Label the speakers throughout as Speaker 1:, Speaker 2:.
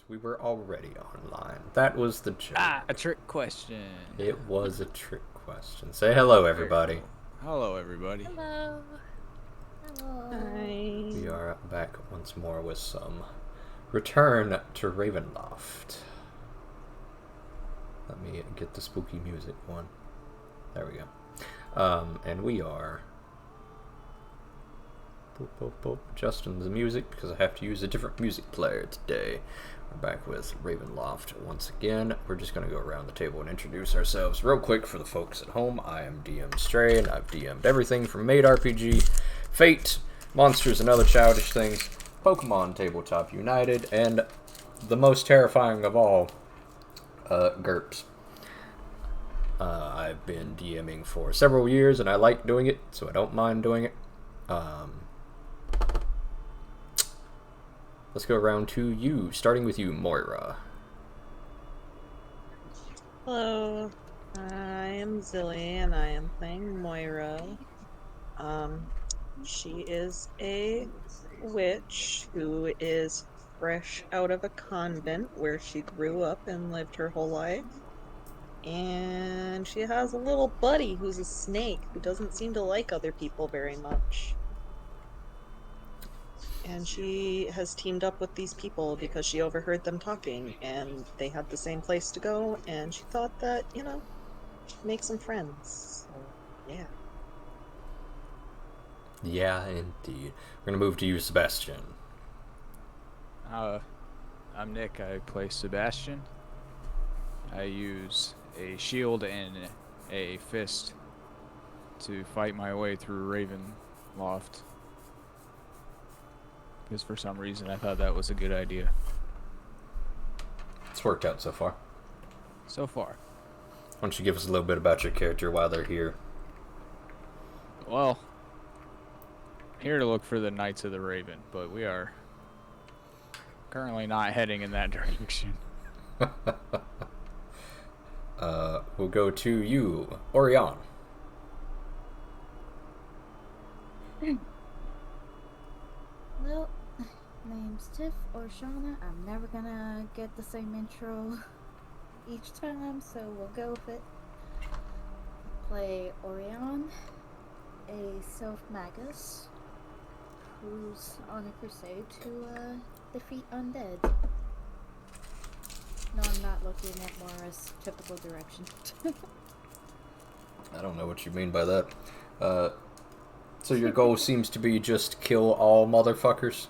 Speaker 1: We were already online. That was the joke.
Speaker 2: Ah, a trick question.
Speaker 1: It was a trick question. Say hello,
Speaker 2: Very
Speaker 1: everybody.
Speaker 2: cool. Hello, everybody.
Speaker 3: Hello. Hello.
Speaker 4: Hi.
Speaker 1: We are back once more with some Return to Ravenloft. Let me get the spooky music one. There we go. And we are adjusting the music because I have to use a different music player today. We're back with Ravenloft once again. We're just going to go around the table and introduce ourselves real quick for the folks at home. I am DM Stray, and I've DM'd everything from Made RPG, Fate, Monsters and Other Childish Things, Pokemon Tabletop United, and the most terrifying of all, GURPS. I've been DMing for several years, and I like doing it, so I don't mind doing it. Let's go around to you, starting with you, Moira.
Speaker 4: Hello. I am Zilly and I am playing Moira. She is a witch who is fresh out of a convent where she grew up and lived her whole life. And she has a little buddy who's a snake who doesn't seem to like other people very much. And she has teamed up with these people because she overheard them talking and they had the same place to go and she thought that, make some friends. So, yeah.
Speaker 1: Yeah, indeed. We're gonna move to you, Sebastian.
Speaker 2: I'm Nick. I play Sebastian. I use a shield and a fist to fight my way through Ravenloft. Because for some reason I thought that was a good idea.
Speaker 1: It's worked out so far.
Speaker 2: So far.
Speaker 1: Why don't you give us a little bit about your character while they're here?
Speaker 2: Well, I'm here to look for the Knights of the Raven, but we are currently not heading in that direction.
Speaker 1: We'll go to you, Orion.
Speaker 3: Well, name's Tiff or Shauna. I'm never gonna get the same intro each time, so we'll go with it. Play Orion, a self-magus who's on a crusade to defeat undead. No, I'm not looking at Moira's typical direction.
Speaker 1: I don't know what you mean by that. So your goal seems to be just kill all motherfuckers?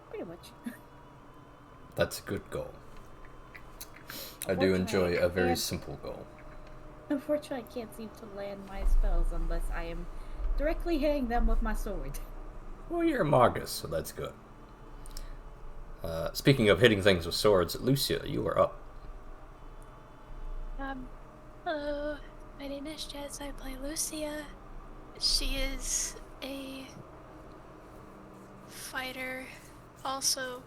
Speaker 3: Pretty much.
Speaker 1: That's a good goal. I do enjoy a very simple goal.
Speaker 3: Unfortunately, I can't seem to land my spells unless I am directly hitting them with my sword.
Speaker 1: Well, you're a magus, so that's good. Speaking of hitting things with swords, Lucia, you are up.
Speaker 5: Hello, my name is Jess. I play Lucia. She is a fighter, also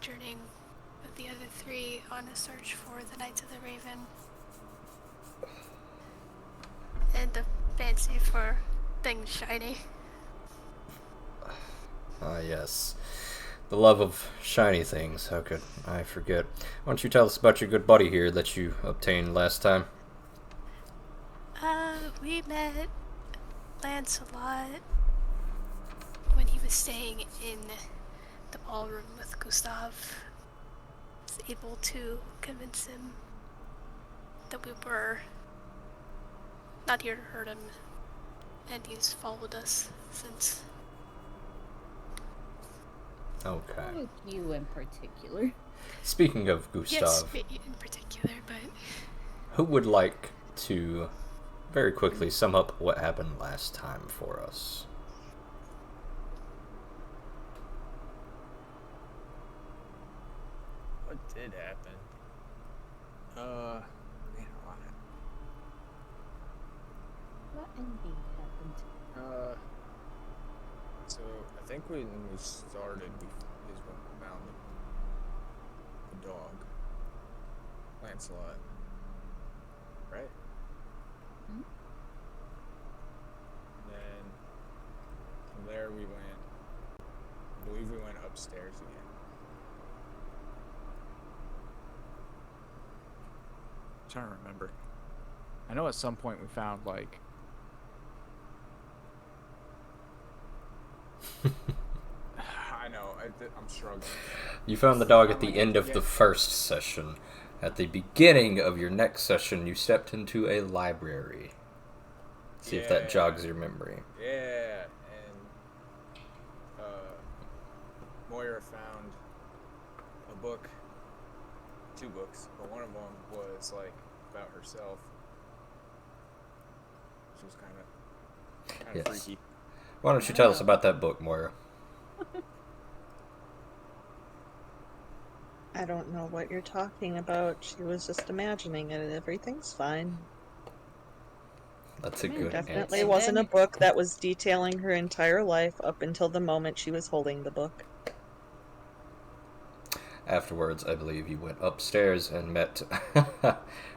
Speaker 5: journeying with the other three on a search for the Knights of the Raven. And a fancy for things shiny.
Speaker 1: Ah, yes. The love of shiny things. How could I forget? Why don't you tell us about your good buddy here that you obtained last time?
Speaker 5: We met Lancelot when he was staying in the ballroom with Gustav. Was able to convince him that we were not here to hurt him, and he's followed us since.
Speaker 1: Okay.
Speaker 3: With you in particular.
Speaker 1: Speaking of Gustav,
Speaker 5: Yes, me in particular, but
Speaker 1: who would like to very quickly sum up what happened last time for us?
Speaker 2: What did happen? Man, a lot happened.
Speaker 3: What indeed happened?
Speaker 2: So I think when we started, is when we found the dog, Lancelot, right?
Speaker 3: Hmm?
Speaker 2: And then from there we went believe we went upstairs again. I'm trying to remember. I know at some point we found like I know I'm struggling.
Speaker 1: You found the dog at the end of the first session. At the beginning of your next session, you stepped into a library. See if that jogs your memory.
Speaker 2: Yeah, and Moira found a book, 2 books, but one of them was like about herself, which was kind of freaky.
Speaker 1: Why don't you tell us about that book, Moira?
Speaker 4: I don't know what you're talking about. She was just imagining it. Everything's fine.
Speaker 1: That's a good
Speaker 4: Definitely
Speaker 1: answer.
Speaker 4: wasn't a book that was detailing her entire life up until the moment she was holding the book.
Speaker 1: Afterwards, I believe you went upstairs and met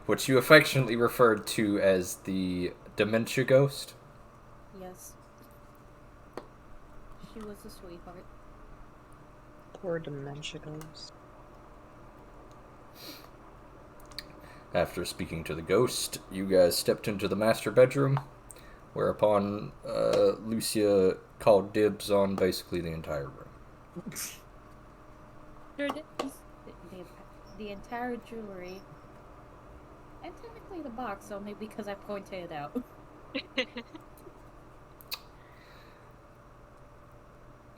Speaker 1: what you affectionately referred to as the dementia ghost.
Speaker 3: Yes. She was a sweetheart.
Speaker 4: Poor dementia ghost.
Speaker 1: After speaking to the ghost, you guys stepped into the master bedroom, whereupon Lucia called dibs on basically the entire room.
Speaker 3: The entire jewelry, and technically the box, only because I pointed it out.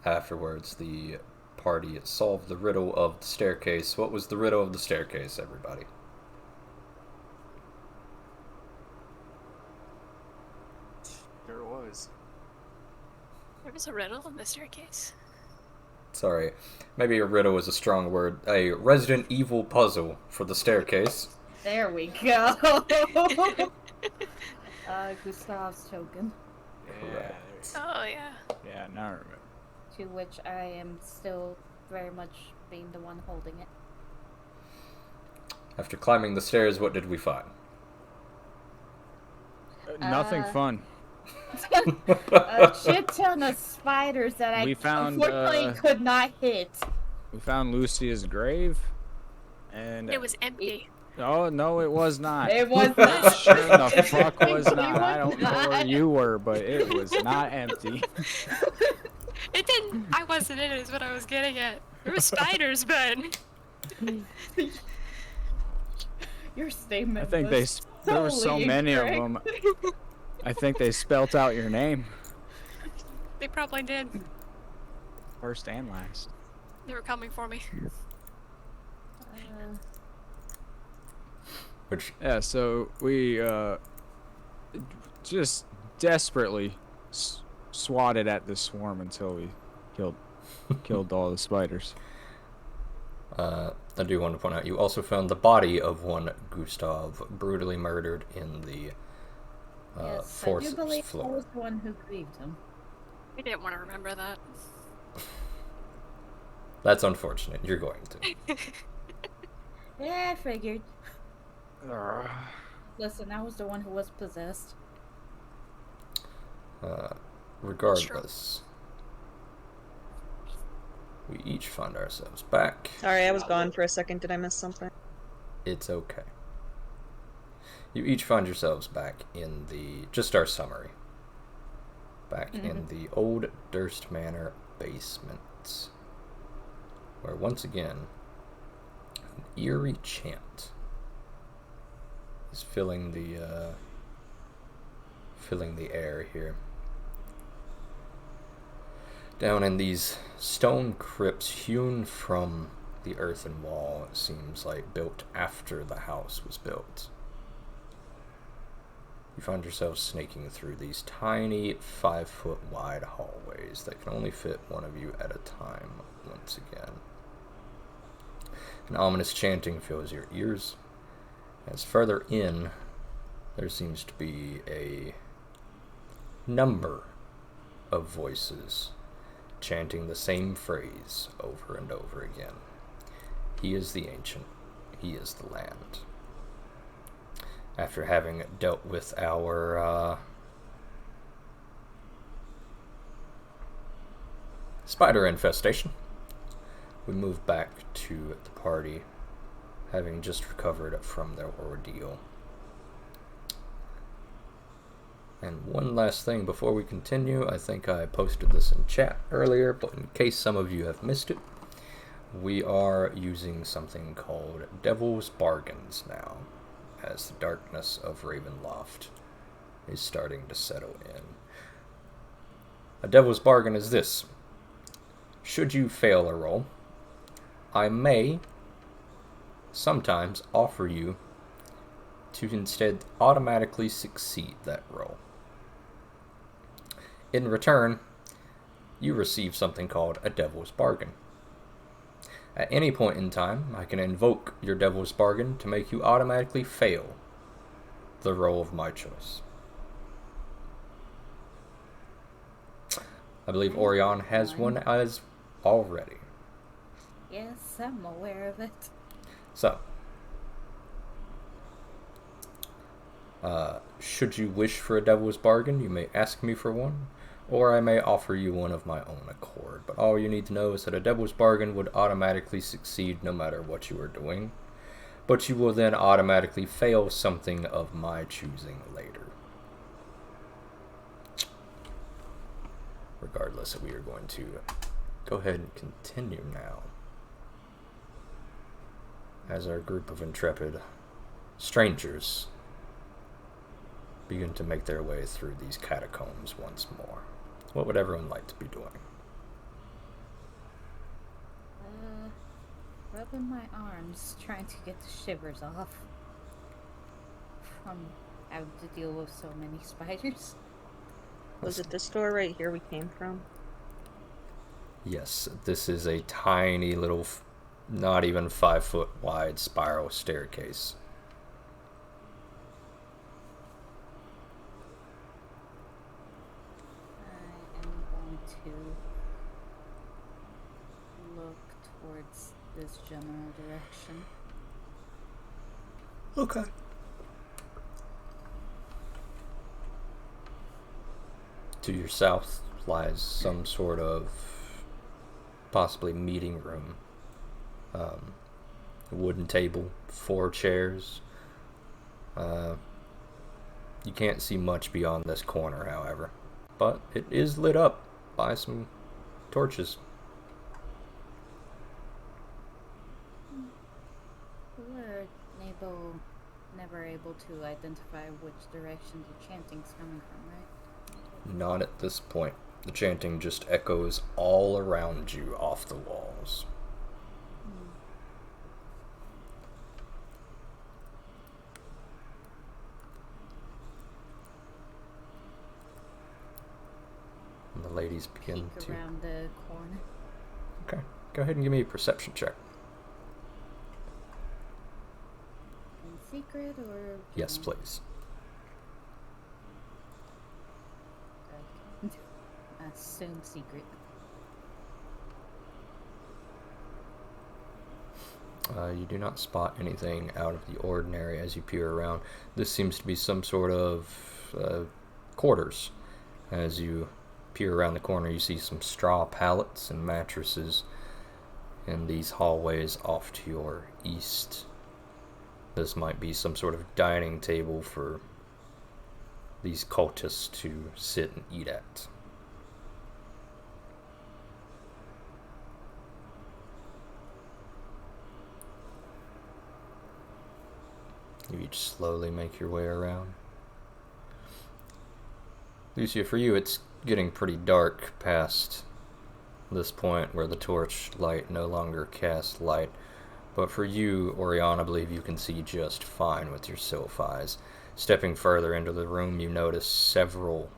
Speaker 1: Afterwards, the party solved the riddle of the staircase. What was the riddle of the staircase, everybody?
Speaker 2: There was.
Speaker 5: There was a riddle on the staircase.
Speaker 1: Sorry, maybe a riddle is a strong word. A Resident Evil puzzle for the staircase.
Speaker 3: There we go. Gustav's token.
Speaker 2: Yeah.
Speaker 5: Oh, yeah.
Speaker 2: Yeah, now I remember.
Speaker 3: To which I am still very much being the one holding it.
Speaker 1: After climbing the stairs, what did we find?
Speaker 2: Nothing fun.
Speaker 3: A shit ton of spiders that
Speaker 2: We
Speaker 3: I
Speaker 2: found,
Speaker 3: unfortunately could not hit.
Speaker 2: We found Lucia's grave, and
Speaker 5: It was empty.
Speaker 2: oh no, it was not.
Speaker 3: It was not.
Speaker 2: Sure the fuck was
Speaker 3: It
Speaker 2: not. I don't know where
Speaker 3: not.
Speaker 2: you were, but it was not empty.
Speaker 5: It didn't. I wasn't in it, is what I was getting at. There were spiders, Ben.
Speaker 3: Your statement.
Speaker 2: I think
Speaker 3: was
Speaker 2: there were so
Speaker 3: totally
Speaker 2: many
Speaker 3: incorrect.
Speaker 2: of them. I think they spelt out your name,
Speaker 5: They probably did.
Speaker 2: first and last.
Speaker 5: They were coming for me.
Speaker 1: Which
Speaker 2: Yeah, so we just desperately swatted at this swarm until we killed all the spiders.
Speaker 1: I do want to point out, you also found the body of one Gustav, brutally murdered in the
Speaker 3: Yes, I
Speaker 1: fourth
Speaker 3: do believe I
Speaker 1: floor.
Speaker 3: was the one who grieved him.
Speaker 5: I didn't want to remember that.
Speaker 1: That's unfortunate. You're going to.
Speaker 3: Yeah, I figured. Listen, I was the one who was possessed.
Speaker 1: Regardless, we each find ourselves back.
Speaker 4: Sorry, I was gone for a second. Did I miss something?
Speaker 1: It's okay. You each find yourselves back in the, just our summary, back in the old Durst Manor basement, where once again, an eerie chant is filling the air here. Down in these stone crypts hewn from the earthen wall, it seems like built after the house was built. You find yourself snaking through these tiny 5-foot wide hallways that can only fit one of you at a time once again. An ominous chanting fills your ears. As further in, there seems to be a number of voices chanting the same phrase over and over again. He is the ancient. He is the land. After having dealt with our spider infestation. We move back to the party, having just recovered from their ordeal. And one last thing before we continue, I think I posted this in chat earlier, but in case some of you have missed it, we are using something called Devil's Bargains now, as the darkness of Ravenloft is starting to settle in. A Devil's Bargain is this. Should you fail a roll, I may sometimes offer you to instead automatically succeed that roll. In return, you receive something called a Devil's Bargain. At any point in time, I can invoke your Devil's Bargain to make you automatically fail the roll of my choice. I believe Orion has one as already.
Speaker 3: Yes, I'm aware of it.
Speaker 1: So, should you wish for a Devil's Bargain, you may ask me for one, or I may offer you one of my own accord. But all you need to know is that a Devil's Bargain would automatically succeed no matter what you are doing, but you will then automatically fail something of my choosing later. Regardless, we are going to go ahead and continue now, as our group of intrepid strangers begin to make their way through these catacombs once more. What would everyone like to be doing?
Speaker 3: Rubbing my arms, trying to get the shivers off from having to deal with so many spiders.
Speaker 4: Was it this door right here we came from?
Speaker 1: Yes, this is a tiny little, not even 5 foot wide spiral staircase.
Speaker 3: I am going to look towards this general direction.
Speaker 1: Okay. To your south lies some sort of possibly meeting room. A wooden table, 4 chairs. You can't see much beyond this corner, however, but it is lit up by some torches.
Speaker 3: We were never able to identify which direction the chanting's coming from, right?
Speaker 1: Not at this point. The chanting just echoes all around you off the walls. And the ladies begin
Speaker 3: Peek
Speaker 1: to...
Speaker 3: around the corner.
Speaker 1: Okay. Go ahead and give me a perception check.
Speaker 3: In secret or...
Speaker 1: Yes, please.
Speaker 3: Okay. Assume secret.
Speaker 1: You do not spot anything out of the ordinary as you peer around. This seems to be some sort of quarters. As you peer around the corner, you see some straw pallets and mattresses in these hallways off to your east. This might be some sort of dining table for these cultists to sit and eat at. You each slowly make your way around. Lucia, for you, it's getting pretty dark past this point where the torch light no longer casts light. But for you, Orion, I believe you can see just fine with your sylph eyes. Stepping further into the room, you notice several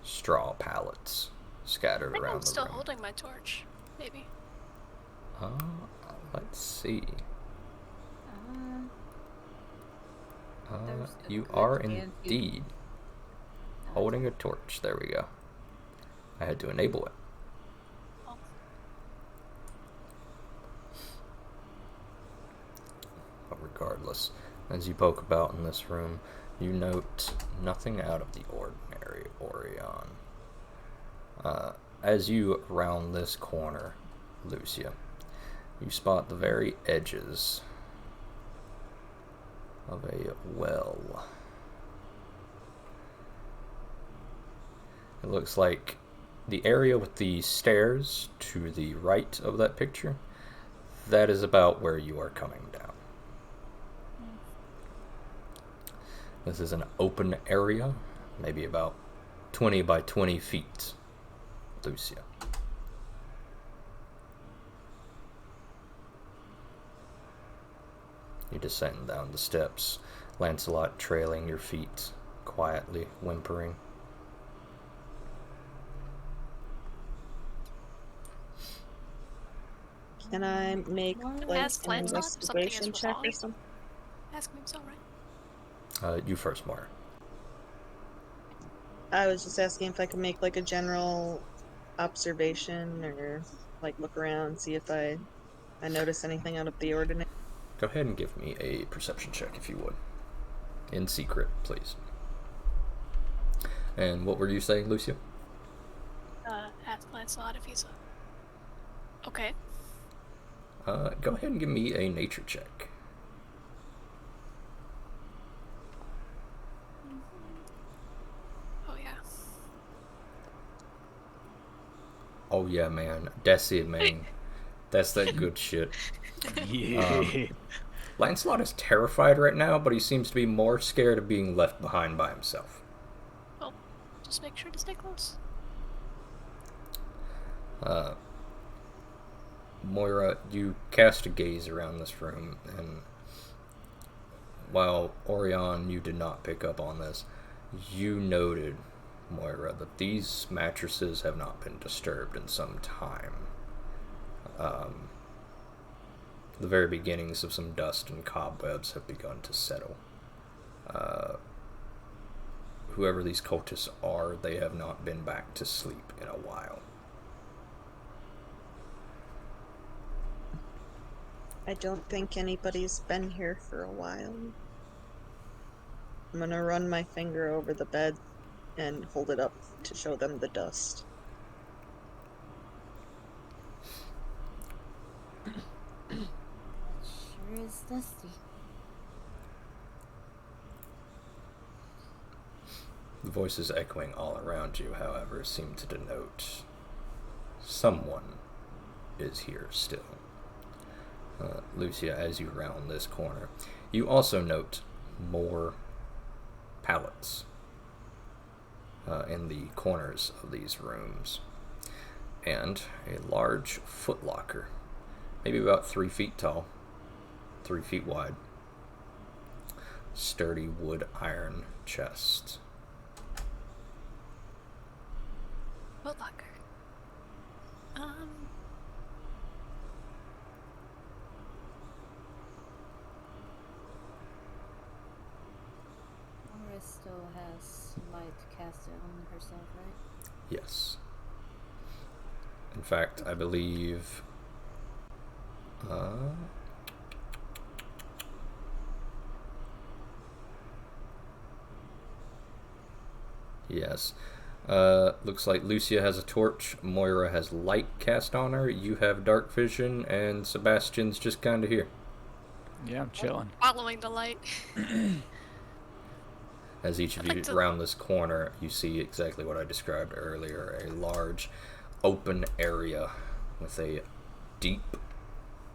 Speaker 1: straw pallets scattered
Speaker 5: I think
Speaker 1: around
Speaker 5: I'm
Speaker 1: the
Speaker 5: still
Speaker 1: room.
Speaker 5: holding my torch, maybe.
Speaker 1: Let's see.
Speaker 3: There's a
Speaker 1: You
Speaker 3: good
Speaker 1: are
Speaker 3: chance you-
Speaker 1: indeed holding a torch. There we go. I had to enable it.
Speaker 5: Oh.
Speaker 1: But regardless, as you poke about in this room, you note nothing out of the ordinary, Orion. as you round this corner, Lucia, you spot the very edges of a well. It looks like the area with the stairs to the right of that picture, that is about where you are coming down. This is an open area, maybe about 20 by 20 feet, Lucia. You descend down the steps, Lancelot trailing your feet, quietly whimpering.
Speaker 4: Can I make like
Speaker 5: Ask
Speaker 4: an
Speaker 5: Lancelot if something is
Speaker 4: investigation check or
Speaker 5: wrong.
Speaker 4: something?
Speaker 5: Ask him if it's alright.
Speaker 1: You first, Moira.
Speaker 4: I was just asking if I could make like a general observation or like look around, see if I notice anything out of the ordinary.
Speaker 1: Go ahead and give me a perception check if you would. In secret, please. And what were you saying, Lucia?
Speaker 5: Ask Lancelot if he's okay.
Speaker 1: Go ahead and give me a nature check.
Speaker 5: Oh yeah.
Speaker 1: Oh yeah, man. That's it, man. That's that good shit.
Speaker 2: Yeah.
Speaker 1: Lancelot is terrified right now, but he seems to be more scared of being left behind by himself.
Speaker 5: Well, just make sure to stay close.
Speaker 1: Moira, you cast a gaze around this room, and while Orion, you did not pick up on this, you noted, Moira, that these mattresses have not been disturbed in some time. The very beginnings of some dust and cobwebs have begun to settle. Whoever these cultists are, they have not been back to sleep in a while.
Speaker 4: I don't think anybody's been here for a while. I'm gonna run my finger over the bed and hold it up to show them the dust.
Speaker 3: Sure is dusty.
Speaker 1: The voices echoing all around you, however, seem to denote someone is here still. Lucia, as you round this corner, you also note more pallets in the corners of these rooms, and a large footlocker, maybe about 3 feet tall, 3 feet wide, sturdy wood iron chest.
Speaker 5: Footlocker.
Speaker 3: Moira still has light casted on herself, right?
Speaker 1: Yes. In fact, I believe... yes. Looks like Lucia has a torch, Moira has light cast on her, you have dark vision, and Sebastian's just kind of here.
Speaker 2: Yeah, I'm chilling.
Speaker 5: Following the light.
Speaker 1: As each of you round this corner, you see exactly what I described earlier, a large open area with a deep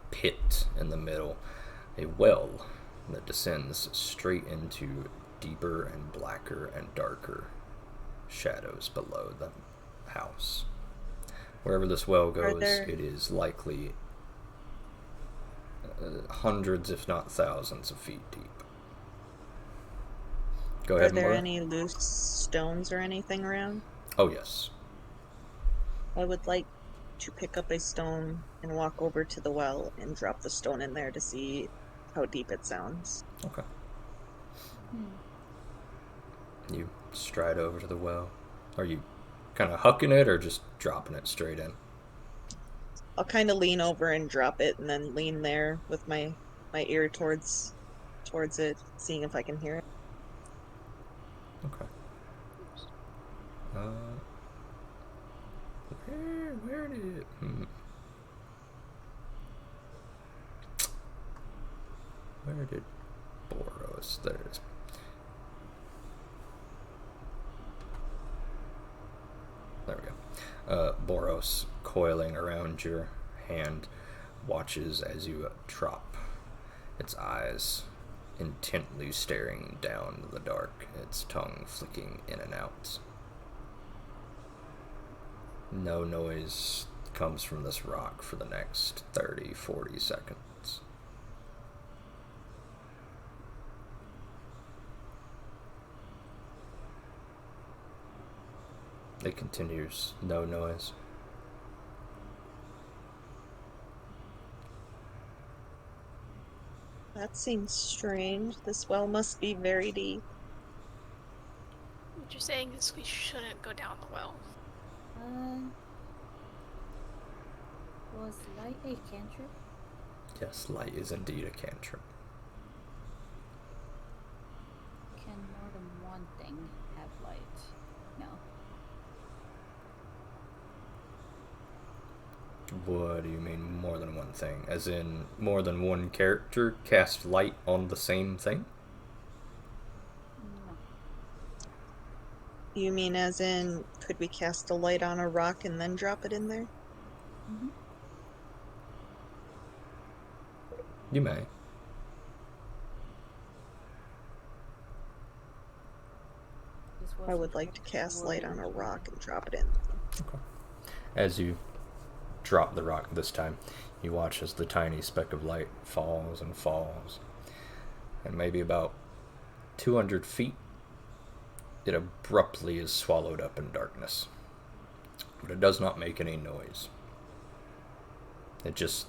Speaker 1: pit in the middle, a well that descends straight into deeper and blacker and darker shadows below the house. Wherever this well goes, it is likely hundreds, if not thousands, of feet deep. Go ahead,
Speaker 4: Are there
Speaker 1: Moira.
Speaker 4: any loose stones or anything around?
Speaker 1: Oh, yes.
Speaker 4: I would like to pick up a stone and walk over to the well and drop the stone in there to see how deep it sounds.
Speaker 1: Okay. You stride over to the well. Are you kind of hucking it or just dropping it straight in?
Speaker 4: I'll kind of lean over and drop it, and then lean there with my ear towards it, seeing if I can hear it.
Speaker 1: Okay. Where did it? Where did Boros? There it is. There we go. Boros, coiling around your hand, watches as you drop, its eyes intently staring down the dark, its tongue flicking in and out. No noise comes from this rock for the next 30-40 seconds. It continues, no noise.
Speaker 4: That seems strange. This well must be very deep.
Speaker 5: What you're saying is we shouldn't go down the well.
Speaker 3: Was light a cantrip?
Speaker 1: Yes, light is indeed a cantrip.
Speaker 3: Can more than one thing have light? No.
Speaker 1: What do you mean more than one thing? As in, more than one character cast light on the same thing?
Speaker 3: No.
Speaker 4: You mean as in, could we cast a light on a rock and then drop it in there?
Speaker 3: Mm-hmm.
Speaker 1: You may.
Speaker 4: I would like to cast light on a rock and drop it in.
Speaker 1: Okay. As you drop the rock this time, you watch as the tiny speck of light falls and falls. And maybe about 200 feet, it abruptly is swallowed up in darkness. But it does not make any noise. It just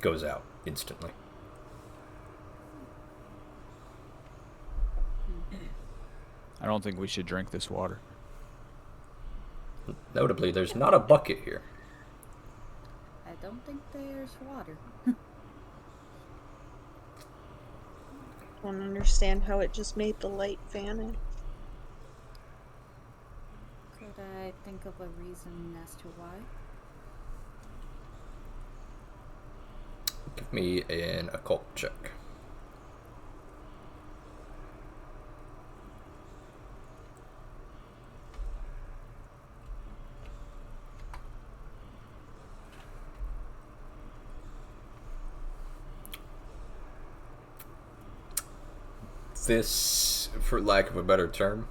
Speaker 1: goes out instantly.
Speaker 2: I don't think we should drink this water.
Speaker 1: Notably, there's not a bucket here.
Speaker 3: I don't think there's water.
Speaker 4: Don't understand how it just made the light vanish.
Speaker 3: Could I think of a reason as to why?
Speaker 1: Give me an occult check. This, for lack of a better term,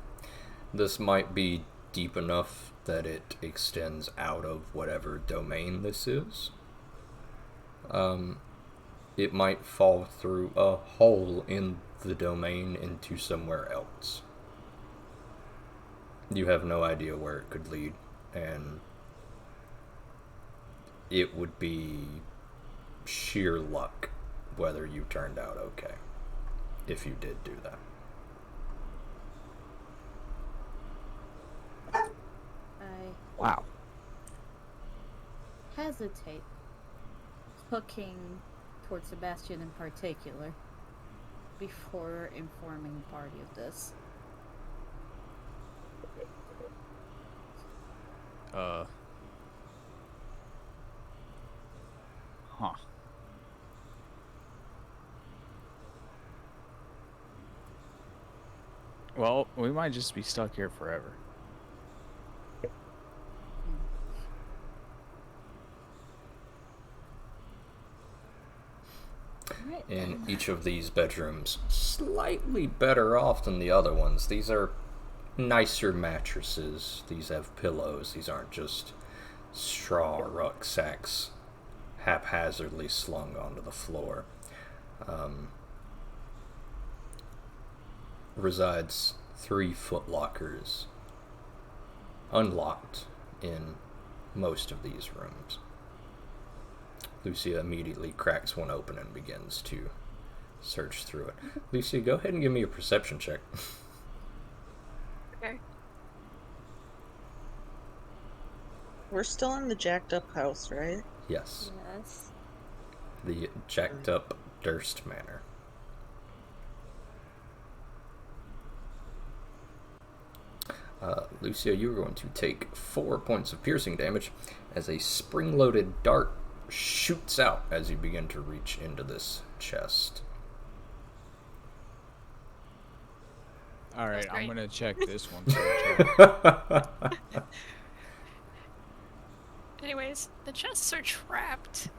Speaker 1: this might be deep enough that it extends out of whatever domain this is. It might fall through a hole in the domain into somewhere else. You have no idea where it could lead, and it would be sheer luck whether you turned out okay, if you did do that.
Speaker 3: I
Speaker 2: Wow.
Speaker 3: hesitate looking towards Sebastian in particular before informing the party of this.
Speaker 2: Huh. Well, we might just be stuck here forever.
Speaker 3: Right.
Speaker 1: In each of these bedrooms, slightly better off than the other ones. These are nicer mattresses. These have pillows. These aren't just straw rucksacks haphazardly slung onto the floor. Resides 3 footlockers unlocked in most of these rooms. Lucia immediately cracks one open and begins to search through it. Lucia, go ahead and give me a perception check.
Speaker 5: Okay.
Speaker 4: We're still in the jacked up house, right?
Speaker 1: Yes.
Speaker 3: Yes.
Speaker 1: The jacked up Durst Manor. Lucia, you're going to take 4 points of piercing damage as a spring-loaded dart shoots out as you begin to reach into this chest.
Speaker 2: All right,
Speaker 5: That's
Speaker 2: I'm
Speaker 5: great.
Speaker 2: gonna check this one. So
Speaker 5: Anyways, the chests are trapped.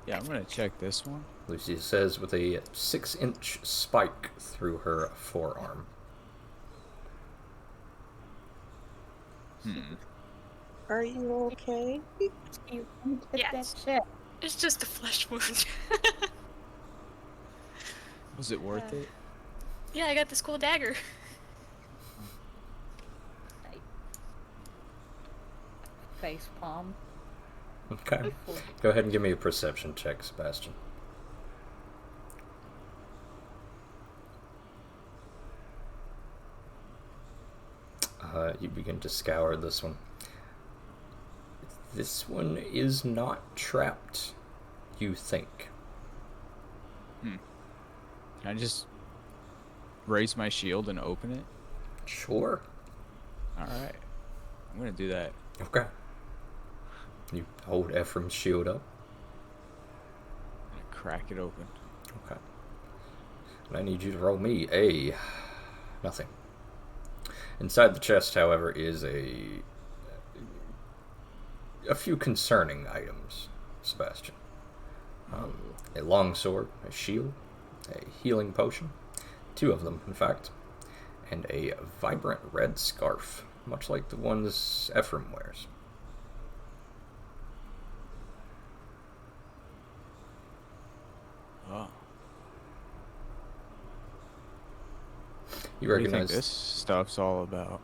Speaker 2: yeah, I'm gonna check this one.
Speaker 1: Lucia says with a 6-inch spike through her forearm.
Speaker 4: Are you okay?
Speaker 3: You hit
Speaker 5: Yes.
Speaker 3: that check.
Speaker 5: It's just a flesh wound.
Speaker 2: Was it worth it?
Speaker 5: Yeah, I got this cool dagger.
Speaker 3: Face palm.
Speaker 1: Okay. Go ahead and give me a perception check, Sebastian. You begin to scour this one. This one is not trapped, you think.
Speaker 2: Can I just raise my shield and open it?
Speaker 1: Sure.
Speaker 2: All right, I'm gonna do that.
Speaker 1: Okay. You hold Ephraim's shield up.
Speaker 2: I'm gonna crack it open.
Speaker 1: Okay. And I need you to roll me a nothing. Inside the chest, however, is a few concerning items, Sebastian. A long sword, a shield, a healing potion, 2 of them, in fact, and a vibrant red scarf, much like the ones Ephraim wears.
Speaker 2: Oh.
Speaker 1: You
Speaker 2: What do you think
Speaker 1: recognize
Speaker 2: this stuff's all about?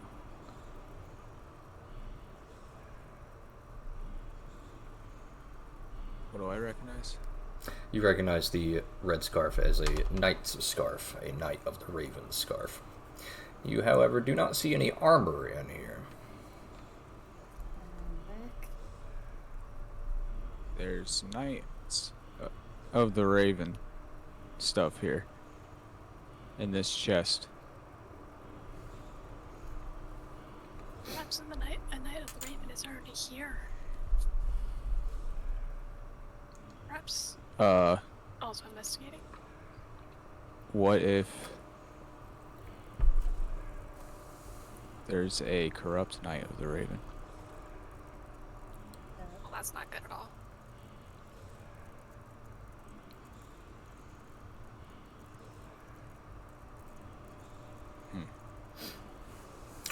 Speaker 2: What do I recognize?
Speaker 1: You recognize the red scarf as a knight's scarf, a knight of the Raven scarf. You, however, do not see any armor in here.
Speaker 3: Back.
Speaker 2: There's Knights of the Raven stuff here in this chest.
Speaker 5: Perhaps a knight of the Raven is already here. Perhaps also investigating.
Speaker 2: What if there's a corrupt Knight of the Raven?
Speaker 5: Well, that's not good at all.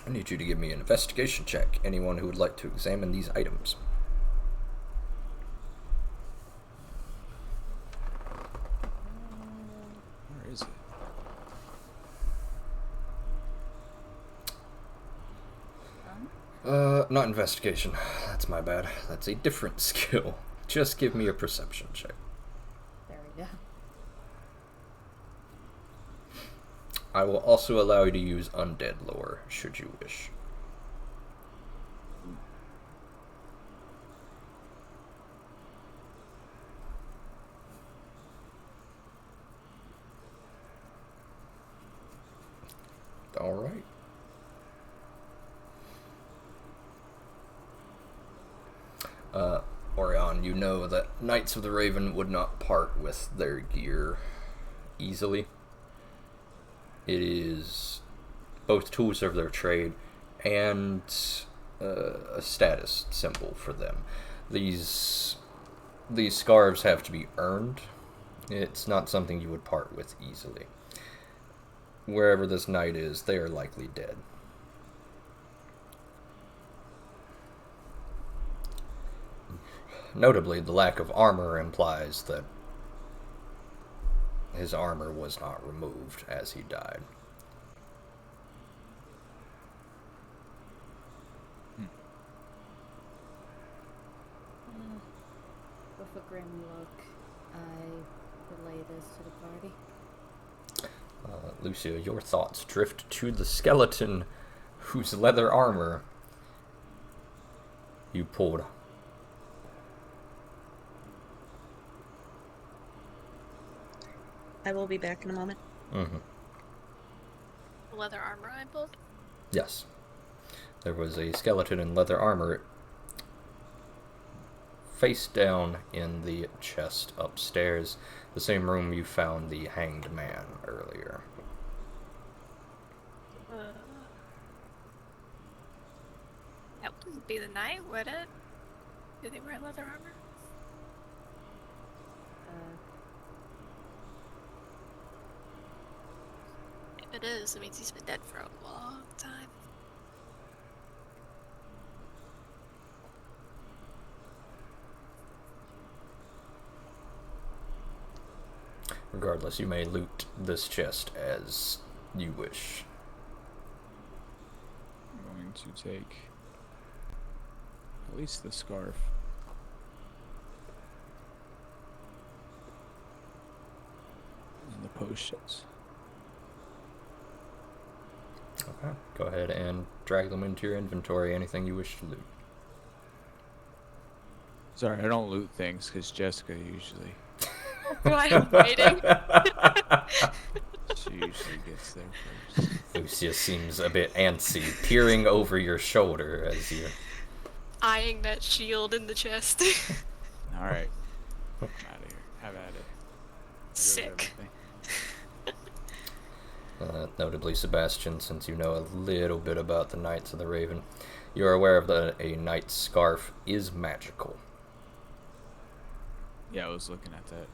Speaker 1: I need you to give me an investigation check. Anyone who would like to examine these items.
Speaker 2: Where is it?
Speaker 1: Not investigation. That's my bad. That's a different skill. Just give me a perception check.
Speaker 3: There we go.
Speaker 1: I will also allow you to use undead lore, should you wish. Alright. Orion, you know that Knights of the Raven would not part with their gear easily. It is both tools of their trade and a status symbol for them. These scarves have to be earned. It's not something you would part with easily. Wherever this knight is, they are likely dead. Notably, the lack of armor implies that his armor was not removed as he died.
Speaker 3: With a grim look, I relay this to the party.
Speaker 1: Lucia, your thoughts drift to the skeleton whose leather armor you pulled.
Speaker 4: I will be back in a moment.
Speaker 1: Mm-hmm.
Speaker 5: The leather armor I built.
Speaker 1: Yes. There was a skeleton in leather armor face down in the chest upstairs, the same room you found the hanged man earlier.
Speaker 5: That wouldn't be the knight, would it? Do they wear leather armor? If it is, it means he's been dead for a long time.
Speaker 1: Regardless, you may loot this chest as you wish.
Speaker 2: I'm going to take at least the scarf. And the potions.
Speaker 1: Okay, go ahead and drag them into your inventory, anything you wish to loot.
Speaker 2: Sorry, I don't loot things because Jessica usually.
Speaker 5: Why I'm waiting?
Speaker 2: She usually gets there first.
Speaker 1: Lucia seems a bit antsy, peering over your shoulder as you...
Speaker 5: Eyeing that shield in the chest.
Speaker 2: Alright. I'm out of here. Have at it.
Speaker 5: Sick.
Speaker 1: Notably, Sebastian, since you know a little bit about the Knights of the Raven, you are aware of that a knight's scarf is magical.
Speaker 2: Yeah, I was looking at that.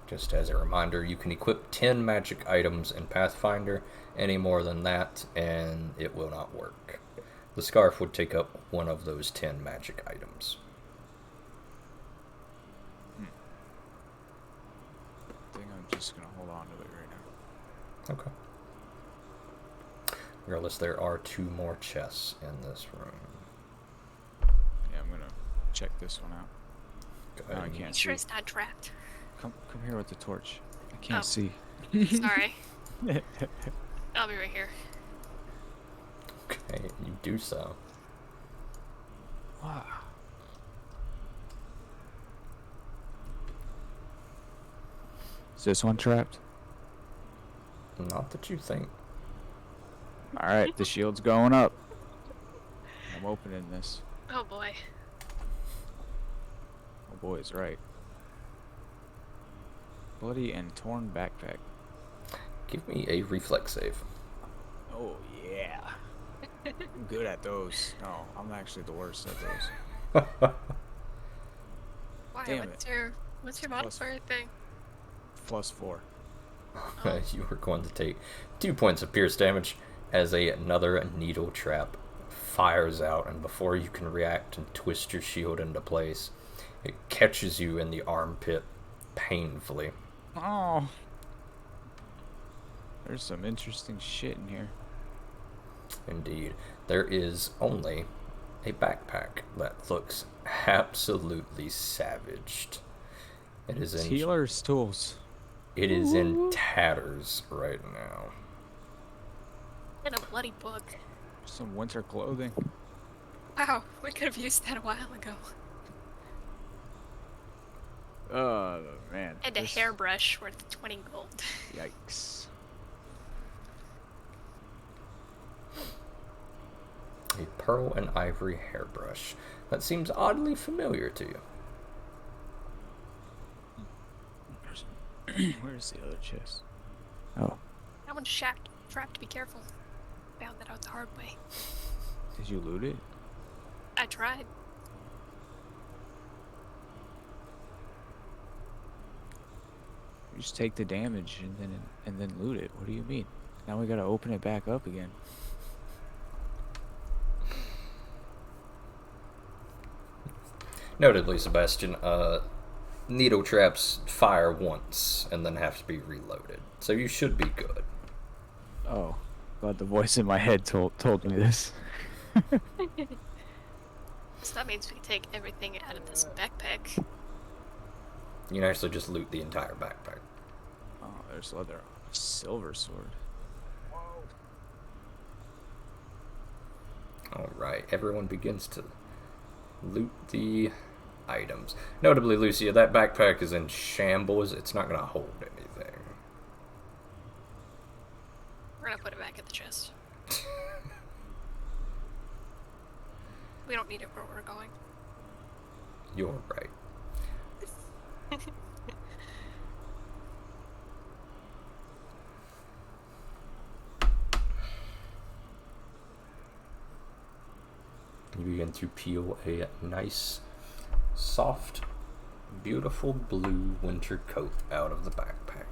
Speaker 1: Just as a reminder, you can equip 10 magic items in Pathfinder. Any more than that, and it will not work. The scarf would take up one of those 10 magic items.
Speaker 2: I think I'm just gonna hold on to it right now.
Speaker 1: Okay. Regardless, there are 2 more chests in this room.
Speaker 2: Yeah, I'm gonna check this one out.
Speaker 1: Go
Speaker 2: No, I
Speaker 1: ahead and-
Speaker 2: can't
Speaker 5: Make
Speaker 2: see.
Speaker 5: sure it's not trapped.
Speaker 2: Come here with the torch. I can't
Speaker 5: Oh.
Speaker 2: see.
Speaker 5: Sorry. I'll be right here.
Speaker 1: Okay, you do so.
Speaker 2: Wow. Is this one trapped?
Speaker 1: Not that you think.
Speaker 2: Alright, the shield's going up. I'm opening this.
Speaker 5: Oh boy.
Speaker 2: Oh boy is right. Bloody and torn backpack.
Speaker 1: Give me a reflex save.
Speaker 2: Oh yeah. I'm good at those. No, I'm actually the worst at those.
Speaker 5: Why?
Speaker 2: Damn
Speaker 5: What's your
Speaker 2: Plus-
Speaker 5: modifier thing?
Speaker 2: +4.
Speaker 1: You are going to take 2 points of pierce damage as another needle trap fires out, and before you can react and twist your shield into place, it catches you in the armpit painfully.
Speaker 2: Oh. There's some interesting shit in here.
Speaker 1: Indeed, there is only a backpack that looks absolutely savaged. It is
Speaker 2: It's
Speaker 1: in
Speaker 2: healer's tools.
Speaker 1: it is in tatters right now.
Speaker 5: And a bloody book.
Speaker 2: Some winter clothing.
Speaker 5: Wow, we could have used that a while ago.
Speaker 2: Oh man.
Speaker 5: And a
Speaker 2: this-
Speaker 5: hairbrush worth 20 gold.
Speaker 2: Yikes.
Speaker 1: A pearl and ivory hairbrush. That seems oddly familiar to you.
Speaker 2: Where's the other chest? Oh,
Speaker 5: That one's trapped, be careful. Found that out the hard way.
Speaker 2: did you loot it?
Speaker 5: I tried.
Speaker 2: You just take the damage and then loot it. What do you mean? Now we gotta open it back up again.
Speaker 1: Notably, Sebastian, needle traps fire once and then have to be reloaded. So you should be good.
Speaker 2: Oh, glad the voice in my head told me this.
Speaker 5: So that means we take everything out of this backpack.
Speaker 1: You can actually just loot the entire backpack.
Speaker 2: Oh, there's leather. Silver sword.
Speaker 1: Alright, everyone begins to loot the items. Notably, Lucia, that backpack is in shambles. It's not going to hold anything.
Speaker 5: back at the chest. We don't need it where we're going.
Speaker 1: You're right. You begin to peel a nice, soft, beautiful blue winter coat out of the backpack,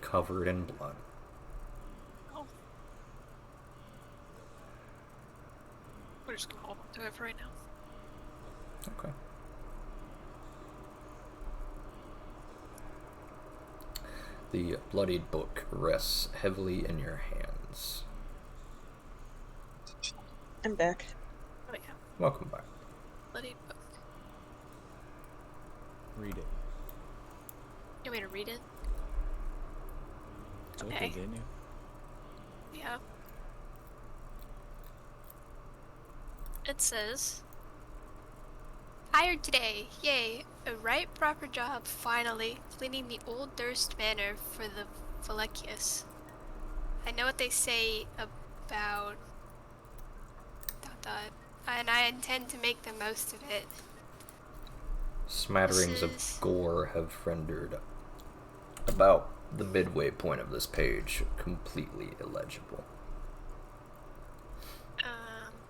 Speaker 1: covered in blood.
Speaker 5: Oh. We're just gonna hold on to it for right now.
Speaker 1: Okay. The bloodied book rests heavily in your hands.
Speaker 4: I'm back.
Speaker 5: Oh yeah,
Speaker 1: Welcome back.
Speaker 5: bloodied book.
Speaker 2: Read it.
Speaker 5: You want me to read it?
Speaker 2: Took
Speaker 5: Okay.
Speaker 2: it, didn't you?
Speaker 5: Yeah. It says, hired today, yay, a right proper job, finally, cleaning the old Durst Manor for the Valekius. I know what they say about ... and I intend to make the most of it.
Speaker 1: Smatterings of gore have rendered about the midway point of this page completely illegible.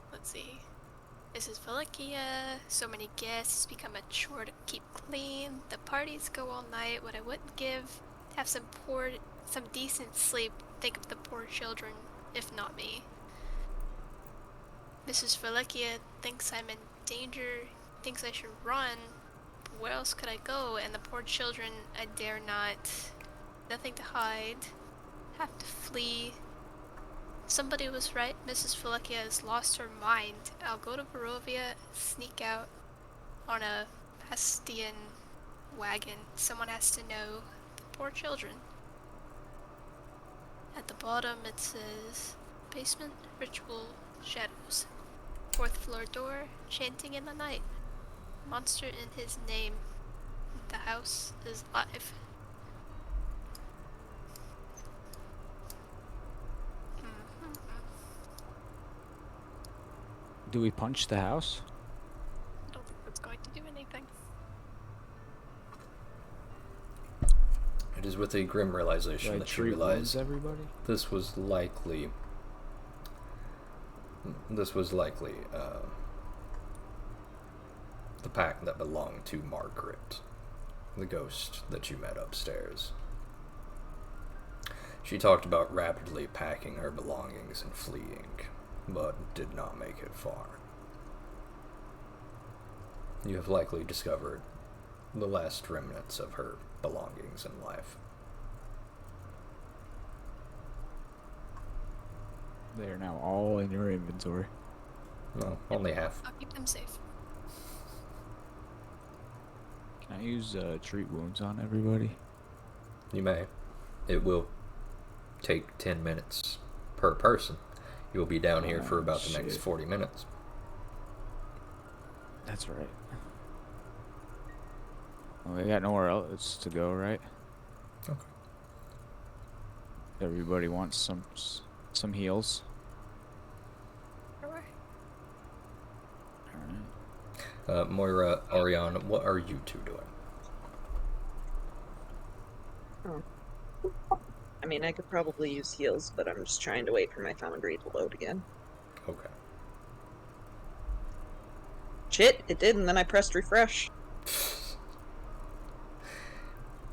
Speaker 5: Let's see. This is Valekia. So many guests, become a chore to keep clean. The parties go all night. What I wouldn't give. Have some decent sleep. Think of the poor children, if not me. Mrs. Valekia thinks I'm in danger. Thinks I should run. But where else could I go? And the poor children, I dare not. Nothing to hide. Have to flee. Somebody was right. Mrs. Valekia has lost her mind. I'll go to Barovia, sneak out on a Bastian wagon. Someone has to know. The poor children. At the bottom it says, basement, ritual, shadows. 4th floor door, chanting in the night. Monster in his name. The house is live.
Speaker 2: Do we punch the house?
Speaker 5: I don't think that's going to do anything.
Speaker 1: It is with a grim realization
Speaker 2: Do I
Speaker 1: that you
Speaker 2: treat
Speaker 1: realize
Speaker 2: wounds everybody?
Speaker 1: this was likely the pack that belonged to Margaret, the ghost that you met upstairs. She talked about rapidly packing her belongings and fleeing, but did not make it far. You have likely discovered the last remnants of her belongings in life.
Speaker 2: They are now all in your inventory.
Speaker 1: No, only half.
Speaker 5: I'll keep them safe.
Speaker 2: Can I use treat wounds on everybody?
Speaker 1: You may. It will take 10 minutes per person. You will be down here for about the next
Speaker 2: shit.
Speaker 1: 40 minutes.
Speaker 2: That's right. Well, we got nowhere else to go, right?
Speaker 1: Okay.
Speaker 2: Everybody wants some heals.
Speaker 5: Alright.
Speaker 2: Alright.
Speaker 1: Moira, Ariane, what are you two doing?
Speaker 4: I mean, I could probably use heals, but I'm just trying to wait for my foundry to load again.
Speaker 1: Okay.
Speaker 4: Shit, it did, and then I pressed refresh.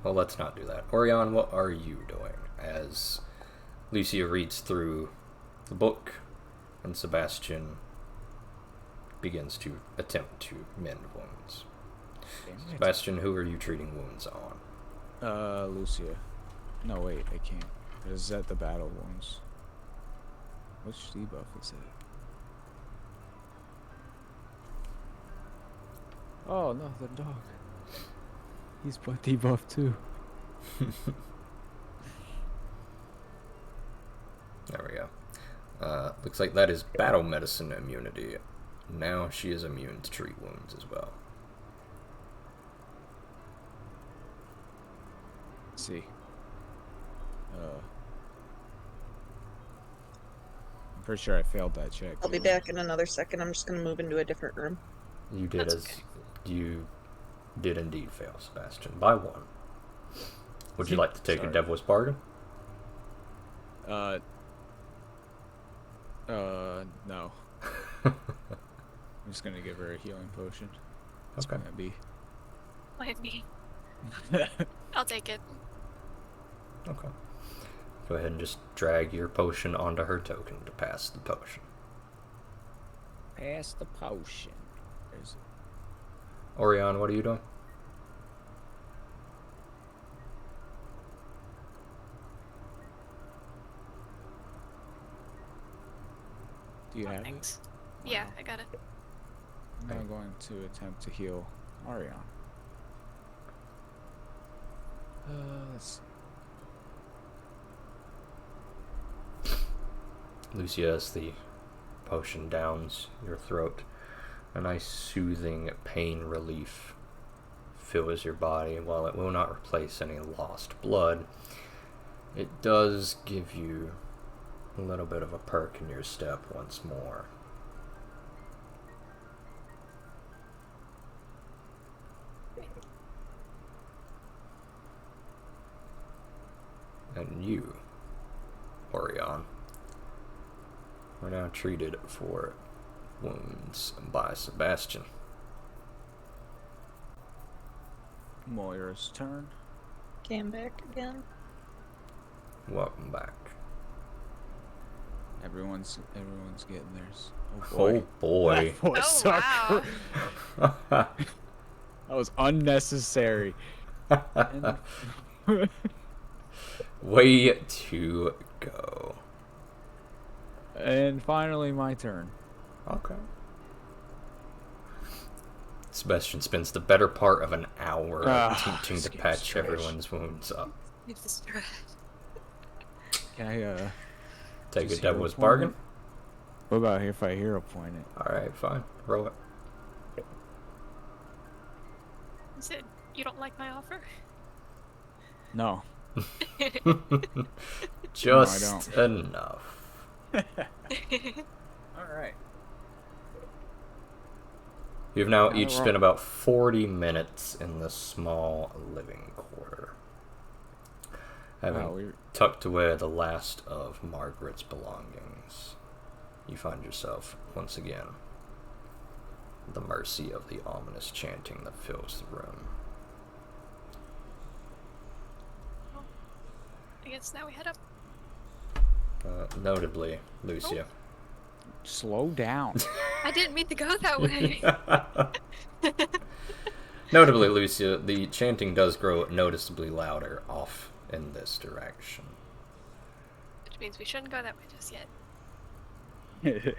Speaker 1: Well, let's not do that. Orion, what are you doing? As Lucia reads through the book and Sebastian begins to attempt to mend wounds. Sebastian, who are you treating wounds on?
Speaker 2: Lucia. No, wait, I can't. Is that the battle wounds? Which debuff is it? Oh, no, the dog. He's debuffed too.
Speaker 1: There we go. Looks like that is battle medicine immunity. Now she is immune to treat wounds as well.
Speaker 2: Let's see. I'm pretty sure I failed that check.
Speaker 4: I'll be back in another second. I'm just gonna move into a different room.
Speaker 1: You did
Speaker 5: That's
Speaker 1: as
Speaker 5: okay.
Speaker 1: you did indeed fail, Sebastian, by 1. Would you like to take a
Speaker 2: Sorry.
Speaker 1: devil's bargain?
Speaker 2: No. I'm just gonna give her a healing potion. It's
Speaker 1: Okay.
Speaker 2: gonna be.
Speaker 5: Plan B. I'll take it.
Speaker 1: Okay. Go ahead and just drag your potion onto her token to pass the potion.
Speaker 2: Pass the potion. There's
Speaker 1: Orion, what are you doing?
Speaker 2: Do you have it?
Speaker 5: Thanks. Yeah, I got it.
Speaker 2: I'm now going to attempt to heal Arion. Let's see.
Speaker 1: Lucia, as the potion downs your throat, a nice soothing pain relief fills your body. While it will not replace any lost blood, it does give you a little bit of a perk in your step once more. And you, Orion, are now treated for wounds by Sebastian.
Speaker 2: Moira's turn.
Speaker 4: Came back again.
Speaker 1: Welcome back.
Speaker 2: Everyone's getting theirs.
Speaker 1: Oh boy.
Speaker 2: That was
Speaker 5: Oh,
Speaker 2: so
Speaker 5: wow.
Speaker 2: That was unnecessary. And-
Speaker 1: Way to go.
Speaker 2: And finally, my turn.
Speaker 1: Okay. Sebastian spends the better part of an hour attempting to
Speaker 2: this game's
Speaker 1: patch
Speaker 2: trash.
Speaker 1: everyone's wounds up.
Speaker 5: It's distressed.
Speaker 2: Can I
Speaker 1: Take a
Speaker 2: just
Speaker 1: devil's
Speaker 2: hero point
Speaker 1: bargain.
Speaker 2: it? What about if I hero point it?
Speaker 1: Alright, fine. Roll it.
Speaker 5: You said you don't like my offer?
Speaker 2: No.
Speaker 1: Just enough.
Speaker 2: Alright.
Speaker 1: You've now
Speaker 2: Not
Speaker 1: each
Speaker 2: wrong.
Speaker 1: spent about 40 minutes in the small living quarter, having
Speaker 2: Wow,
Speaker 1: tucked away the last of Margaret's belongings. You find yourself, once again, at the mercy of the ominous chanting that fills the room.
Speaker 5: I guess now we head up.
Speaker 1: Notably, Lucia.
Speaker 2: slow down.
Speaker 5: I didn't mean to go that way.
Speaker 1: Notably, Lucia, the chanting does grow noticeably louder off in this direction.
Speaker 5: Which means we shouldn't go that way just yet.
Speaker 1: I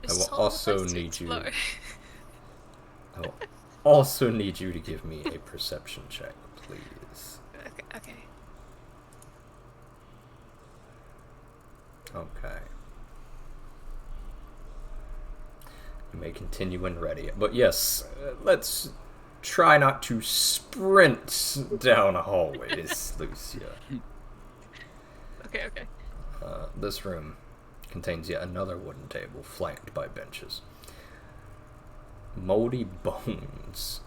Speaker 5: There's
Speaker 1: will
Speaker 5: still a whole
Speaker 1: also
Speaker 5: place to
Speaker 1: need you.
Speaker 5: explore.
Speaker 1: I will also need you to give me a perception check, please.
Speaker 5: Okay.
Speaker 1: Okay. You may continue when ready. But yes, let's try not to sprint down hallways, Lucia.
Speaker 5: Okay.
Speaker 1: This room contains yet another wooden table flanked by benches. Moldy bones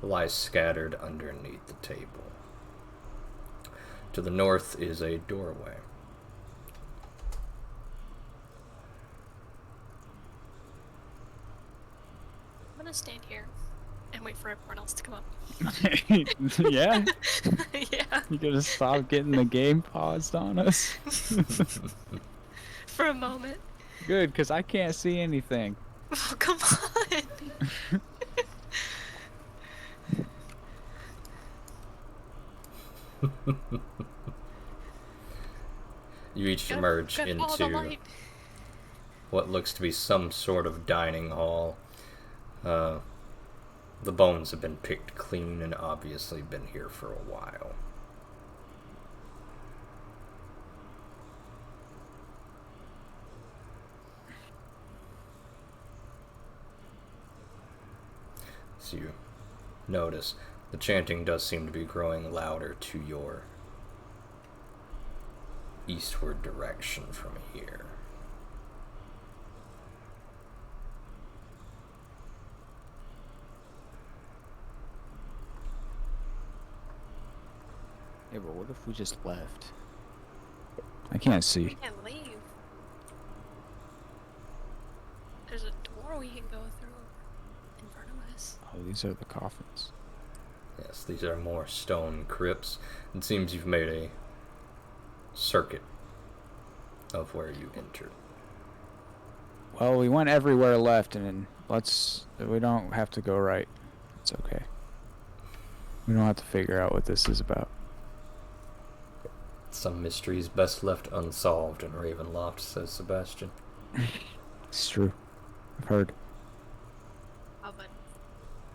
Speaker 1: lie scattered underneath the table. To the north is a doorway.
Speaker 5: I'm gonna stand here and wait for everyone else to come up.
Speaker 2: Yeah?
Speaker 5: Yeah,
Speaker 2: You gonna stop getting the game paused on us?
Speaker 5: for a moment.
Speaker 2: Good, because I can't see anything.
Speaker 5: Oh, come on.
Speaker 1: You each
Speaker 5: Gotta-
Speaker 1: emerge
Speaker 5: gotta follow the
Speaker 1: into
Speaker 5: light.
Speaker 1: what looks to be some sort of dining hall. The bones have been picked clean and obviously been here for a while. So you notice the chanting does seem to be growing louder to your eastward direction from here.
Speaker 2: Yeah, but what if we just left? I can't see.
Speaker 5: We can't leave. There's a door we can go through in front of us.
Speaker 2: Oh, these are the coffins.
Speaker 1: Yes, these are more stone crypts. It seems you've made a circuit of where you entered.
Speaker 2: Well, we went everywhere left, and we don't have to go right. It's okay. We don't have to figure out what this is about.
Speaker 1: Some mysteries best left unsolved in Ravenloft, says Sebastian.
Speaker 2: It's true. I've heard.
Speaker 5: Oh, but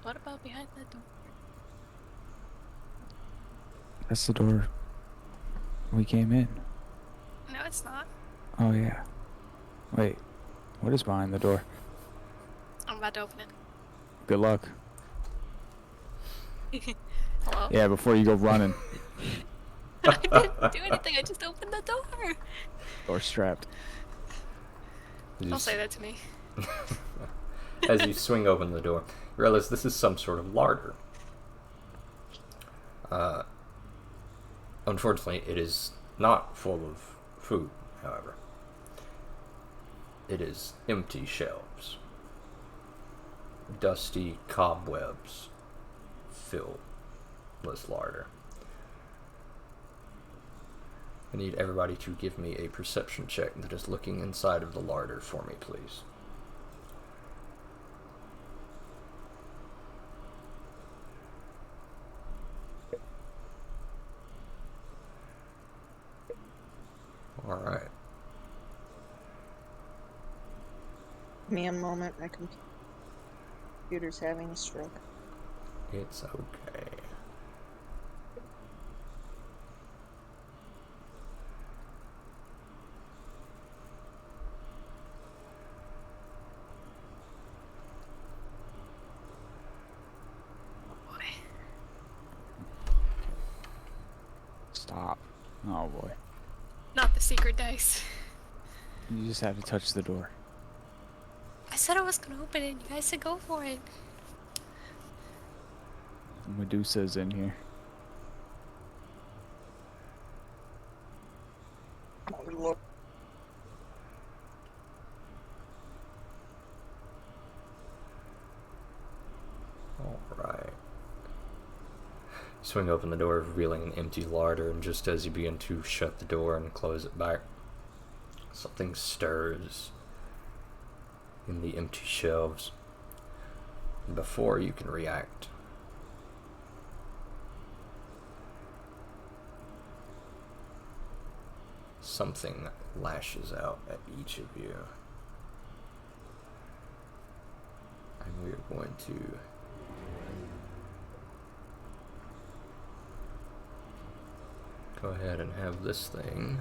Speaker 5: what about behind that door?
Speaker 2: That's the door we came in.
Speaker 5: No, it's not.
Speaker 2: Oh, yeah. Wait. What is behind the door?
Speaker 5: I'm about to open
Speaker 2: Good luck.
Speaker 5: it. Hello?
Speaker 2: Yeah, before you go running.
Speaker 5: I didn't do anything, I just opened the door.
Speaker 2: Or strapped.
Speaker 5: Don't say that to me.
Speaker 1: As you swing open the door, you realize this is some sort of larder. Unfortunately, it is not full of food, however. It is empty shelves. Dusty cobwebs fill this larder. I need everybody to give me a perception check that is looking inside of the larder for me, please. Alright.
Speaker 4: Give me a moment, my computer's having a stroke.
Speaker 1: It's okay.
Speaker 5: Boy.
Speaker 2: Stop. Oh, boy.
Speaker 5: Not the secret dice.
Speaker 2: You just have to touch the door.
Speaker 5: I said I was gonna open it, you guys said go for it.
Speaker 2: Medusa's in here.
Speaker 4: Oh, Lord.
Speaker 1: Alright. Swing open the door, revealing an empty larder, and just as you begin to shut the door and close it back, something stirs in the empty shelves. And before you can react, something lashes out at each of you. And we're going to go ahead and have this thing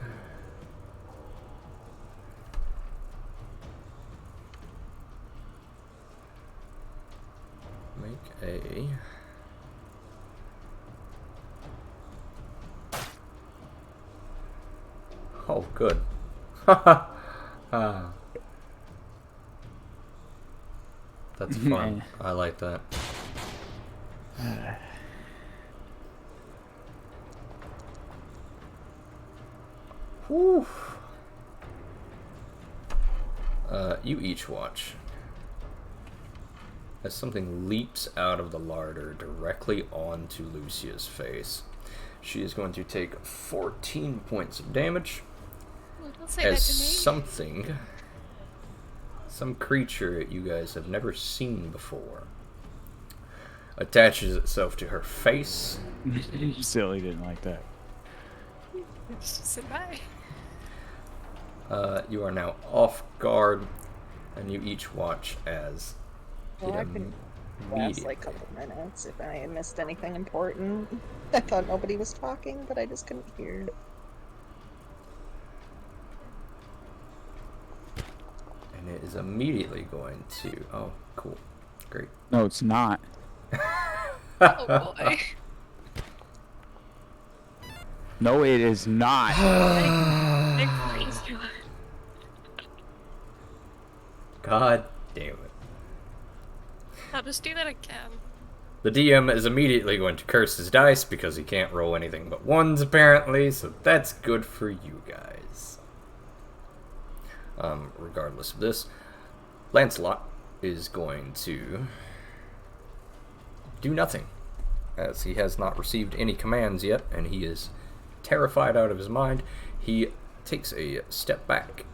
Speaker 1: make a oh good ah. That's fun. I like that. Whew. You each watch as something leaps out of the larder directly onto Lucia's face. She is going to take 14 points of damage
Speaker 5: Well, don't say
Speaker 1: as
Speaker 5: that to me.
Speaker 1: some creature you guys have never seen before attaches itself to her face.
Speaker 2: Silly didn't like that.
Speaker 5: Just sit by.
Speaker 1: You are now off guard, and you each watch as
Speaker 4: Well, I can last like a couple minutes if I missed anything important. I thought nobody was talking, but I just couldn't hear.
Speaker 1: and it is immediately going to oh cool, great.
Speaker 2: No, it's not.
Speaker 5: Oh boy.
Speaker 2: No, it is not.
Speaker 1: God damn it.
Speaker 5: I'll just do that again.
Speaker 1: The DM is immediately going to curse his dice because he can't roll anything but ones, apparently, so that's good for you guys. Regardless of this, Lancelot is going to do nothing, as he has not received any commands yet, and he is terrified out of his mind. He takes a step back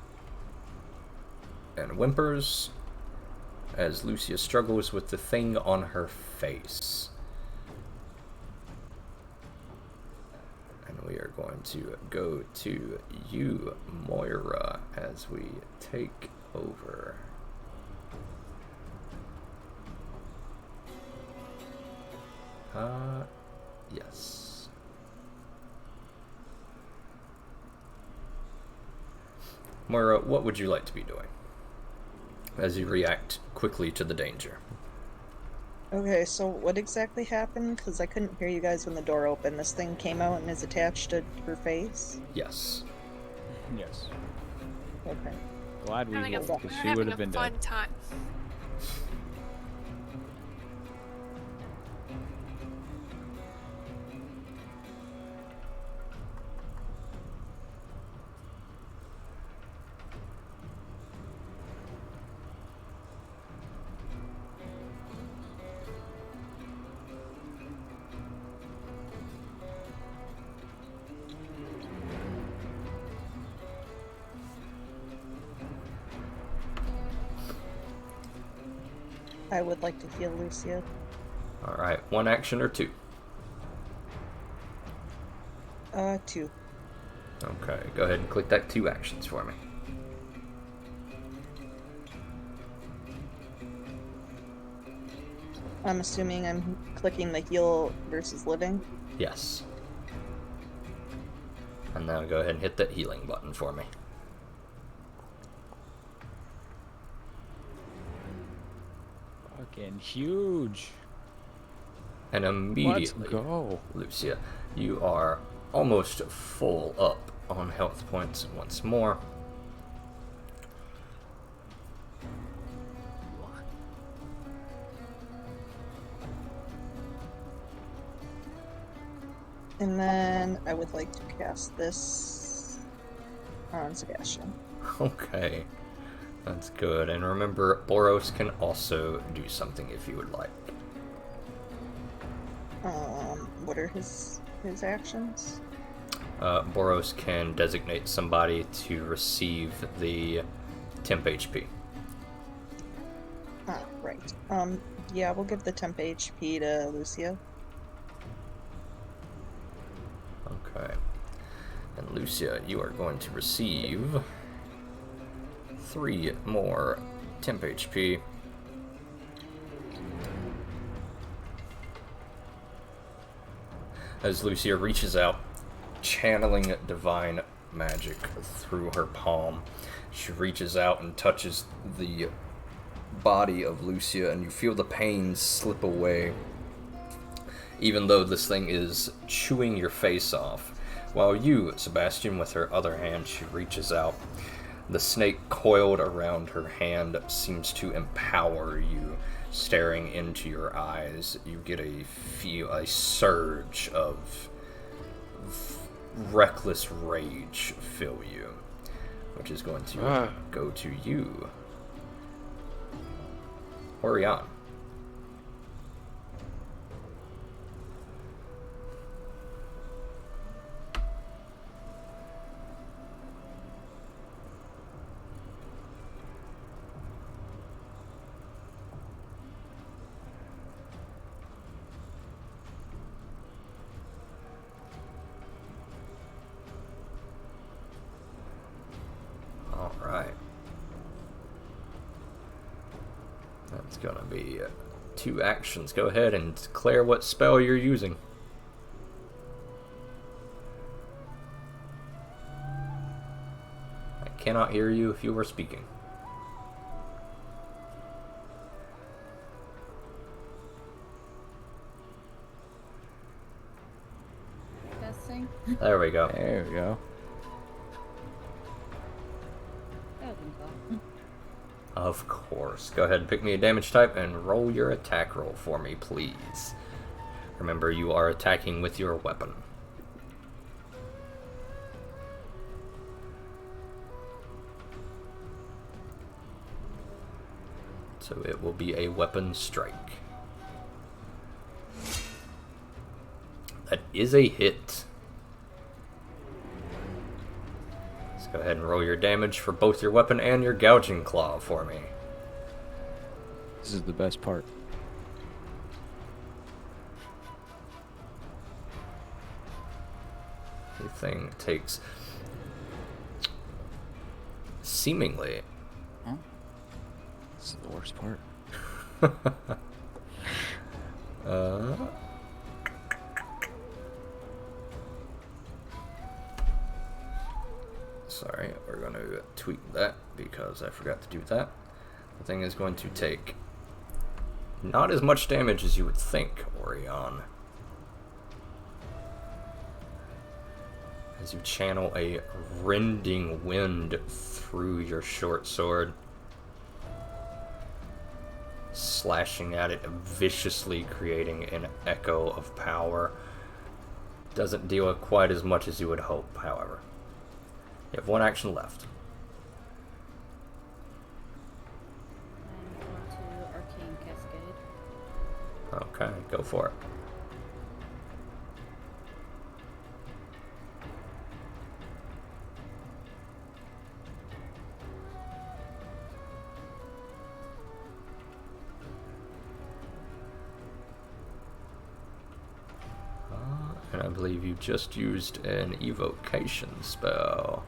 Speaker 1: and whimpers as Lucia struggles with the thing on her face. And we are going to go to you, Moira, as we take over. Yes. Moira, what would you like to be doing as you react quickly to the danger?
Speaker 4: Okay, so what exactly happened? Because I couldn't hear you guys when the door opened. This thing came out and is attached to her face?
Speaker 1: Yes.
Speaker 2: Yes.
Speaker 4: Okay.
Speaker 2: Glad we
Speaker 5: Having a,
Speaker 2: rolled,
Speaker 5: we're
Speaker 2: because she
Speaker 5: having
Speaker 2: would
Speaker 5: a
Speaker 2: have been
Speaker 5: fun
Speaker 2: dead.
Speaker 5: time.
Speaker 4: I would like to heal Lucia.
Speaker 1: Alright, one action or two?
Speaker 4: 2.
Speaker 1: Okay, go ahead and click that 2 actions for me.
Speaker 4: I'm assuming I'm clicking the heal versus living.
Speaker 1: Yes. And now go ahead and hit that healing button for me.
Speaker 2: Fucking huge.
Speaker 1: And immediately,
Speaker 2: Let's go.
Speaker 1: Lucia, you are almost full up on health points once more.
Speaker 4: And then I would like to cast this on Sebastian.
Speaker 1: Okay, that's good. And remember, Boros can also do something if you would like.
Speaker 4: What are his actions?
Speaker 1: Boros can designate somebody to receive the temp HP.
Speaker 4: Ah, right. Yeah, we'll give the temp HP to Lucia.
Speaker 1: Okay. And Lucia, you are going to receive 3 more temp HP. As Lucia reaches out, channeling divine magic through her palm, she reaches out and touches the body of Lucia, and you feel the pain slip away, even though this thing is chewing your face off. While you, Sebastian, with her other hand, she reaches out. The snake coiled around her hand seems to empower you. Staring into your eyes, you get a surge of reckless rage fill you, which is going to go to you, Orion. Alright. That's gonna be 2 actions. Go ahead and declare what spell you're using. I cannot hear you if you are speaking.
Speaker 3: Testing.
Speaker 1: There we go.
Speaker 2: There we go.
Speaker 3: That was fun.
Speaker 1: Of course. Go ahead and pick me a damage type and roll your attack roll for me, please. Remember, you are attacking with your weapon. So it will be a weapon strike. That is a hit. Let's go ahead and roll your damage for both your weapon and your gouging claw for me.
Speaker 2: This is the best part.
Speaker 1: The thing takes seemingly.
Speaker 2: Huh? This is the worst part.
Speaker 1: Sorry, we're going to tweak that because I forgot to do that. The thing is going to take not as much damage as you would think, Orion. As you channel a rending wind through your short sword, slashing at it viciously, creating an echo of power. Doesn't deal with quite as much as you would hope, however. You have one action left.
Speaker 3: I'm going to Arcane Cascade.
Speaker 1: Okay, go for it. And I believe you just used an evocation spell.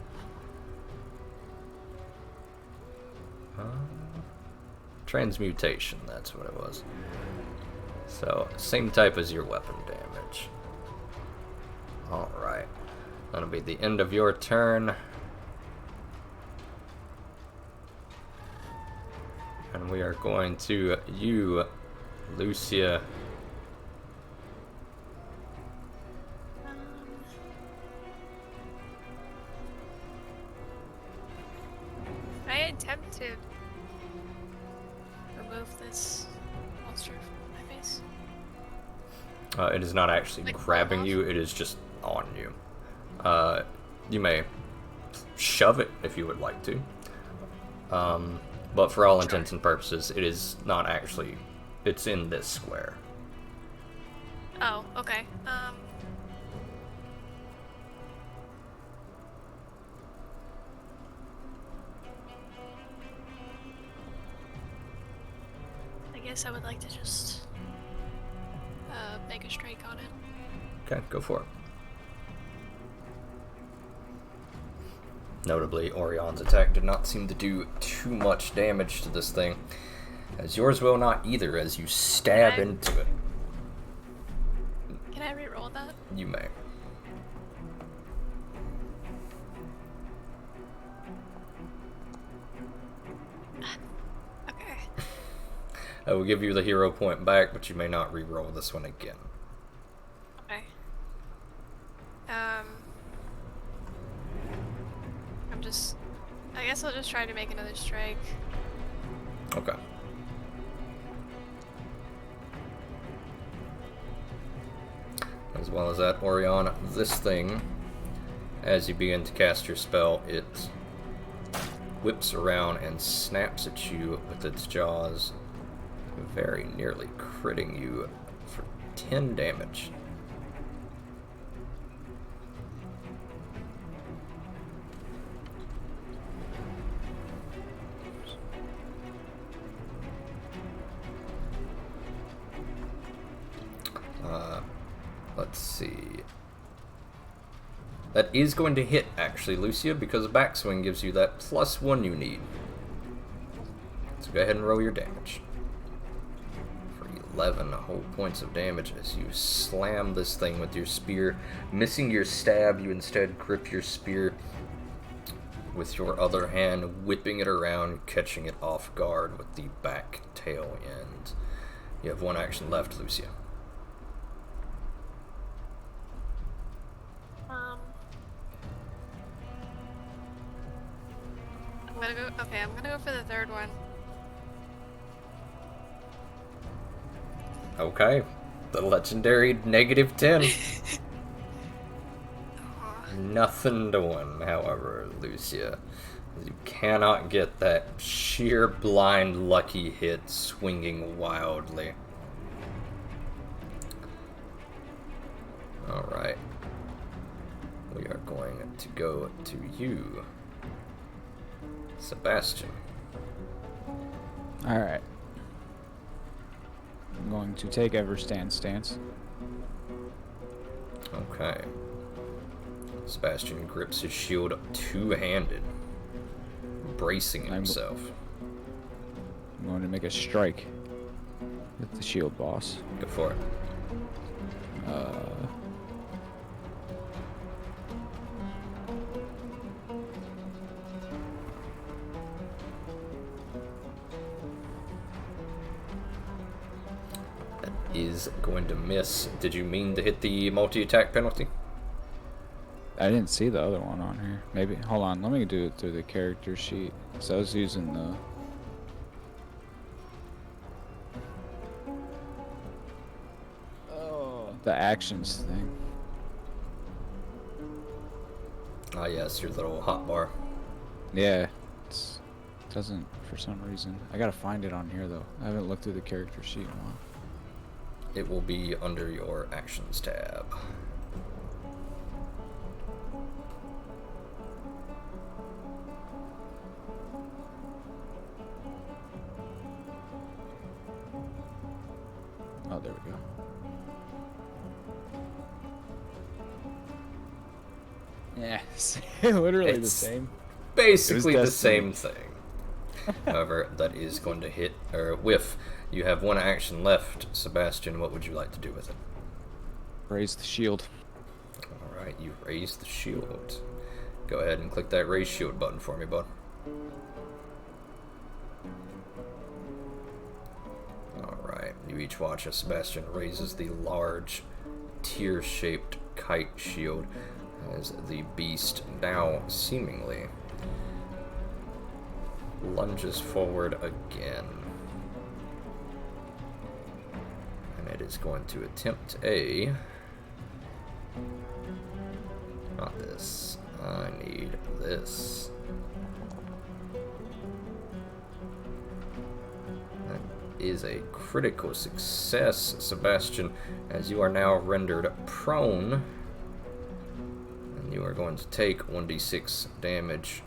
Speaker 1: Transmutation, that's what it was. So, same type as your weapon damage. Alright. That'll be the end of your turn. And we are going to you, Lucia.
Speaker 5: I attempt to remove this monster from my face.
Speaker 1: It is not actually
Speaker 5: Like,
Speaker 1: grabbing
Speaker 5: fall
Speaker 1: you, it is just on you. You may shove it if you would like to. But for all intents and purposes, it is not actually... It's in this square.
Speaker 5: Oh, okay. I guess I would like to just make a strike on it.
Speaker 1: Okay, go for it. Notably, Orion's attack did not seem to do too much damage to this thing, as yours will not either as you stab
Speaker 5: Okay.
Speaker 1: into it.
Speaker 5: Can I re-roll that?
Speaker 1: You may.
Speaker 5: Okay.
Speaker 1: I will give you the hero point back, but you may not re-roll this one again.
Speaker 5: Okay. I guess I'll just try to make another strike.
Speaker 1: Okay. As well as that, Orion, this thing, as you begin to cast your spell, it whips around and snaps at you with its jaws, very nearly critting you for 10 damage. Let's see. That is going to hit, actually, Lucia, because a backswing gives you that +1 you need. So go ahead and roll your damage. For 11 whole points of damage as you slam this thing with your spear. Missing your stab, you instead grip your spear with your other hand, whipping it around, catching it off guard with the back tail end. You have one action left, Lucia.
Speaker 5: I'm gonna go for the third one.
Speaker 1: Okay. The legendary -10. Nothing doing, however, Lucia. You cannot get that sheer blind lucky hit swinging wildly. Alright. We are going to go to you, Sebastian.
Speaker 2: Alright. I'm going to take Everstand stance.
Speaker 1: Okay. Sebastian grips his shield two-handed, bracing himself.
Speaker 2: I'm going to make a strike with the shield boss.
Speaker 1: Go for it. That is going to miss. Did you mean to hit the multi-attack penalty?
Speaker 2: I didn't see the other one on here. Maybe. Hold on. Let me do it through the character sheet. So I was using the... Oh, the actions thing.
Speaker 1: Ah, yes, your little hotbar.
Speaker 2: Yeah. It doesn't for some reason. I gotta find it on here though. I haven't looked through the character sheet in a while.
Speaker 1: It will be under your actions tab.
Speaker 2: Oh, there we go. Yeah, literally the
Speaker 1: It's
Speaker 2: same.
Speaker 1: Basically
Speaker 2: It
Speaker 1: the
Speaker 2: was
Speaker 1: same thing. However, that is going to hit, or whiff. You have one action left, Sebastian. What would you like to do with it?
Speaker 2: Raise the shield.
Speaker 1: Alright, you raise the shield. Go ahead and click that raise shield button for me, bud. Alright, you each watch as Sebastian raises the large, tear-shaped kite shield as the beast now seemingly lunges forward again. And it is going to attempt a... Not this. I need this. That is a critical success, Sebastian, as you are now rendered prone. And you are going to take 1d6 damage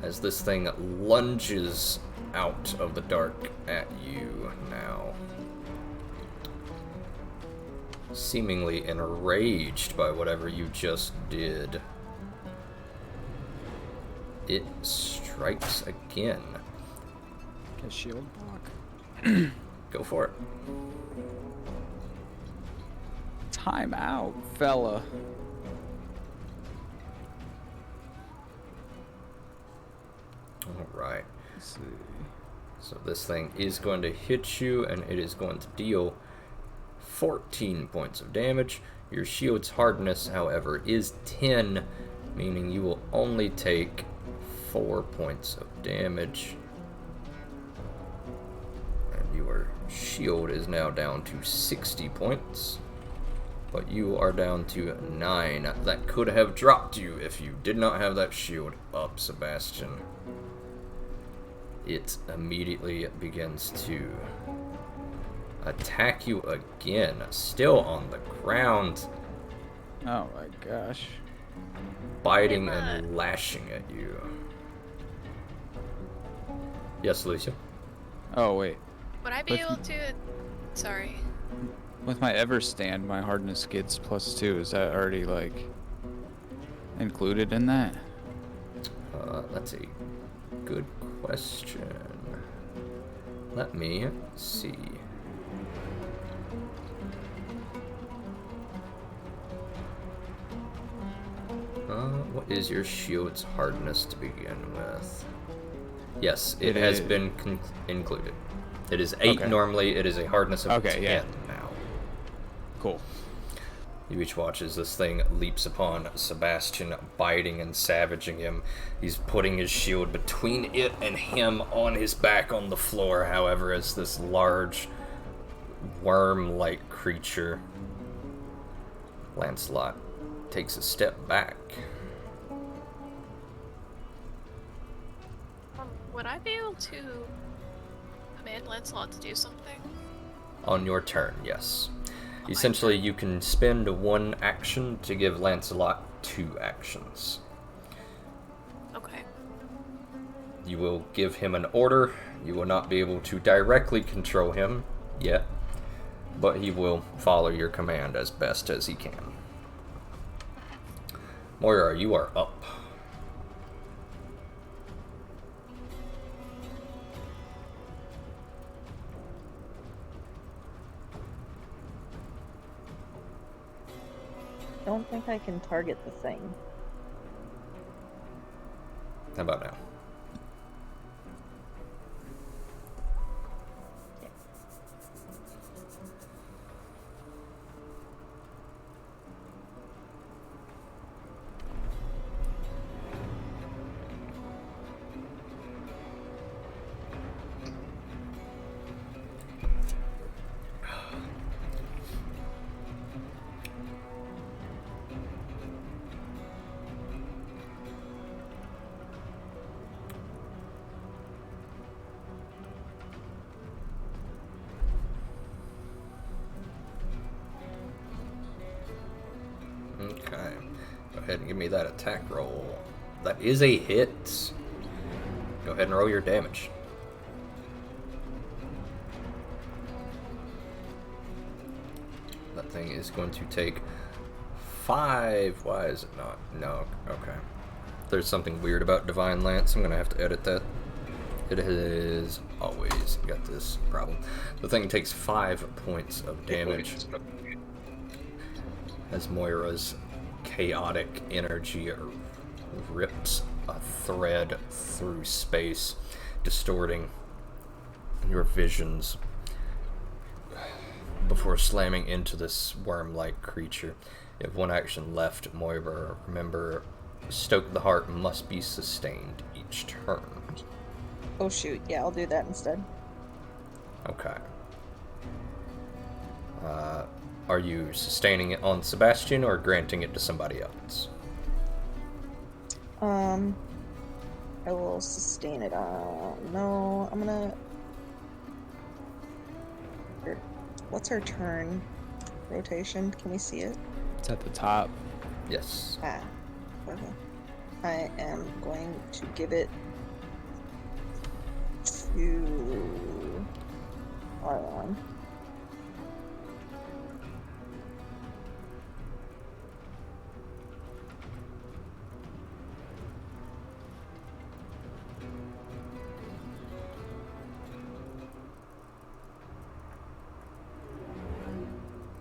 Speaker 1: as this thing lunges out of the dark at you now. Seemingly enraged by whatever you just did. It strikes again.
Speaker 2: Get shield block.
Speaker 1: Go for it.
Speaker 2: Time out, fella.
Speaker 1: Alright.
Speaker 2: Let's see.
Speaker 1: So this thing is going to hit you, and it is going to deal 14 points of damage. Your shield's hardness, however, is 10, meaning you will only take 4 points of damage. And your shield is now down to 60 points. But you are down to 9. That could have dropped you if you did not have that shield up, Sebastian. It immediately begins to attack you again, still on the ground,
Speaker 2: Oh my gosh.
Speaker 1: biting and lashing at you. Yes, Alicia?
Speaker 2: Oh wait.
Speaker 5: Would I be
Speaker 2: But-
Speaker 5: able to? Sorry.
Speaker 2: With my Everstand, my hardness gets +2. Is that already like included in that?
Speaker 1: That's a good question. Let me see. What is your shield's hardness to begin with? Yes, it has been included. It is 8
Speaker 2: Okay.
Speaker 1: normally. It is a hardness of 10
Speaker 2: Okay, yeah.
Speaker 1: now.
Speaker 2: Cool.
Speaker 1: You each watch as this thing leaps upon Sebastian, biting and savaging him. He's putting his shield between it and him on his back on the floor, however, as this large worm-like creature, Lancelot, takes a step back.
Speaker 5: Would I be able to command Lancelot to do something?
Speaker 1: On your turn, yes. Essentially, you can spend one action to give Lancelot 2 actions.
Speaker 5: Okay.
Speaker 1: You will give him an order. You will not be able to directly control him yet, but he will follow your command as best as he can. Moira, you are up.
Speaker 4: I don't think I can target the thing.
Speaker 1: How about now? Okay. Go ahead and give me that attack roll. That is a hit. Go ahead and roll your damage. That thing is going to take 5. Why is it not? No. Okay. There's something weird about Divine Lance. I'm going to have to edit that. It has always got this problem. The thing takes 5 points of damage as Moira's chaotic energy rips a thread through space, distorting your visions before slamming into this worm-like creature. You have 1 action left, Moira. Remember, Stoke the Heart must be sustained each turn.
Speaker 4: Oh shoot, yeah, I'll do that instead.
Speaker 1: Okay. Are you sustaining it on Sebastian or granting it to somebody else?
Speaker 4: I will sustain it on... No, I'm gonna... What's our turn rotation? Can we see it?
Speaker 2: It's at the top.
Speaker 1: Yes.
Speaker 4: Ah, okay. I am going to give it to Arlon.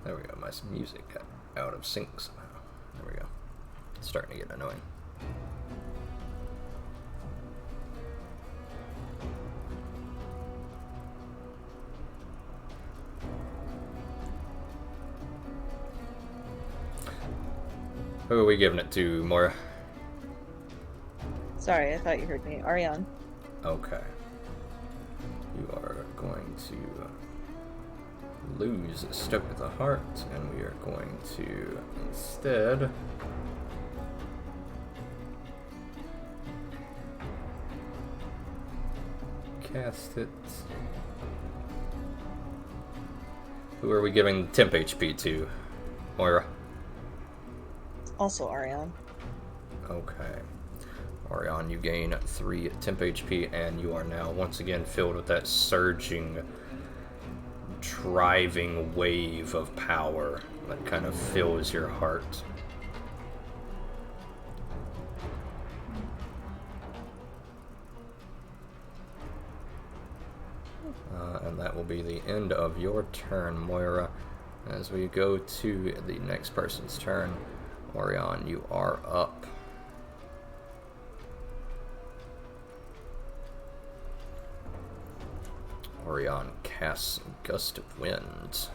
Speaker 1: There we go. My music got out of sync somehow. There we go. It's starting to get annoying. Who are we giving it to, Moira?
Speaker 4: Sorry, I thought you heard me. Ariane.
Speaker 1: Okay. You are going to lose Stoke of the Heart, and we are going to instead cast it. Who are we giving temp HP to, Moira?
Speaker 4: Also Ariane.
Speaker 1: Okay. Orion, you gain 3 temp HP, and you are now once again filled with that surging, driving wave of power that kind of fills your heart. And that will be the end of your turn, Moira. As we go to the next person's turn, Orion, you are up. Orion casts Gust of Wind.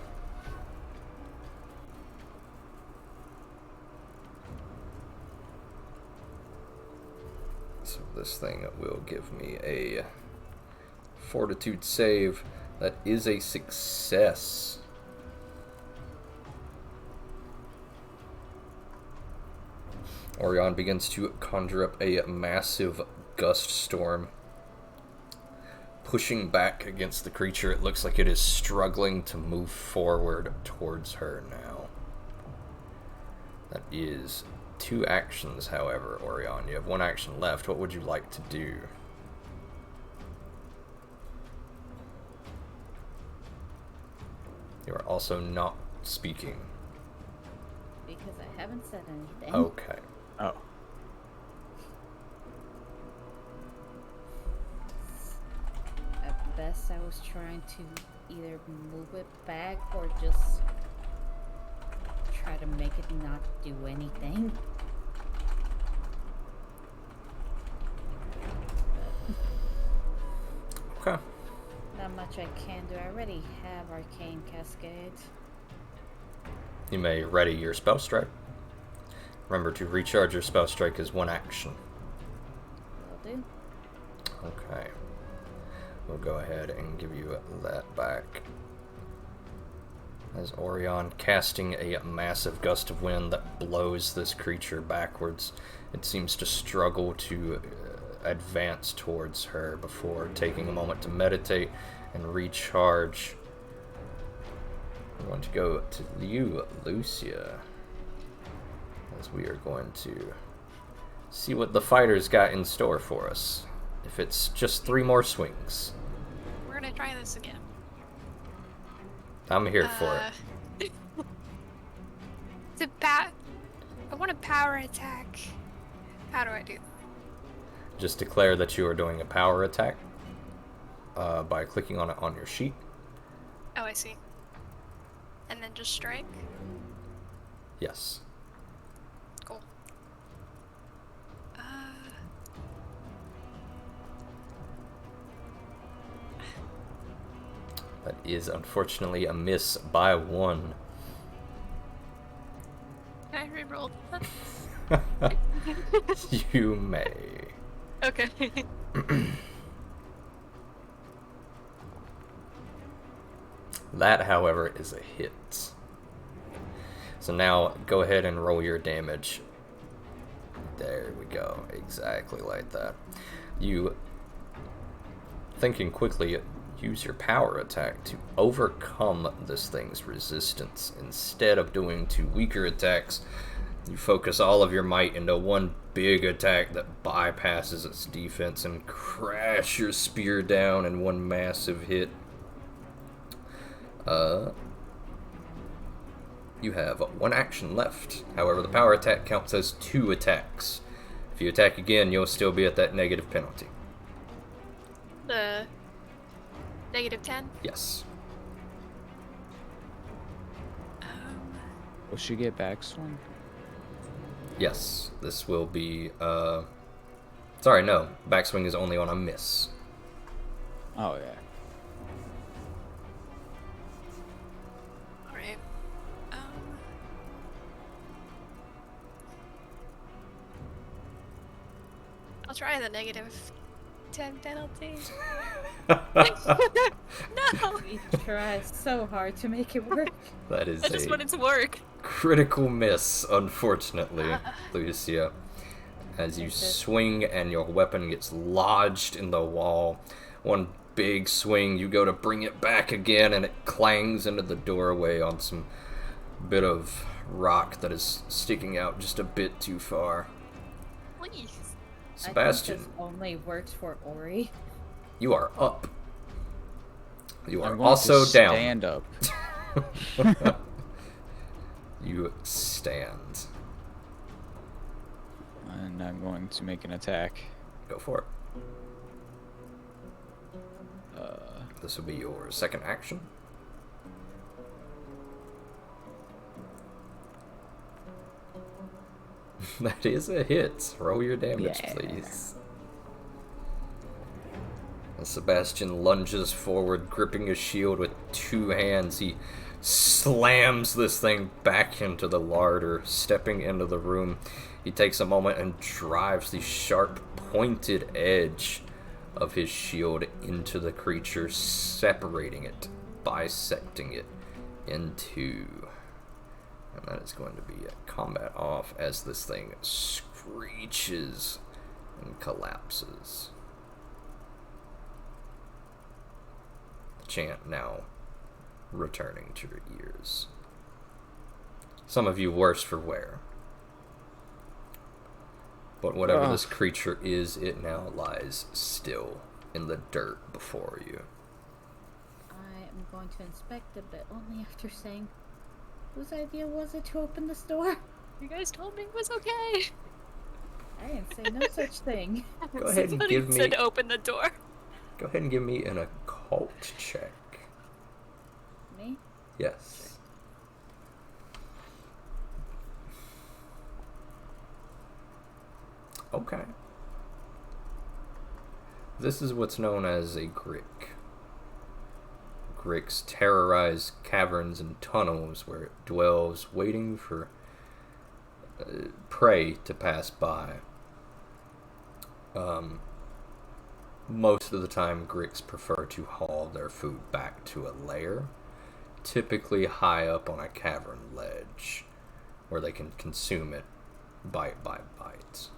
Speaker 1: this thing will give me a fortitude save. That is a success. Orion begins to conjure up a massive gust storm, pushing back against the creature. It looks like it is struggling to move forward towards her now. That is 2 actions, however, Orion. You have 1 action left. What would you like to do? You are also not speaking.
Speaker 3: Because I haven't said anything.
Speaker 1: Okay.
Speaker 2: Oh.
Speaker 3: At best, I was trying to either move it back or just try to make it not do anything.
Speaker 1: Okay.
Speaker 3: Not much I can do. I already have Arcane Cascade.
Speaker 1: You may ready your spell strike. Remember to recharge your spell strike as 1 action.
Speaker 3: Will do.
Speaker 1: Okay. We'll go ahead and give you that back. As Orion casting a massive gust of wind that blows this creature backwards, it seems to struggle to advance towards her before taking a moment to meditate and recharge. We're going to go to you, Lucia, as we are going to see what the fighters got in store for us. If it's just 3 more swings,
Speaker 5: We're gonna try this again.
Speaker 1: I'm here for it.
Speaker 5: I want a power attack. How do I do that?
Speaker 1: Just declare that you are doing a power attack by clicking on it on your sheet.
Speaker 5: Oh, I see. And then just strike?
Speaker 1: Yes.
Speaker 5: Cool.
Speaker 1: That is unfortunately a miss by 1.
Speaker 5: Can I reroll that?
Speaker 1: You may.
Speaker 5: Okay.
Speaker 1: That, however, is a hit. So now go ahead and roll your damage. There we go. Exactly like that. You, thinking quickly, use your power attack to overcome this thing's resistance. Instead of doing 2 weaker attacks, you focus all of your might into 1 big attack that bypasses its defense and crash your spear down in 1 massive hit. You have 1 action left. However, the power attack counts as 2 attacks. If you attack again, you'll still be at that negative penalty.
Speaker 5: The -10?
Speaker 1: Yes.
Speaker 2: Will she get backswing?
Speaker 1: Yes. This will be, sorry, no. Backswing is only on a miss.
Speaker 2: Oh, yeah.
Speaker 5: Alright. I'll try the -10 penalty. No!
Speaker 3: We try so hard to make it work.
Speaker 1: That is
Speaker 5: I just
Speaker 1: a
Speaker 5: want it to work.
Speaker 1: critical miss, unfortunately, Lucia. As you
Speaker 3: Is it-
Speaker 1: swing and your weapon gets lodged in the wall. 1 big swing, you go to bring it back again, and it clangs into the doorway on some bit of rock that is sticking out just a bit too far.
Speaker 5: Please.
Speaker 1: Sebastian,
Speaker 3: I think this only works for Ori.
Speaker 1: you are up. You
Speaker 2: I
Speaker 1: are
Speaker 2: want
Speaker 1: also
Speaker 2: to
Speaker 1: down.
Speaker 2: stand up.
Speaker 1: You stand.
Speaker 2: And I'm going to make an attack.
Speaker 1: Go for it.
Speaker 2: Uh,
Speaker 1: This will be your 2nd action. That is a hit. Roll your damage,
Speaker 2: Yeah.
Speaker 1: please. As Sebastian lunges forward, gripping his shield with 2 hands. He slams this thing back into the larder, stepping into the room. He takes a moment and drives the sharp, pointed edge of his shield into the creature, separating it, bisecting it in two. And that is going to be a combat off as this thing screeches and collapses. The chant now returning to your ears. Some of you worse for wear. But whatever this creature is, it now lies still in the dirt before you.
Speaker 3: I am going to inspect it, but only after saying, whose idea was it to open this door?
Speaker 5: You guys told me it was okay.
Speaker 3: I didn't say no such thing.
Speaker 1: Go ahead and
Speaker 5: Somebody
Speaker 1: give me.
Speaker 5: said open the door.
Speaker 1: Go ahead and give me an occult check.
Speaker 3: Me?
Speaker 1: Yes. Okay. This is what's known as a Grick. Gricks terrorize caverns and tunnels where it dwells, waiting for prey to pass by. Most of the time, Gricks prefer to haul their food back to a lair, typically high up on a cavern ledge, where they can consume it bite by bite.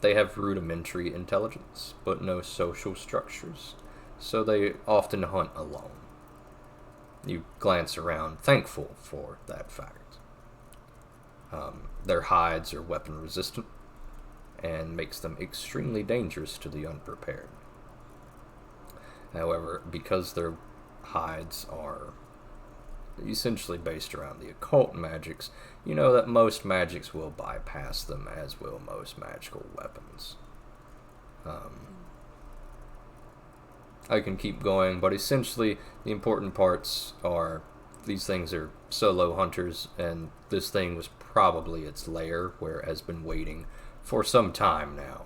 Speaker 1: They have rudimentary intelligence, but no social structures, so they often hunt alone. You glance around, thankful for that fact. Their hides are weapon resistant, and makes them extremely dangerous to the unprepared. However, because their hides are essentially based around the occult magics, you know that most magics will bypass them, as will most magical weapons. I can keep going, but essentially the important parts are these things are solo hunters, and this thing was probably its lair, where it has been waiting for some time now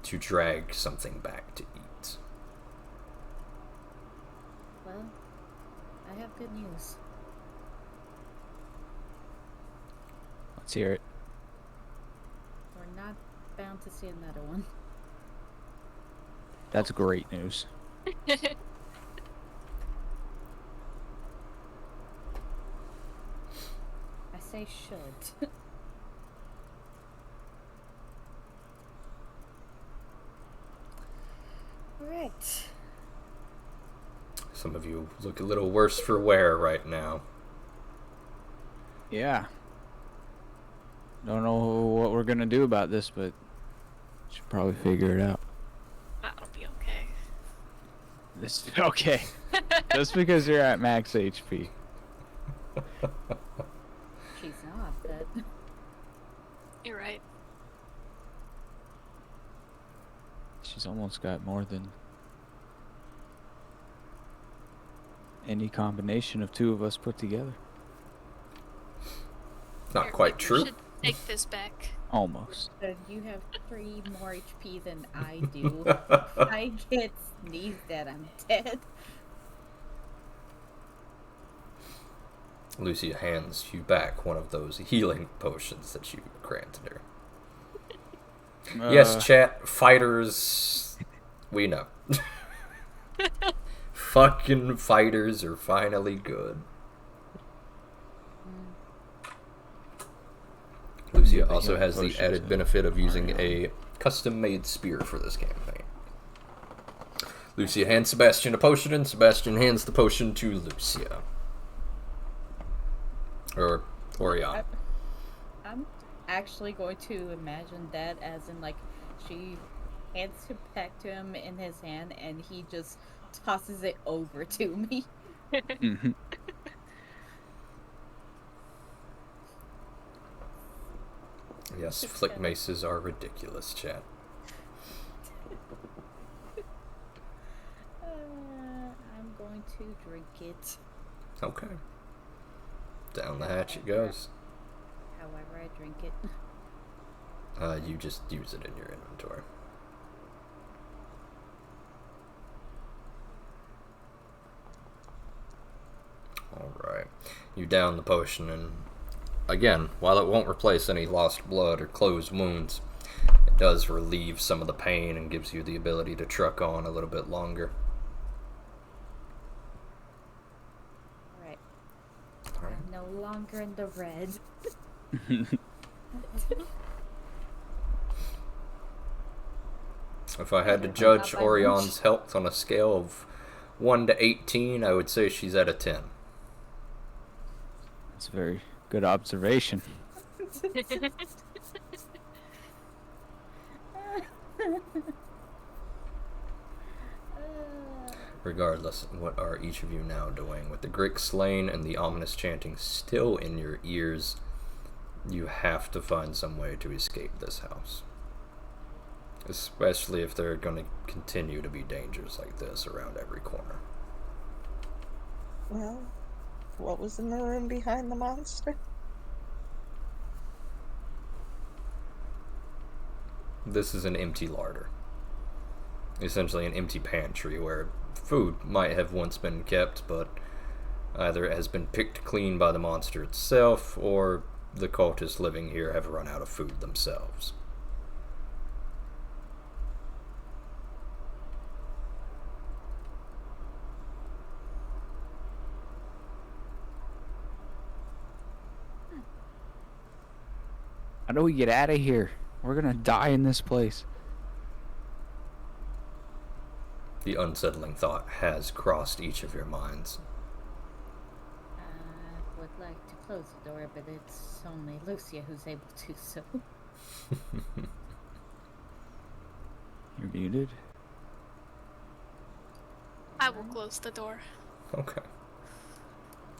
Speaker 1: to drag something back to eat.
Speaker 3: Well, I have good news.
Speaker 2: Let's hear it.
Speaker 3: We're not bound to see another one.
Speaker 2: That's great news.
Speaker 3: I say should. Alright.
Speaker 1: Some of you look a little worse for wear right now.
Speaker 2: Yeah. Don't know what we're gonna do about this, but should probably figure it out.
Speaker 5: That'll be okay.
Speaker 2: This okay. Just because you're at max HP.
Speaker 3: She's not, but
Speaker 5: You're right.
Speaker 2: She's almost got more than any combination of two of us put together.
Speaker 1: Not
Speaker 5: Here,
Speaker 1: quite
Speaker 5: maybe we
Speaker 1: true.
Speaker 5: should take this back.
Speaker 2: Almost.
Speaker 3: you have 3 more HP than I do. If I get sneezed at, I'm dead.
Speaker 1: Lucia hands you back one of those healing potions that you granted her. Yes, chat, fighters, we know. Fucking fighters are finally good. Lucia also has the added benefit of using a custom-made spear for this campaign. Lucia hands Sebastian a potion, and Sebastian hands the potion to Lucia. Or Oriana.
Speaker 3: I'm actually going to imagine that as in, like, she hands it back to him in his hand and he just tosses it over to me.
Speaker 2: Mm-hmm.
Speaker 1: Yes, flick maces are ridiculous, chat.
Speaker 3: I'm going to drink it.
Speaker 1: Okay. Down the hatch it goes.
Speaker 3: However I drink it.
Speaker 1: You just use it in your inventory. Alright. You down the potion, and again, while it won't replace any lost blood or closed wounds, it does relieve some of the pain and gives you the ability to truck on a little bit longer.
Speaker 3: Alright.
Speaker 1: Alright.
Speaker 3: I'm no longer in the red.
Speaker 1: If I had to
Speaker 3: Better
Speaker 1: judge
Speaker 3: not by
Speaker 1: Orion's
Speaker 3: much.
Speaker 1: health on a scale of 1 to 18, I would say she's at a 10.
Speaker 2: That's a very good observation.
Speaker 1: Regardless, what are each of you now doing? With the Grick slain and the ominous chanting still in your ears, you have to find some way to escape this house. Especially if there are going to continue to be dangers like this around every corner.
Speaker 4: Well, what was in the room behind the monster?
Speaker 1: This is an empty larder. Essentially an empty pantry where food might have once been kept, but either it has been picked clean by the monster itself, or the cultists living here have run out of food themselves.
Speaker 2: How do we get out of here? We're gonna die in this place.
Speaker 1: The unsettling thought has crossed each of your minds.
Speaker 3: I would like to close the door, but it's only Lucia who's able to, so.
Speaker 2: You're muted.
Speaker 5: I will close the door.
Speaker 1: Okay.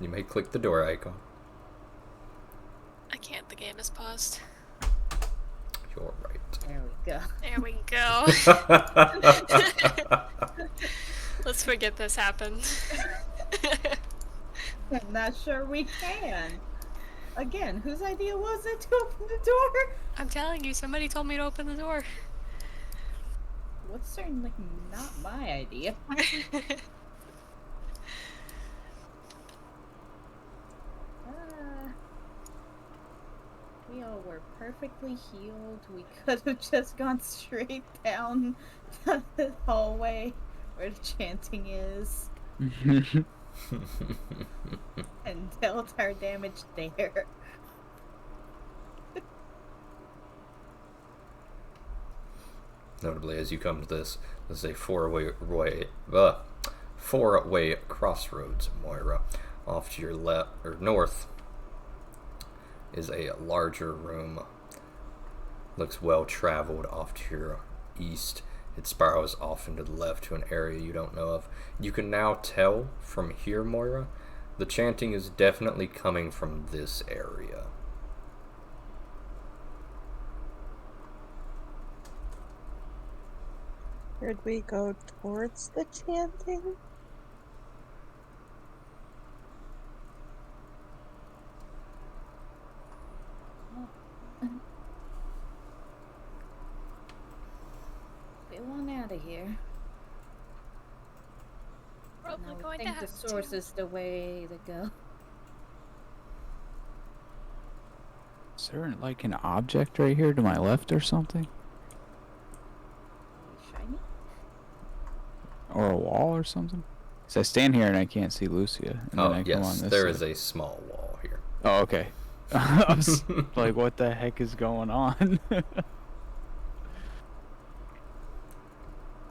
Speaker 1: You may click the door icon.
Speaker 5: I can't, the game is paused.
Speaker 1: You're right.
Speaker 3: There we go.
Speaker 5: There we go. Let's forget this happened.
Speaker 3: I'm not sure we can. Again, whose idea was it to open the door?
Speaker 5: I'm telling you, somebody told me to open the door.
Speaker 3: Well, it's certainly not my idea. We all were perfectly healed. We could have just gone straight down the hallway where the chanting is and dealt our damage there.
Speaker 1: Notably, as you come to this is a four-way crossroads, Moira. Off to your left or north is a larger room. Looks well traveled. Off to your east, it spirals off into the left to an area you don't know of. You can now tell from here, Moira, the chanting is definitely coming from this area.
Speaker 4: Should we go towards the chanting?
Speaker 3: We want out of here.
Speaker 5: Probably
Speaker 3: No, I
Speaker 5: going to
Speaker 3: think the
Speaker 5: have
Speaker 3: source
Speaker 5: to.
Speaker 3: is the way to go.
Speaker 2: Is there like an object right here to my left or something?
Speaker 3: Shiny?
Speaker 2: Or a wall or something? Because I stand here and I can't see Lucia. And
Speaker 1: Oh,
Speaker 2: then I come on
Speaker 1: yes,
Speaker 2: this
Speaker 1: there
Speaker 2: side.
Speaker 1: is a small wall here.
Speaker 2: Oh, okay. I was like, what the heck is going on?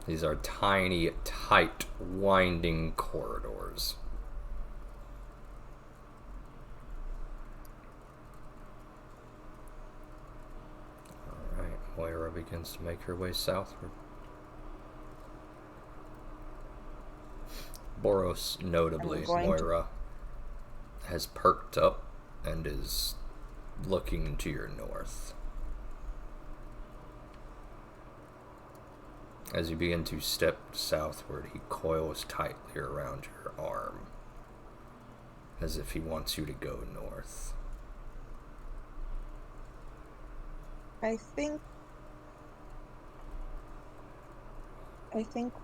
Speaker 1: These are tiny, tight, winding corridors. Alright, Moira begins to make her way southward. Boros, notably,
Speaker 4: I'm going to-
Speaker 1: Moira, has perked up and is looking to your north. As you begin to step southward, he coils tightly around your arm, as if he wants you to go north.
Speaker 4: I think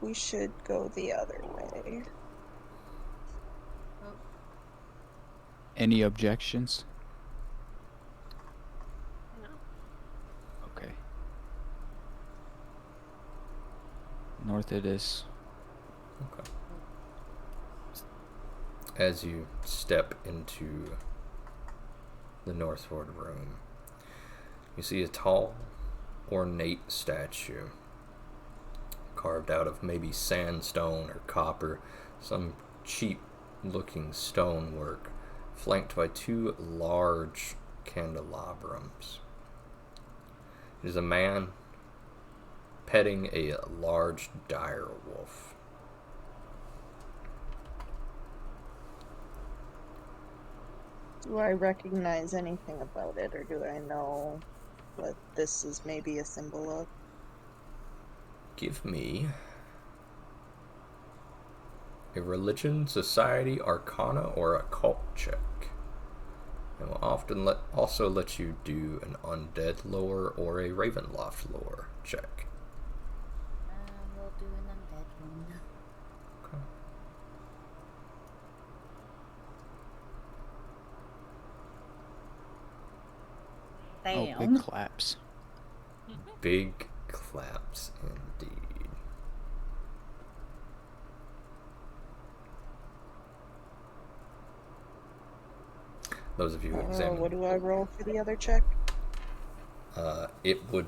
Speaker 4: we should go the other way.
Speaker 2: Any objections?
Speaker 5: No.
Speaker 2: Okay. North it is.
Speaker 1: Okay. As you step into the northward room, you see a tall, ornate statue carved out of maybe sandstone or copper, some cheap-looking stonework, flanked by two large candelabras. It is a man petting a large dire wolf.
Speaker 4: Do I recognize anything about it, or do I know what this is maybe a symbol of?
Speaker 1: Give me a religion, society, arcana, or occult check. And will often also let you do an undead lore or a Ravenloft lore check.
Speaker 3: We'll do an undead one.
Speaker 1: Okay.
Speaker 2: Oh,
Speaker 3: Damn.
Speaker 2: big claps.
Speaker 1: Big claps indeed. Those of you who examine,
Speaker 4: What do I roll for the other check?
Speaker 1: it would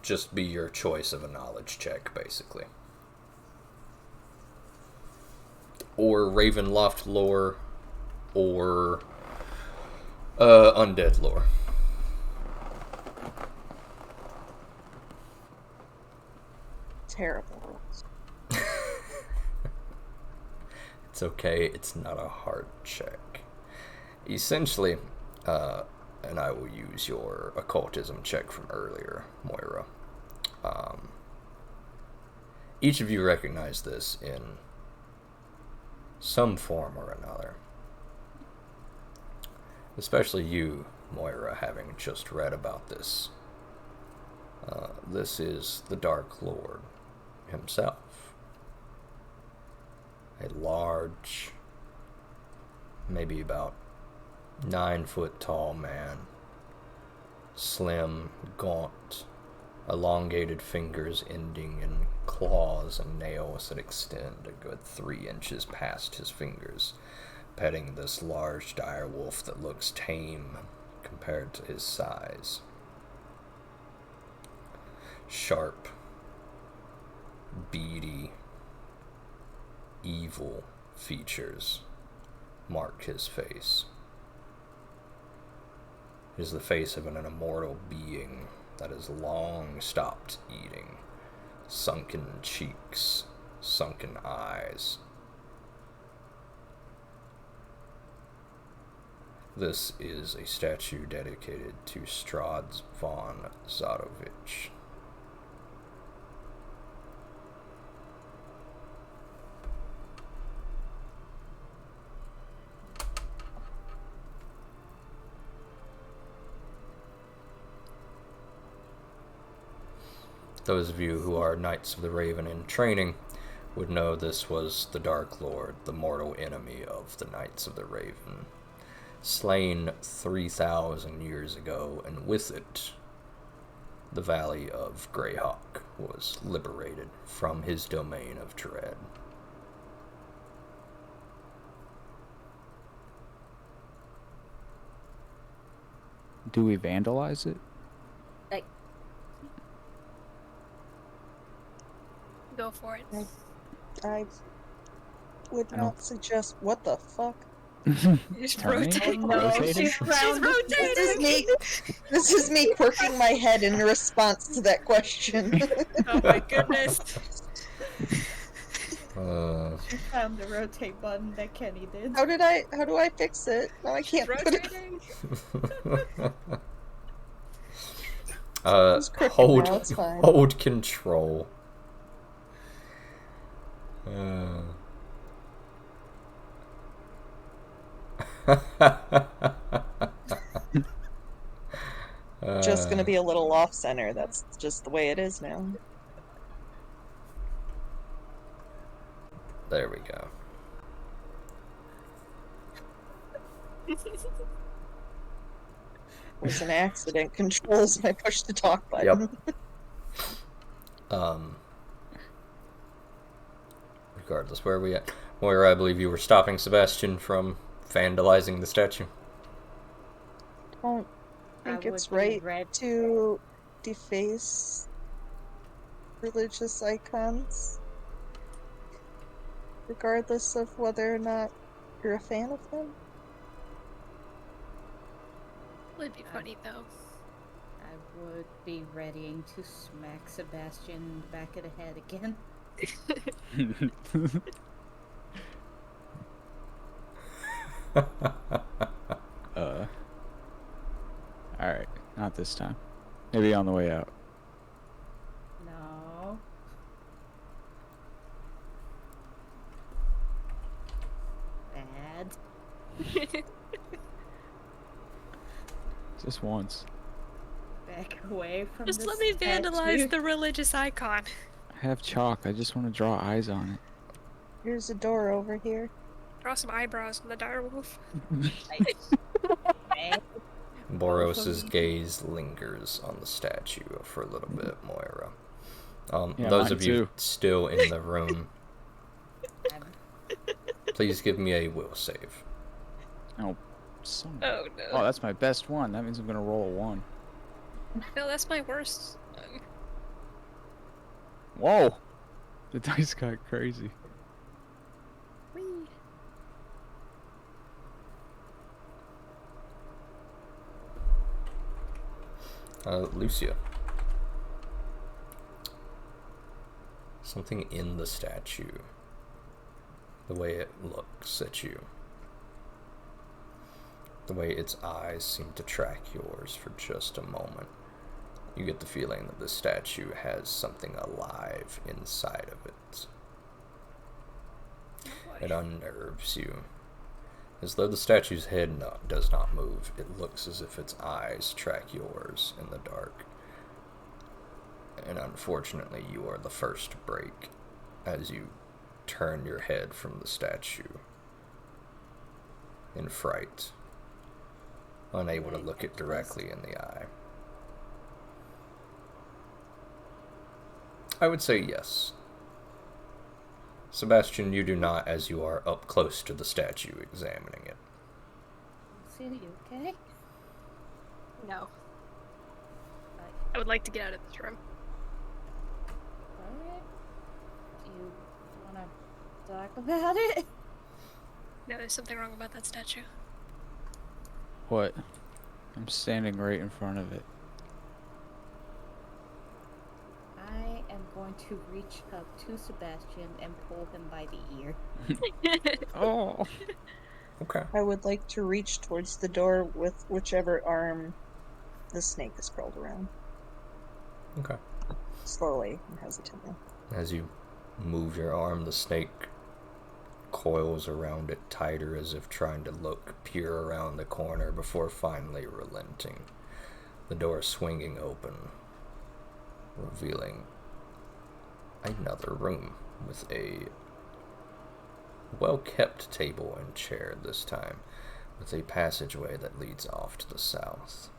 Speaker 1: just be your choice of a knowledge check, basically. Or Ravenloft lore, or undead lore.
Speaker 4: Terrible rolls.
Speaker 1: It's okay, it's not a hard check. Essentially, and I will use your occultism check from earlier, Moira. Each of you recognize this in some form or another. Especially you, Moira, having just read about this. This is the Dark Lord himself. A large, maybe about 9 foot tall man. Slim, gaunt, elongated fingers ending in claws and nails that extend a good 3 inches past his fingers, petting this large dire wolf that looks tame compared to his size. Sharp, beady, evil features mark his face. It is the face of an immortal being that has long stopped eating. Sunken cheeks, sunken eyes. This is a statue dedicated to Strahd von Zadovich. Those of you who are Knights of the Raven in training would know this was the Dark Lord, the mortal enemy of the Knights of the Raven, slain 3,000 years ago, and with it, the Valley of Greyhawk was liberated from his domain of dread.
Speaker 2: Do we vandalize it?
Speaker 5: Go for it.
Speaker 4: I would not suggest. What the fuck?
Speaker 5: Just
Speaker 2: Turning?
Speaker 5: rotate.
Speaker 3: Oh, no,
Speaker 2: Rotating?
Speaker 3: she's rounding.
Speaker 4: This is me quirking my head in response to that question.
Speaker 5: Oh my goodness.
Speaker 3: She found the rotate button that Kenny did.
Speaker 4: How do I fix it? No, I can't put it.
Speaker 5: Rotating.
Speaker 4: It's crooked now, it's fine.
Speaker 1: Hold control.
Speaker 4: Just gonna be a little off center. That's just the way it is now.
Speaker 1: There we go.
Speaker 4: Was an accident. Controls, and I pushed the talk button.
Speaker 1: Yep. Regardless, where are we at? Moira, I believe you were stopping Sebastian from vandalizing the statue.
Speaker 4: Don't
Speaker 3: I
Speaker 4: think
Speaker 3: would
Speaker 4: it's
Speaker 3: be
Speaker 4: right
Speaker 3: red.
Speaker 4: to deface religious icons, regardless of whether or not you're a fan of them.
Speaker 5: Would be funny though.
Speaker 3: I would be readying to smack Sebastian in the back of the head again.
Speaker 2: Alright, not this time. Maybe on the way out.
Speaker 3: No. Bad.
Speaker 2: Just once.
Speaker 3: Back away from
Speaker 5: Just
Speaker 3: the
Speaker 5: let me vandalize
Speaker 3: statue.
Speaker 5: the religious icon.
Speaker 2: I have chalk. I just want to draw eyes on it.
Speaker 4: Here's a door over here.
Speaker 5: Draw some eyebrows on the direwolf.
Speaker 1: Boros's gaze lingers on the statue for a little bit, Moira.
Speaker 2: Yeah,
Speaker 1: those
Speaker 2: mine
Speaker 1: of you
Speaker 2: too.
Speaker 1: still in the room, please give me a will save.
Speaker 2: Oh, son.
Speaker 5: Oh no.
Speaker 2: Oh, that's my best one. That means I'm gonna roll a 1.
Speaker 5: No, that's my worst one.
Speaker 2: Whoa! The dice got crazy.
Speaker 5: Whee.
Speaker 1: Lucia. Something in the statue, the way it looks at you, the way its eyes seem to track yours for just a moment. You get the feeling that this statue has something alive inside of it. It unnerves you. As though the statue's head does not move, it looks as if its eyes track yours in the dark. And unfortunately, you are the first to break as you turn your head from the statue in fright, unable to look it directly in the eye. I would say yes. Sebastian, you do not, as you are up close to the statue examining it.
Speaker 3: See you okay?
Speaker 5: No. I would like to get out of this room.
Speaker 3: Alright. Do you wanna talk about it?
Speaker 5: No, there's something wrong about that statue.
Speaker 2: What? I'm standing right in front of it.
Speaker 3: I am going to reach up to Sebastian and pull him by the ear.
Speaker 2: Oh!
Speaker 1: Okay.
Speaker 4: I would like to reach towards the door with whichever arm the snake is curled around.
Speaker 1: Okay.
Speaker 4: Slowly and hesitantly.
Speaker 1: As you move your arm, the snake coils around it tighter as if trying to look peer around the corner before finally relenting. The door swinging open, revealing another room with a well-kept table and chair this time, with a passageway that leads off to the south.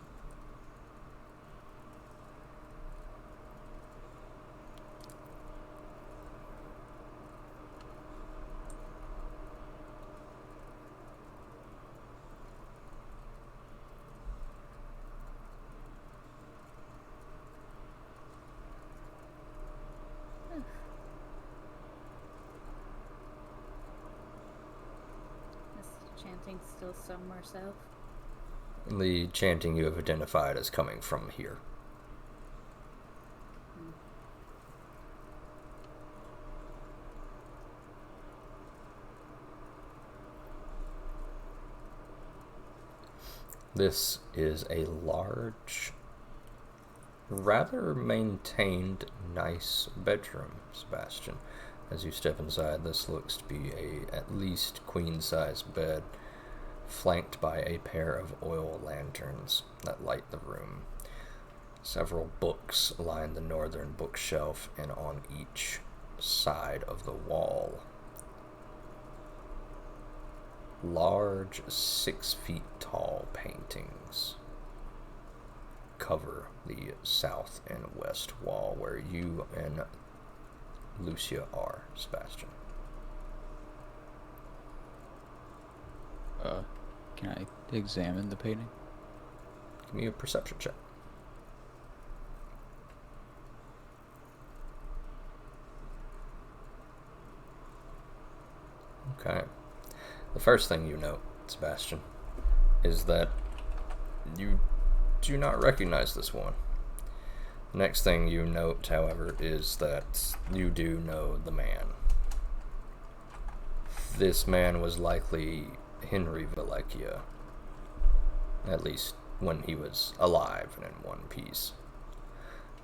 Speaker 3: Is the chanting still somewhere south?
Speaker 1: The chanting you have identified as coming from here. This is a large, rather maintained, nice bedroom, Sebastian. As you step inside, this looks to be a at least queen-size bed, flanked by a pair of oil lanterns that light the room. Several books line the northern bookshelf and on each side of the wall. large 6 feet tall paintings cover the south and west wall where you and Lucia are, Sebastian.
Speaker 2: Can I examine the painting?
Speaker 1: Give me a perception check. Okay. The first thing you note, Sebastian, is that you do not recognize this one. The next thing you note, however, is that you do know the man. This man was likely Henry Valekia, at least when he was alive and in one piece.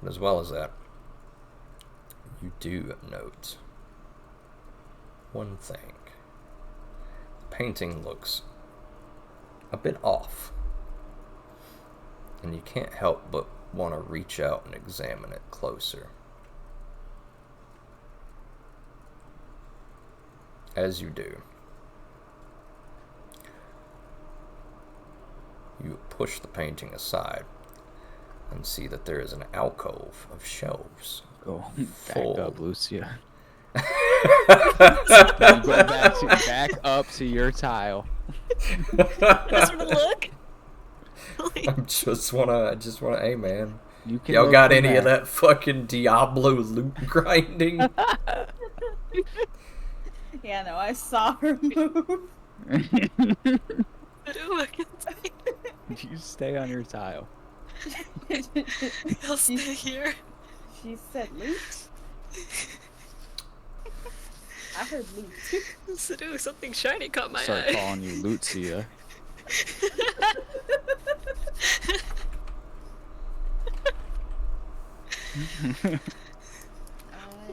Speaker 1: But as well as that, you do note one thing. The painting looks a bit off, and you can't help but want to reach out and examine it closer. As you do, you push the painting aside and see that there is an alcove of shelves.
Speaker 2: Go
Speaker 1: full.
Speaker 2: back up, Lucia. You go back up to your tile.
Speaker 5: Just look.
Speaker 1: I just wanna, hey man,
Speaker 2: You can
Speaker 1: y'all
Speaker 2: look
Speaker 1: got
Speaker 2: from
Speaker 1: any of
Speaker 2: there.
Speaker 1: that fucking Diablo loot grinding?
Speaker 3: Yeah, no, I saw her move.
Speaker 2: You stay on your tile.
Speaker 5: I'll stay here.
Speaker 3: She said loot. I heard loot.
Speaker 5: Sadu, something shiny caught my
Speaker 2: Start
Speaker 5: eye.
Speaker 2: calling you Lucia.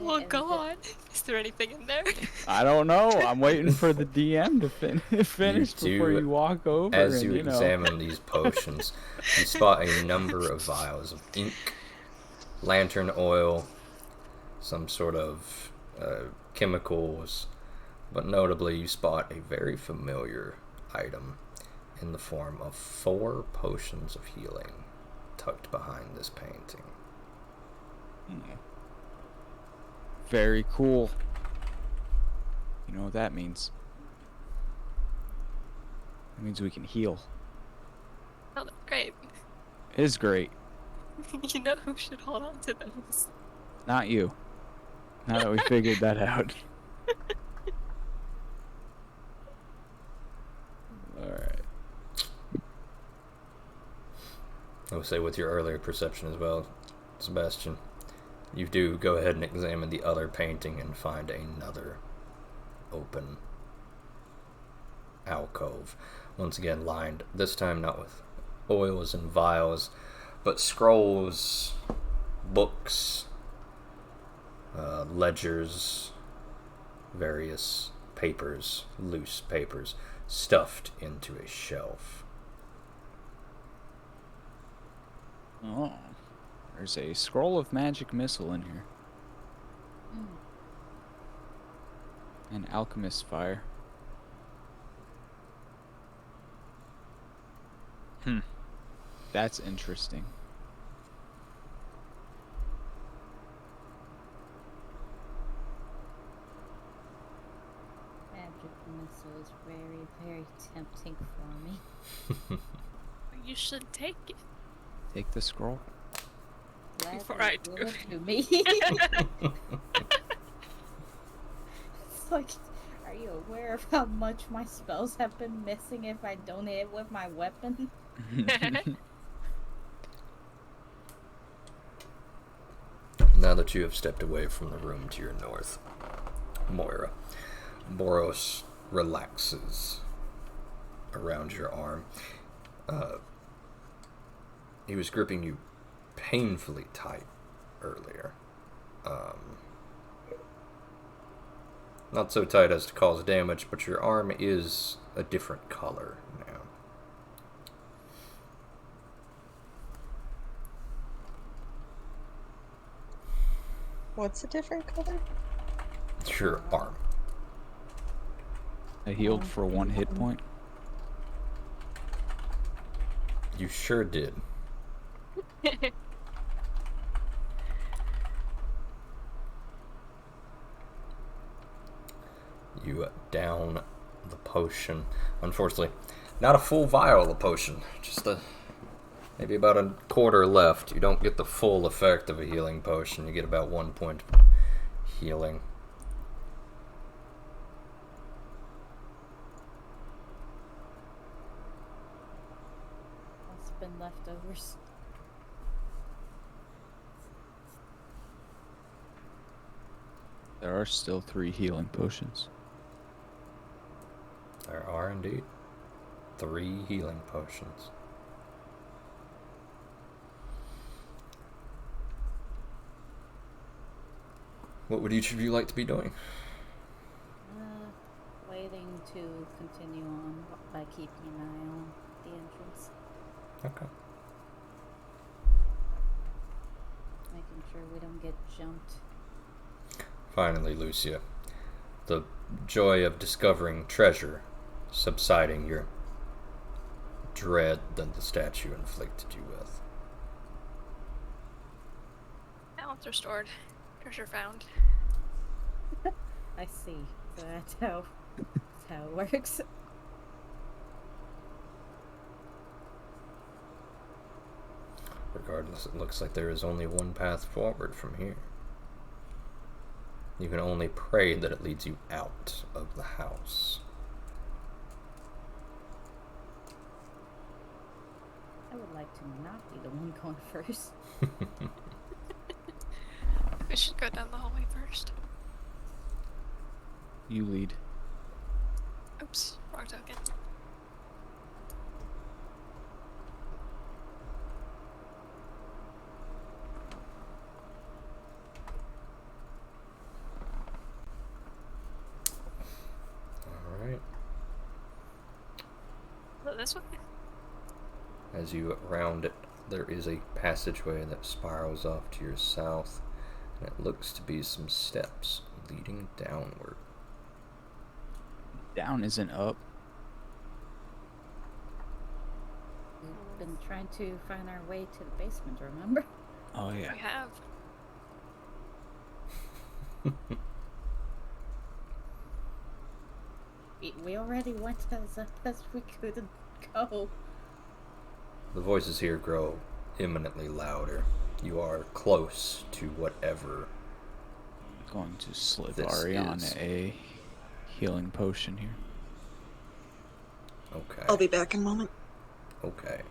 Speaker 5: Oh god. Is there anything in there?
Speaker 2: I don't know. I'm waiting for the DM to finish
Speaker 1: You
Speaker 2: before
Speaker 1: do,
Speaker 2: you walk over.
Speaker 1: As
Speaker 2: and,
Speaker 1: you
Speaker 2: you know.
Speaker 1: examine these potions, you spot a number of vials of ink, lantern oil, some sort of chemicals, but notably you spot a very familiar item in the form of 4 potions of healing tucked behind this painting.
Speaker 2: Very cool. You know what that means? It means we can heal.
Speaker 5: Oh, that's great.
Speaker 2: It is great.
Speaker 5: You know who should hold on to those.
Speaker 2: Not you. Now that we figured that out. Alright.
Speaker 1: I would say with your earlier perception as well, Sebastian, you do go ahead and examine the other painting and find another open alcove. Once again lined, this time not with oils and vials, but scrolls, books, ledgers, various papers, loose papers, stuffed into a shelf.
Speaker 2: Oh. There's a scroll of magic missile in here. An alchemist fire. That's interesting.
Speaker 3: Magic missile is very, very tempting for me.
Speaker 5: You should take it.
Speaker 2: Take the scroll.
Speaker 5: Before I do.
Speaker 3: Give it to me. It's like, are you aware of how much my spells have been missing if I don't hit with my weapon?
Speaker 1: Now that you have stepped away from the room to your north, Moira, Boros relaxes around your arm. He was gripping you painfully tight earlier. Not so tight as to cause damage, but your arm is a different color now.
Speaker 4: What's a different color?
Speaker 1: Your arm.
Speaker 2: I healed for 1 hit point.
Speaker 1: You sure did. You down the potion. Unfortunately, not a full vial of potion. Just maybe about a quarter left. You don't get the full effect of a healing potion. You get about 1 point healing.
Speaker 3: It's been leftovers.
Speaker 2: There are still 3 healing potions.
Speaker 1: There are indeed 3 healing potions. What would each of you like to be doing?
Speaker 3: Waiting to continue on by keeping an eye on the entrance.
Speaker 1: Okay.
Speaker 3: Making sure we don't get jumped.
Speaker 1: Finally, Lucia, the joy of discovering treasure subsiding your dread that the statue inflicted you with.
Speaker 5: Balance restored. Treasure found.
Speaker 3: I see. So that's how it works.
Speaker 1: Regardless, it looks like there is only one path forward from here. You can only pray that it leads you out of the house.
Speaker 3: I would like to not be the one going first.
Speaker 5: We should go down the hallway first.
Speaker 2: You lead.
Speaker 5: Oops, wrong token.
Speaker 1: Alright.
Speaker 5: So this way?
Speaker 1: As you round it, there is a passageway that spirals off to your south, and it looks to be some steps leading downward.
Speaker 2: Down isn't up.
Speaker 3: We've been trying to find our way to the basement, remember?
Speaker 2: Oh yeah.
Speaker 5: We have.
Speaker 3: We already went as up as we could go.
Speaker 1: The voices here grow imminently louder. You are close to whatever.
Speaker 2: Going to slip
Speaker 1: This
Speaker 2: Ariana
Speaker 1: is-
Speaker 2: a healing potion here.
Speaker 1: Okay.
Speaker 4: I'll be back in a moment.
Speaker 1: Okay.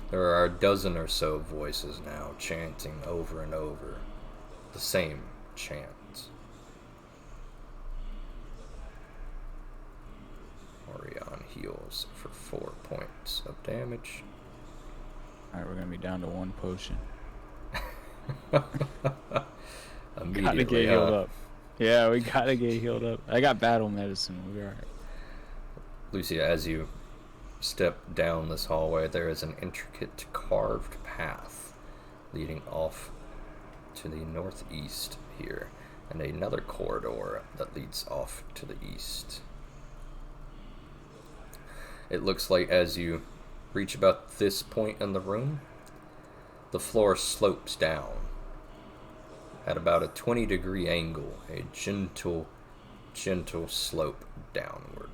Speaker 1: There are a dozen or so voices now chanting over and over the same chant. Orion heals for 4 points of damage.
Speaker 2: Alright, we're gonna be down to 1 potion.
Speaker 1: Immediately,
Speaker 2: Gotta get healed up. Yeah, we gotta get healed up. I got battle medicine. We'll be alright.
Speaker 1: Lucia, as you step down this hallway, there is an intricate carved path leading off to the northeast here, and another corridor that leads off to the east. It looks like as you reach about this point in the room, the floor slopes down at about a 20-degree angle, a gentle slope downward.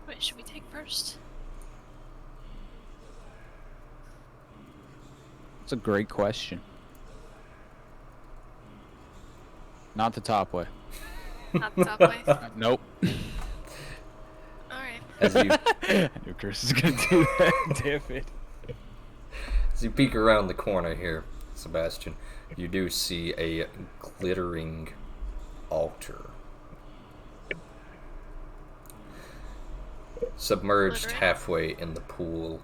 Speaker 5: What should we take first?
Speaker 2: That's a great question. Not the top way.
Speaker 5: Not the top way?
Speaker 2: Nope.
Speaker 5: Alright.
Speaker 1: As you
Speaker 2: I knew Chris was gonna do that. Damn it.
Speaker 1: As you peek around the corner here, Sebastian, you do see a glittering altar submerged
Speaker 5: Literally.
Speaker 1: halfway in the pool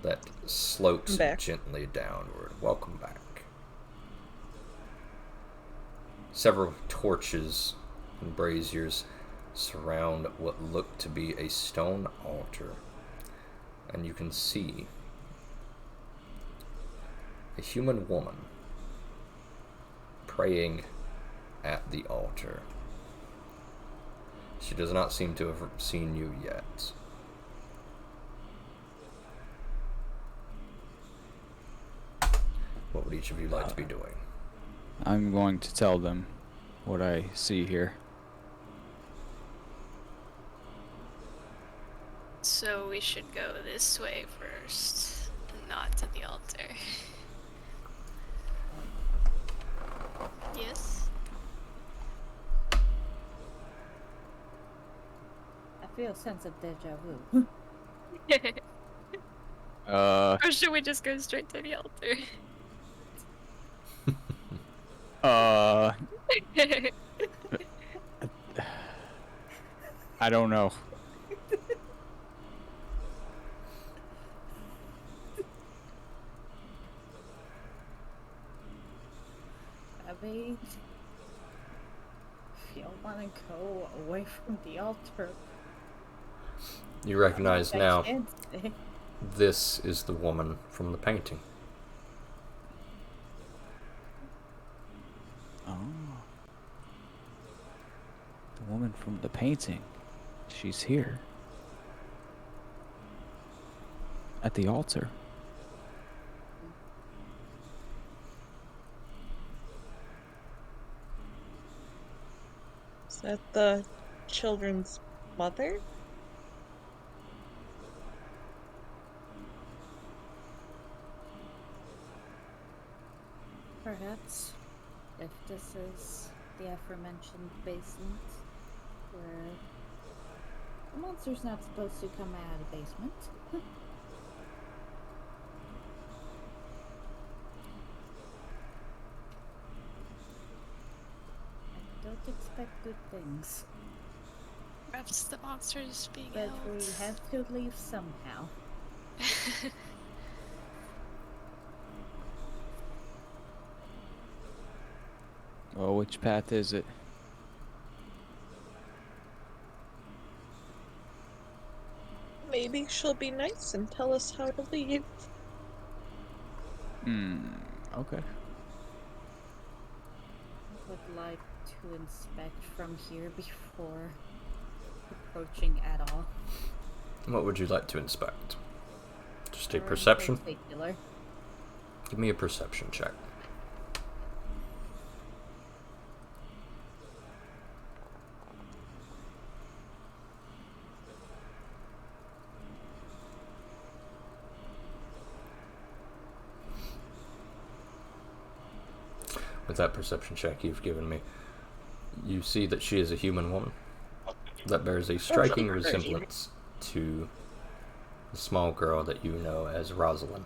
Speaker 1: that slopes
Speaker 4: I'm back.
Speaker 1: gently downward. Welcome back. Several torches and braziers surround what look to be a stone altar, and you can see a human woman praying at the altar. She does not seem to have seen you yet. What would each of you like to be doing?
Speaker 2: I'm going to tell them what I see here.
Speaker 5: So we should go this way first, not to the altar. Yes?
Speaker 3: I feel a sense of deja vu.
Speaker 5: Or should we just go straight to the altar?
Speaker 2: I don't know.
Speaker 3: I mean, if you don't want to go away from the altar,
Speaker 1: You recognize
Speaker 3: I
Speaker 1: now,
Speaker 3: can't stay.
Speaker 1: this is the woman from the painting.
Speaker 2: Oh. The woman from the painting. She's here. At the altar.
Speaker 4: Is that the children's mother?
Speaker 3: Perhaps, if this is the aforementioned basement, where the monster's not supposed to come out of the basement. I don't expect good things,
Speaker 5: Perhaps the monster's being
Speaker 3: but
Speaker 5: held.
Speaker 3: we have to leave somehow.
Speaker 2: Well, which path is it?
Speaker 4: Maybe she'll be nice and tell us how to leave.
Speaker 2: Okay.
Speaker 3: I would like to inspect from here before approaching at all.
Speaker 1: What would you like to inspect? Just a
Speaker 3: Or in
Speaker 1: perception?
Speaker 3: particular.
Speaker 1: Give me a perception check. With that perception check you've given me, you see that she is a human woman that bears a striking resemblance to the small girl that you know as Rosalind.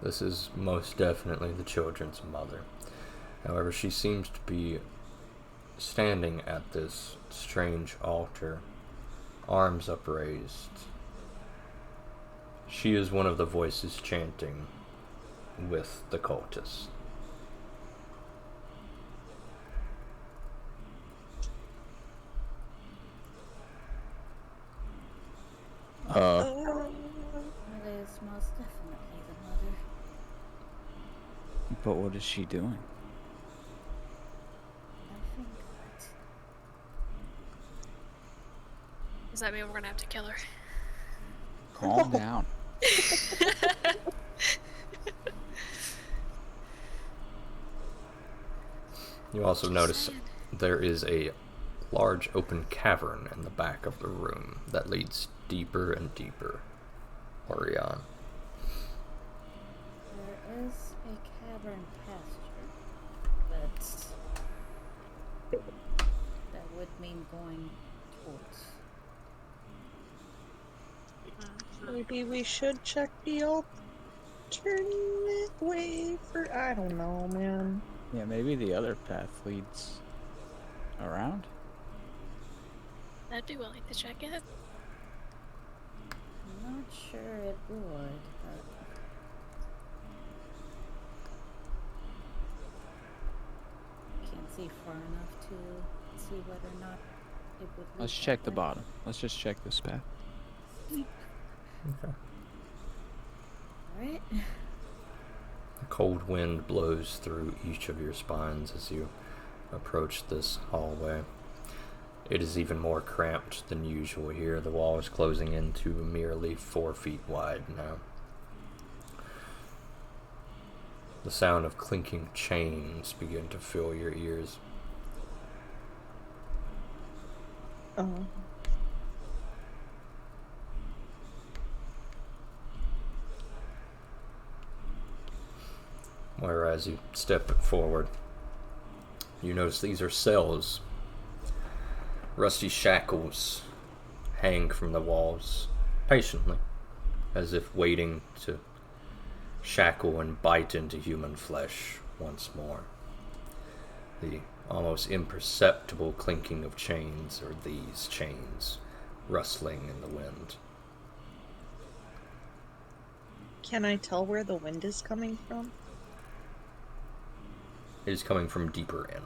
Speaker 1: This is most definitely the children's mother. However, she seems to be standing at this strange altar, arms upraised. She is one of the voices chanting with the cultists.
Speaker 3: It is most definitely the mother.
Speaker 2: But what is she doing?
Speaker 3: I think that.
Speaker 5: Does that mean we're gonna have to kill her?
Speaker 2: Calm down.
Speaker 1: You also
Speaker 5: Just
Speaker 1: notice
Speaker 5: saying.
Speaker 1: there is a large open cavern in the back of the room that leads deeper and deeper. Orion.
Speaker 3: There is a cavern pasture, but that would mean going towards.
Speaker 4: Maybe we should check the alternate way for. I don't know, man.
Speaker 2: Yeah, maybe the other path leads around.
Speaker 5: I'd be willing to check it.
Speaker 3: I'm not sure it would, but can't see far enough to see whether or not it would.
Speaker 2: Let's
Speaker 3: lead
Speaker 2: check
Speaker 3: that
Speaker 2: the
Speaker 3: way.
Speaker 2: bottom. Let's just check this path.
Speaker 1: Okay.
Speaker 3: Alright.
Speaker 1: A cold wind blows through each of your spines as you approach this hallway. It is even more cramped than usual here. The wall is closing in to merely 4 feet wide now. The sound of clinking chains begin to fill your ears.
Speaker 4: Oh.
Speaker 1: Whereas you step forward, you notice these are cells. Rusty shackles hang from the walls patiently, as if waiting to shackle and bite into human flesh once more. The almost imperceptible clinking of chains, or these chains, rustling in the wind.
Speaker 4: Can I tell where the wind is coming from?
Speaker 1: It is coming from deeper in.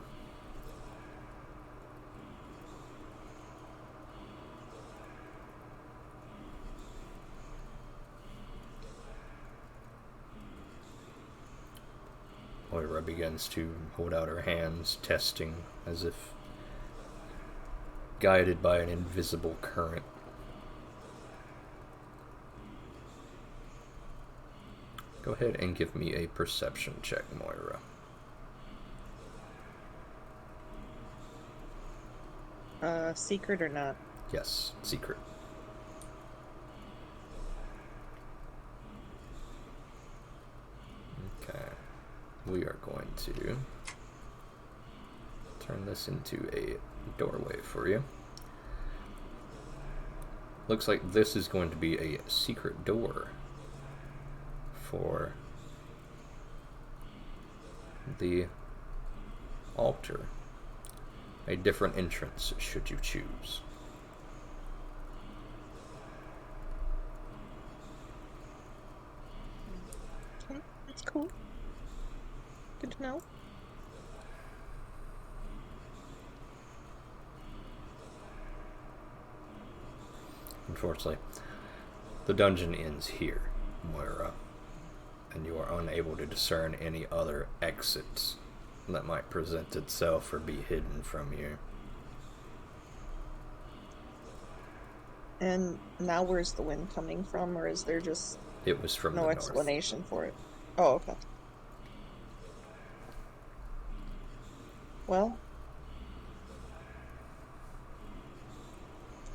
Speaker 1: Moira begins to hold out her hands, testing as if guided by an invisible current. Go ahead and give me a perception check, Moira.
Speaker 4: Secret or not?
Speaker 1: Yes, secret. Okay. We are going to turn this into a doorway for you. Looks like this is going to be a secret door for the altar. A different entrance should you choose.
Speaker 4: Okay, that's cool. Good to know.
Speaker 1: Unfortunately, the dungeon ends here, Moira, and you are unable to discern any other exits that might present itself or be hidden from you.
Speaker 4: And now where's the wind coming from, or is there just
Speaker 1: It was from
Speaker 4: no
Speaker 1: the north.
Speaker 4: explanation for it? Oh, okay. Well,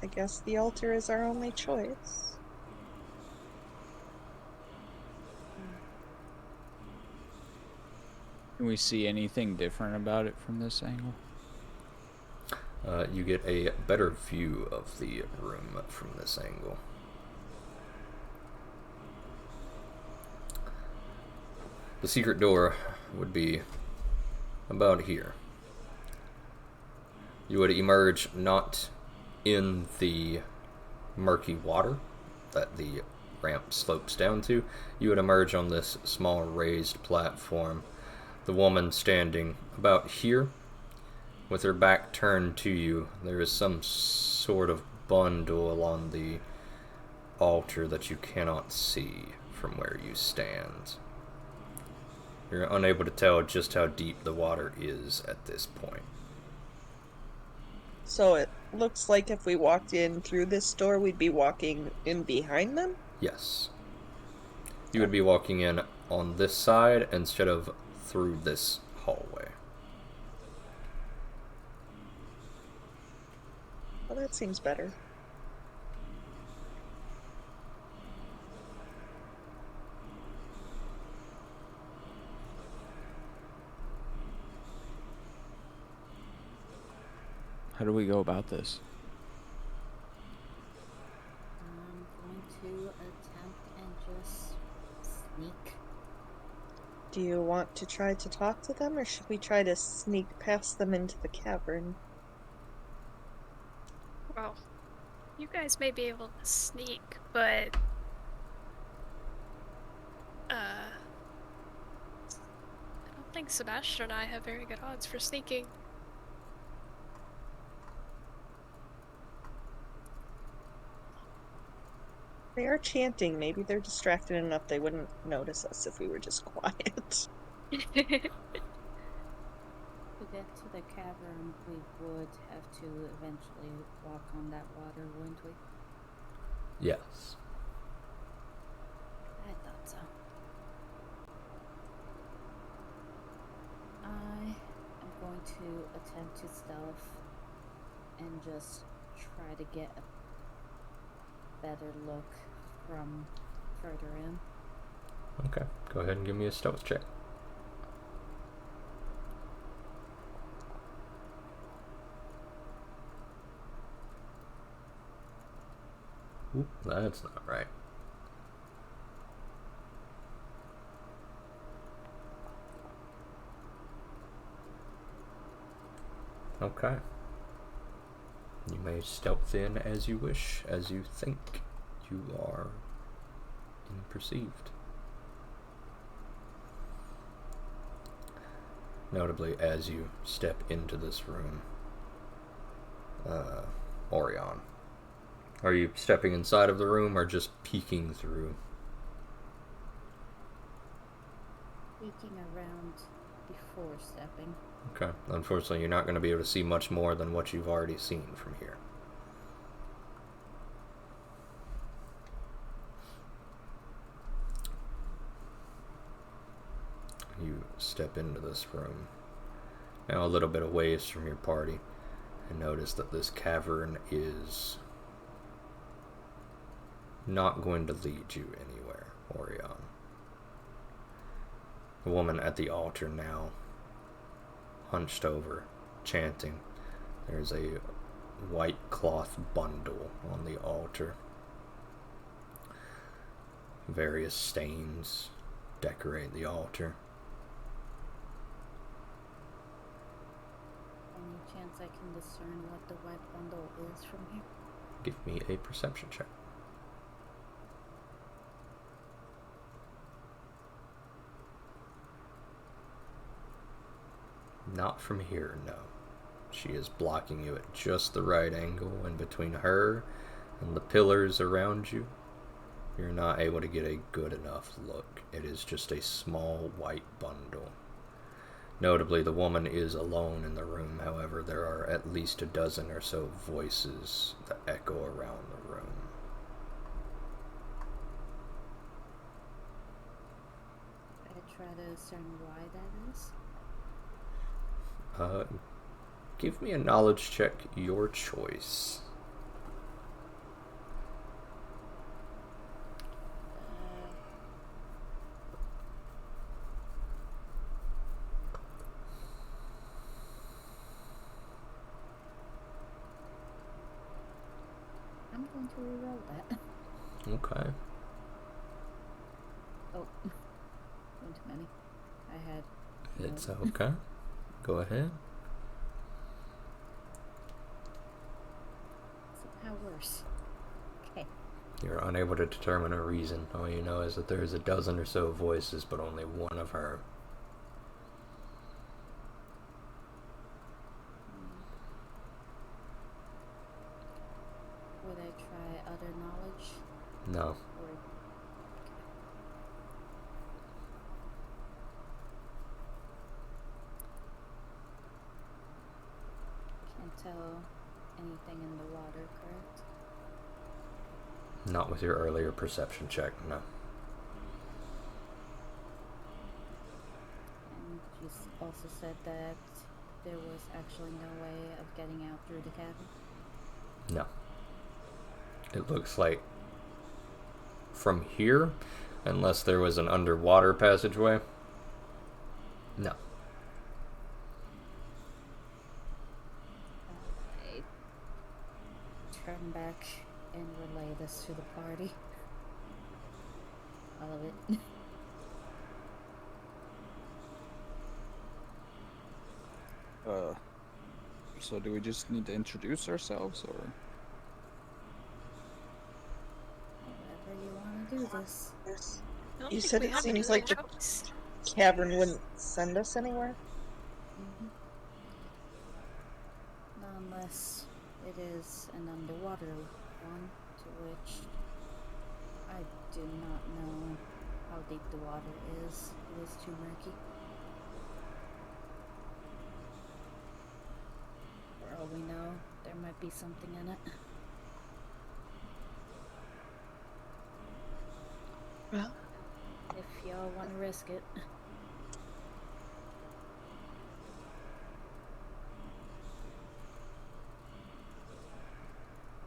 Speaker 4: I guess the altar is our only choice.
Speaker 2: Can we see anything different about it from this angle?
Speaker 1: You get a better view of the room from this angle. The secret door would be about here. You would emerge not in the murky water that the ramp slopes down to. You would emerge on this small raised platform. The woman standing about here, with her back turned to you. There is some sort of bundle on the altar that you cannot see from where you stand. You're unable to tell just how deep the water is at this point.
Speaker 4: So it looks like if we walked in through this door, we'd be walking in behind them?
Speaker 1: Yes. You would be walking in on this side instead of through this hallway.
Speaker 4: Well, that seems better.
Speaker 2: How do we go about this?
Speaker 3: I'm going to attempt and just sneak.
Speaker 4: Do you want to try to talk to them, or should we try to sneak past them into the cavern?
Speaker 5: Well, you guys may be able to sneak, but I don't think Sebastian and I have very good odds for sneaking.
Speaker 4: They are chanting. Maybe they're distracted enough they wouldn't notice us if we were just quiet.
Speaker 3: To get to the cavern, we would have to eventually walk on that water, wouldn't we?
Speaker 1: Yes.
Speaker 3: I thought so. I am going to attempt to stealth and just try to get a better look from further in.
Speaker 1: Okay, go ahead and give me a stealth check. Oop, that's not right. Okay. You may stealth in as you wish, as you think you are perceived. Notably, as you step into this room, Orion, are you stepping inside of the room or just peeking through?
Speaker 3: Peeking around before stepping.
Speaker 1: Okay. Unfortunately, you're not going to be able to see much more than what you've already seen from here. You step into this room, now a little bit away from your party, and notice that this cavern is not going to lead you anywhere, Orion. The woman at the altar now, hunched over, chanting. There's a white cloth bundle on the altar. Various stains decorate the altar.
Speaker 3: Any chance I can discern what the white bundle is from here?
Speaker 1: Give me a perception check. Not from here, no. She is blocking you at just the right angle, and between her and the pillars around you, you're not able to get a good enough look. It is just a small white bundle. Notably, the woman is alone in the room. However, there are at least a dozen or so voices that echo around the room.
Speaker 3: I try to discern why that is.
Speaker 1: Give me a knowledge check, your choice.
Speaker 3: I'm going to reroll that.
Speaker 1: Okay.
Speaker 3: Oh, one too many. I had.
Speaker 1: It's okay. Go ahead.
Speaker 3: Somehow worse. Okay.
Speaker 1: You're unable to determine a reason. All you know is that there's a dozen or so voices, but only one of her.
Speaker 3: Would I try other knowledge?
Speaker 1: No.
Speaker 3: Or can't tell anything in the water, correct?
Speaker 1: Not with your earlier perception check, no.
Speaker 3: And you also said that there was actually no way of getting out through the cabin?
Speaker 1: No. It looks like from here, unless there was an underwater passageway, no.
Speaker 3: I turn back and relay this to the party. All of it.
Speaker 2: So do we just need to introduce ourselves, or?
Speaker 3: this.
Speaker 5: I don't
Speaker 4: You
Speaker 5: think
Speaker 4: said
Speaker 5: we
Speaker 4: it
Speaker 5: have any
Speaker 4: seems
Speaker 5: other
Speaker 4: like the
Speaker 5: choice.
Speaker 4: cavern wouldn't send us anywhere.
Speaker 3: Not unless it is an underwater one, to which I do not know how deep the water is. It is too murky. For all we know, there might be something in it.
Speaker 4: Well,
Speaker 3: If y'all want to risk it.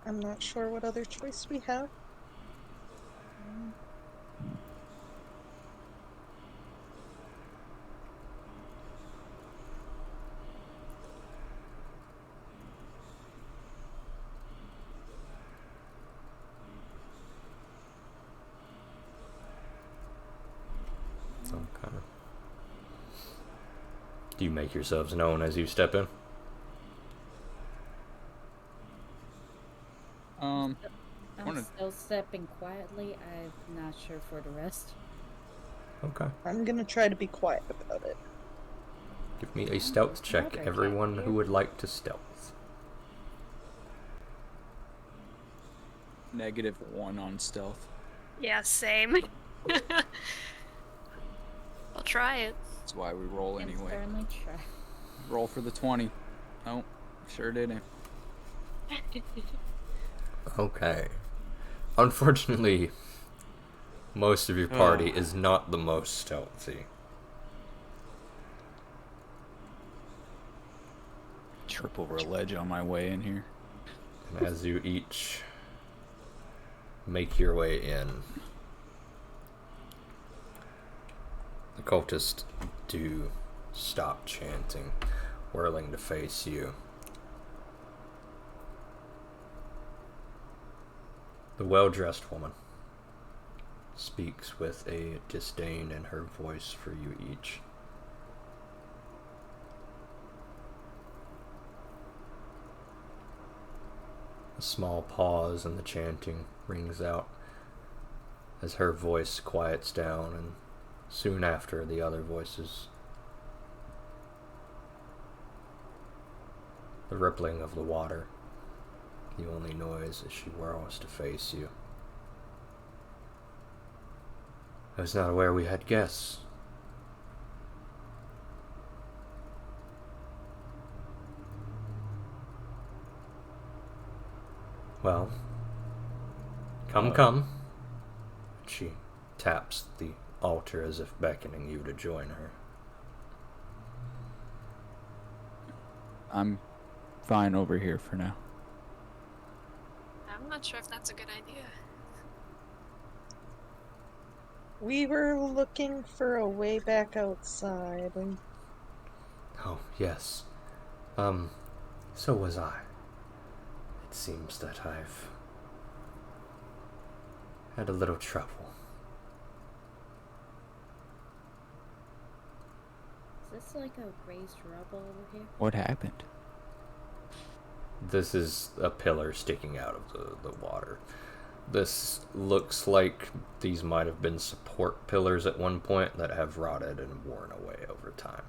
Speaker 4: I'm not sure what other choice we have.
Speaker 1: Okay. Do you make yourselves known as you step in?
Speaker 2: Um,
Speaker 3: I'm
Speaker 2: Wanna-
Speaker 3: still stepping quietly. I'm not sure for the rest.
Speaker 1: Okay.
Speaker 4: I'm gonna try to be quiet about it.
Speaker 1: Give me a stealth
Speaker 3: there's
Speaker 1: check,
Speaker 3: another
Speaker 1: everyone
Speaker 3: cat
Speaker 1: who
Speaker 3: here.
Speaker 1: would like to stealth.
Speaker 2: -1 on stealth.
Speaker 5: Yeah, same. I'll try it.
Speaker 2: That's why we roll
Speaker 3: Can
Speaker 2: anyway.
Speaker 3: certainly try.
Speaker 2: Roll for the 20. Nope, sure didn't.
Speaker 1: Okay. Unfortunately, most of your party is not the most stealthy.
Speaker 2: Trip over a ledge on my way in here.
Speaker 1: And as you each make your way in, the cultists do stop chanting, whirling to face you. The well-dressed woman speaks with a disdain in her voice for you each. A small pause in the chanting rings out as her voice quiets down, and soon after the other voices. The rippling of the water, the only noise as she whirls to face you. I was not aware we had guests. Well, come. She taps the altar as if beckoning you to join her.
Speaker 2: I'm fine over here for now.
Speaker 5: I'm not sure if that's a good idea.
Speaker 4: We were looking for a way back outside, and
Speaker 1: Oh, yes. So was I. It seems that I've had a little trouble.
Speaker 3: Is this like a raised rubble over here?
Speaker 2: What happened?
Speaker 1: This is a pillar sticking out of the water. This looks like these might have been support pillars at one point that have rotted and worn away over time.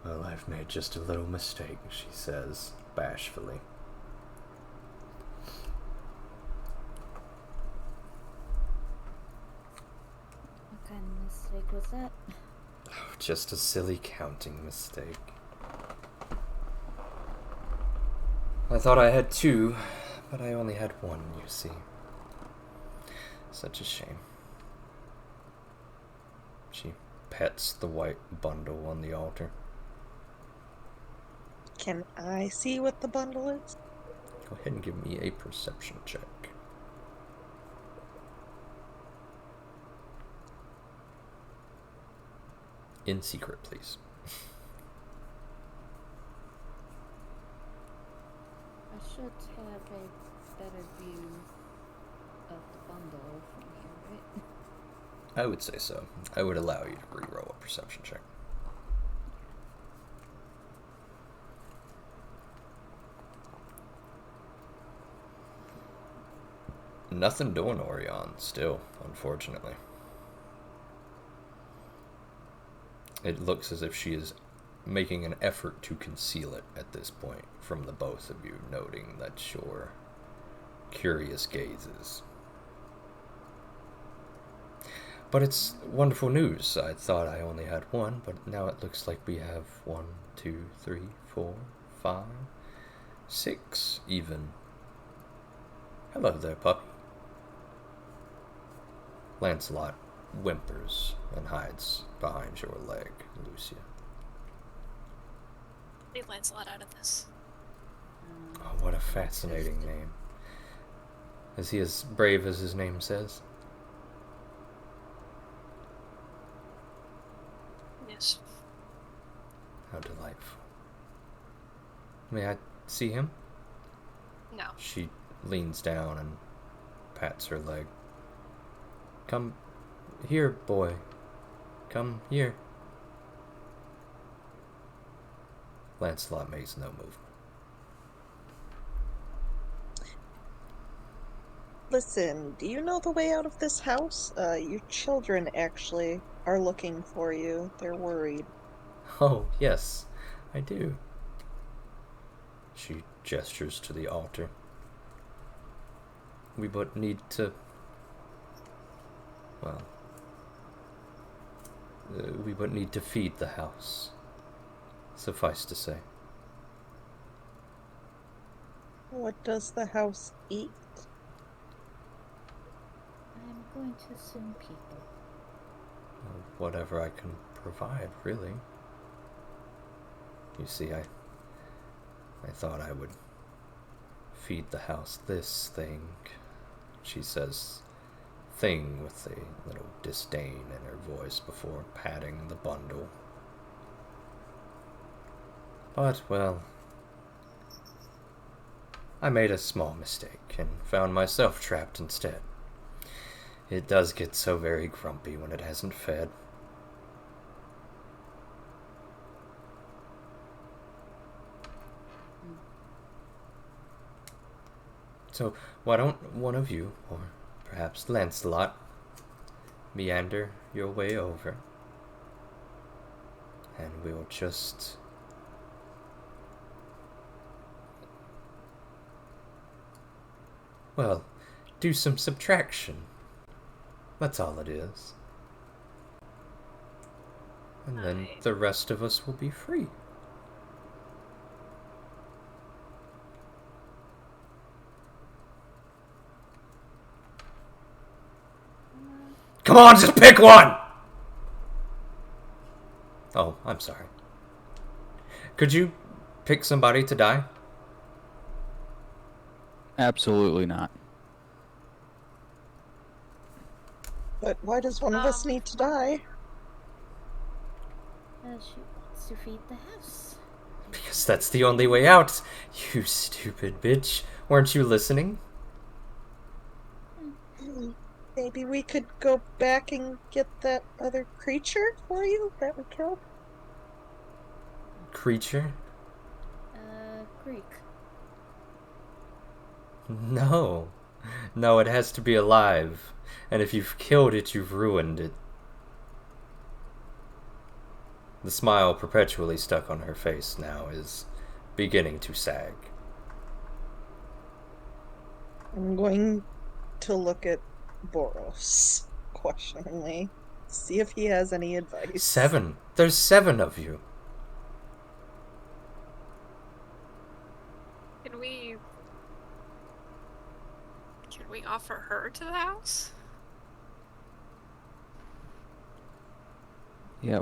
Speaker 1: Well, I've made just a little mistake, she says, bashfully.
Speaker 3: What kind of mistake was that?
Speaker 1: Oh, just a silly counting mistake. I thought I had two, but I only had one, you see. Such a shame. She pets the white bundle on the altar.
Speaker 4: can I see what the bundle is?
Speaker 1: Go ahead and give me a perception check. In secret, please.
Speaker 3: I should have a better view of the bundle from here, right?
Speaker 1: I would say so. I would allow you to reroll a perception check. Nothing doing Orion still, unfortunately. It looks as if she is making an effort to conceal it at this point from the both of you, noting that your curious gazes. But it's wonderful news. I thought I only had one, but now it looks like we have 1, 2, 3, 4, 5, 6 even. Hello there, puppy. Lancelot whimpers and hides behind your leg, Lucia.
Speaker 5: Leave Lancelot out of this.
Speaker 1: Oh, what a fascinating name. Is he as brave as his name says?
Speaker 5: Yes.
Speaker 1: How delightful. May I see him?
Speaker 5: No.
Speaker 1: She leans down and pats her leg. Come here, boy. Come here. Lancelot makes no movement.
Speaker 4: Listen, do you know the way out of this house? Your children actually are looking for you. They're worried.
Speaker 1: Oh, yes, I do. She gestures to the altar. We but need to... Well... we but need to feed the house. Suffice to say.
Speaker 4: What does the house eat?
Speaker 3: I'm going to assume people.
Speaker 1: Whatever I can provide, really. You see, I thought I would feed the house this thing. She says thing with a little disdain in her voice before patting the bundle. But, well, I made a small mistake and found myself trapped instead. It does get so very grumpy when it hasn't fed. So, why don't one of you, or perhaps Lancelot, meander your way over, and we'll just... well, do some subtraction. That's all it is. And then the rest of us will be free. Come on, just pick one! Oh, I'm sorry. Could you pick somebody to die?
Speaker 2: Absolutely not.
Speaker 4: But why does one of us need to die?
Speaker 3: She wants to feed the house.
Speaker 1: Because that's the only way out. You stupid bitch. Weren't you listening?
Speaker 4: Maybe we could go back and get that other creature for you that we killed?
Speaker 1: Creature?
Speaker 3: Greek.
Speaker 1: No. No, it has to be alive. And if you've killed it, you've ruined it. The smile perpetually stuck on her face now is beginning to sag.
Speaker 4: I'm going to look at Boros questioningly, see if he has any advice.
Speaker 1: 7. There's 7 of you.
Speaker 5: Can we offer her to the house?
Speaker 2: Yeah,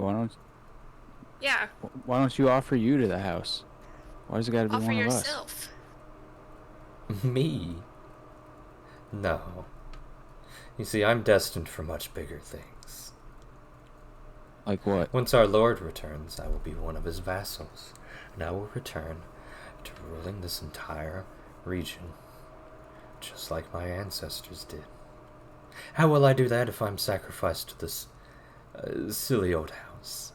Speaker 5: Yeah.
Speaker 2: why don't you offer you to the house? Why does it gotta be
Speaker 5: Offer
Speaker 2: one of us?
Speaker 5: yourself.
Speaker 1: Me? No. You see, I'm destined for much bigger things.
Speaker 2: Like what?
Speaker 1: Once our Lord returns, I will be one of his vassals, and I will return to ruling this entire region, just like my ancestors did. How will I do that if I'm sacrificed to this silly old house?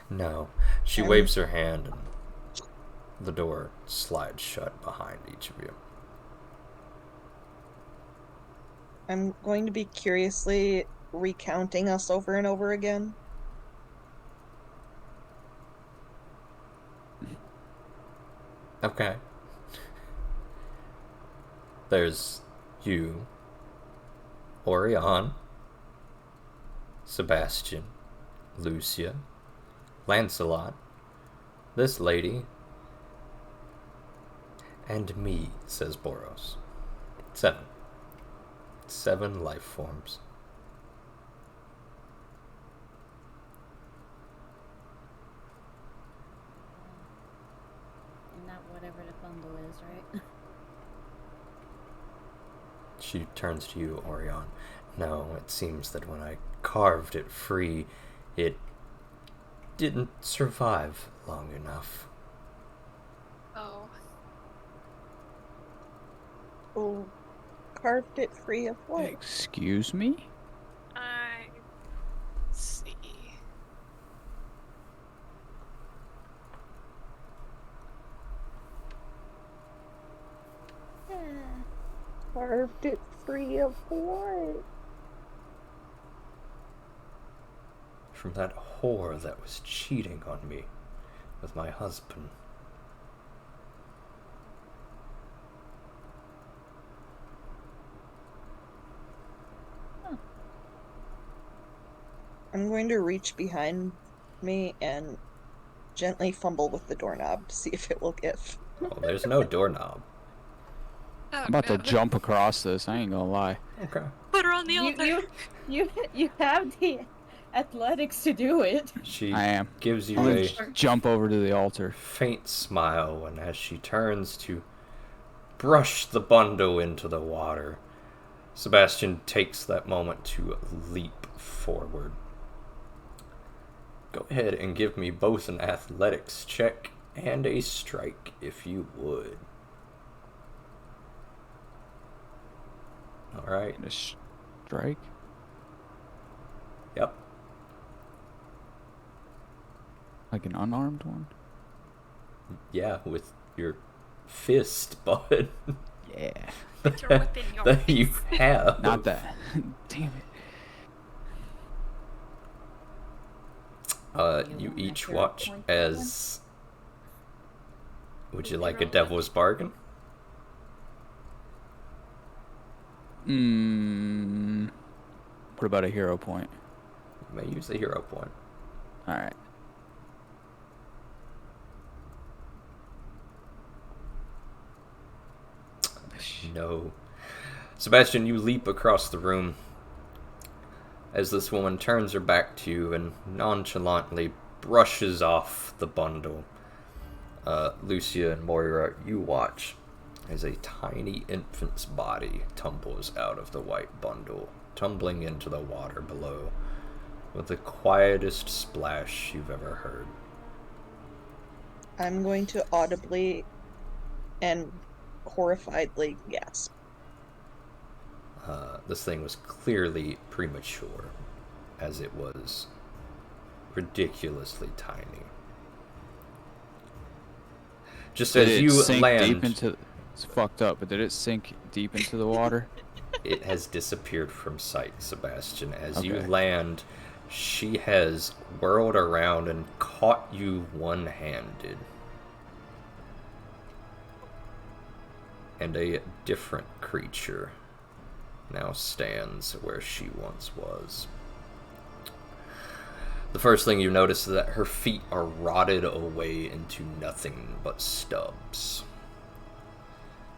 Speaker 1: No. She waves her hand, and the door slides shut behind each of you.
Speaker 4: I'm going to be curiously recounting us over and over again.
Speaker 1: Okay. There's you, Orion, Sebastian, Lucia, Lancelot, this lady, and me, says Boros. 7. 7 life forms.
Speaker 3: And not whatever the bundle is, right?
Speaker 1: She turns to you, Orion. No, it seems that when I carved it free, it didn't survive long enough.
Speaker 5: Oh.
Speaker 4: Oh, carved it free of what?
Speaker 2: Excuse me?
Speaker 5: I see.
Speaker 3: Yeah.
Speaker 4: Carved it free of what?
Speaker 1: From that whore that was cheating on me with my husband.
Speaker 4: I'm going to reach behind me and gently fumble with the doorknob to see if it will give.
Speaker 1: Oh, there's no doorknob.
Speaker 5: Oh,
Speaker 2: I'm about
Speaker 5: no.
Speaker 2: to jump across this, I ain't gonna lie.
Speaker 1: Okay.
Speaker 5: Put her on the altar.
Speaker 3: You have the athletics to do it.
Speaker 1: She
Speaker 2: I am.
Speaker 1: gives you
Speaker 2: I'm gonna
Speaker 1: a
Speaker 2: jump over to the altar.
Speaker 1: faint smile, and as she turns to brush the bundle into the water, Sebastian takes that moment to leap forward. Go ahead and give me both an athletics check and a strike, if you would. Alright.
Speaker 2: And a strike?
Speaker 1: Yep.
Speaker 2: Like an unarmed one?
Speaker 1: Yeah, with your fist, bud.
Speaker 2: Yeah.
Speaker 5: With your whip in your
Speaker 1: that you
Speaker 5: face.
Speaker 1: have.
Speaker 2: Not that. Damn it.
Speaker 1: You
Speaker 3: want
Speaker 1: each
Speaker 3: that
Speaker 1: watch
Speaker 3: point
Speaker 1: as... Would you
Speaker 5: Did
Speaker 1: like a
Speaker 5: you roll
Speaker 1: devil's bargain?
Speaker 2: What about a hero point?
Speaker 1: You may use a hero point.
Speaker 2: Alright.
Speaker 1: No. Sebastian, you leap across the room as this woman turns her back to you and nonchalantly brushes off the bundle. Lucia and Moira, you watch as a tiny infant's body tumbles out of the white bundle, tumbling into the water below with the quietest splash you've ever heard.
Speaker 4: I'm going to audibly and horrifiedly gasp.
Speaker 1: This thing was clearly premature, as it was ridiculously tiny. Just
Speaker 2: Did
Speaker 1: as
Speaker 2: it
Speaker 1: you
Speaker 2: sink
Speaker 1: land,
Speaker 2: deep into... It's fucked up, but did it sink deep into the water?
Speaker 1: it has disappeared from sight, Sebastian. As you
Speaker 2: Okay.
Speaker 1: land, she has whirled around and caught you one-handed. And a different creature now stands where she once was. The first thing you notice is that her feet are rotted away into nothing but stubs.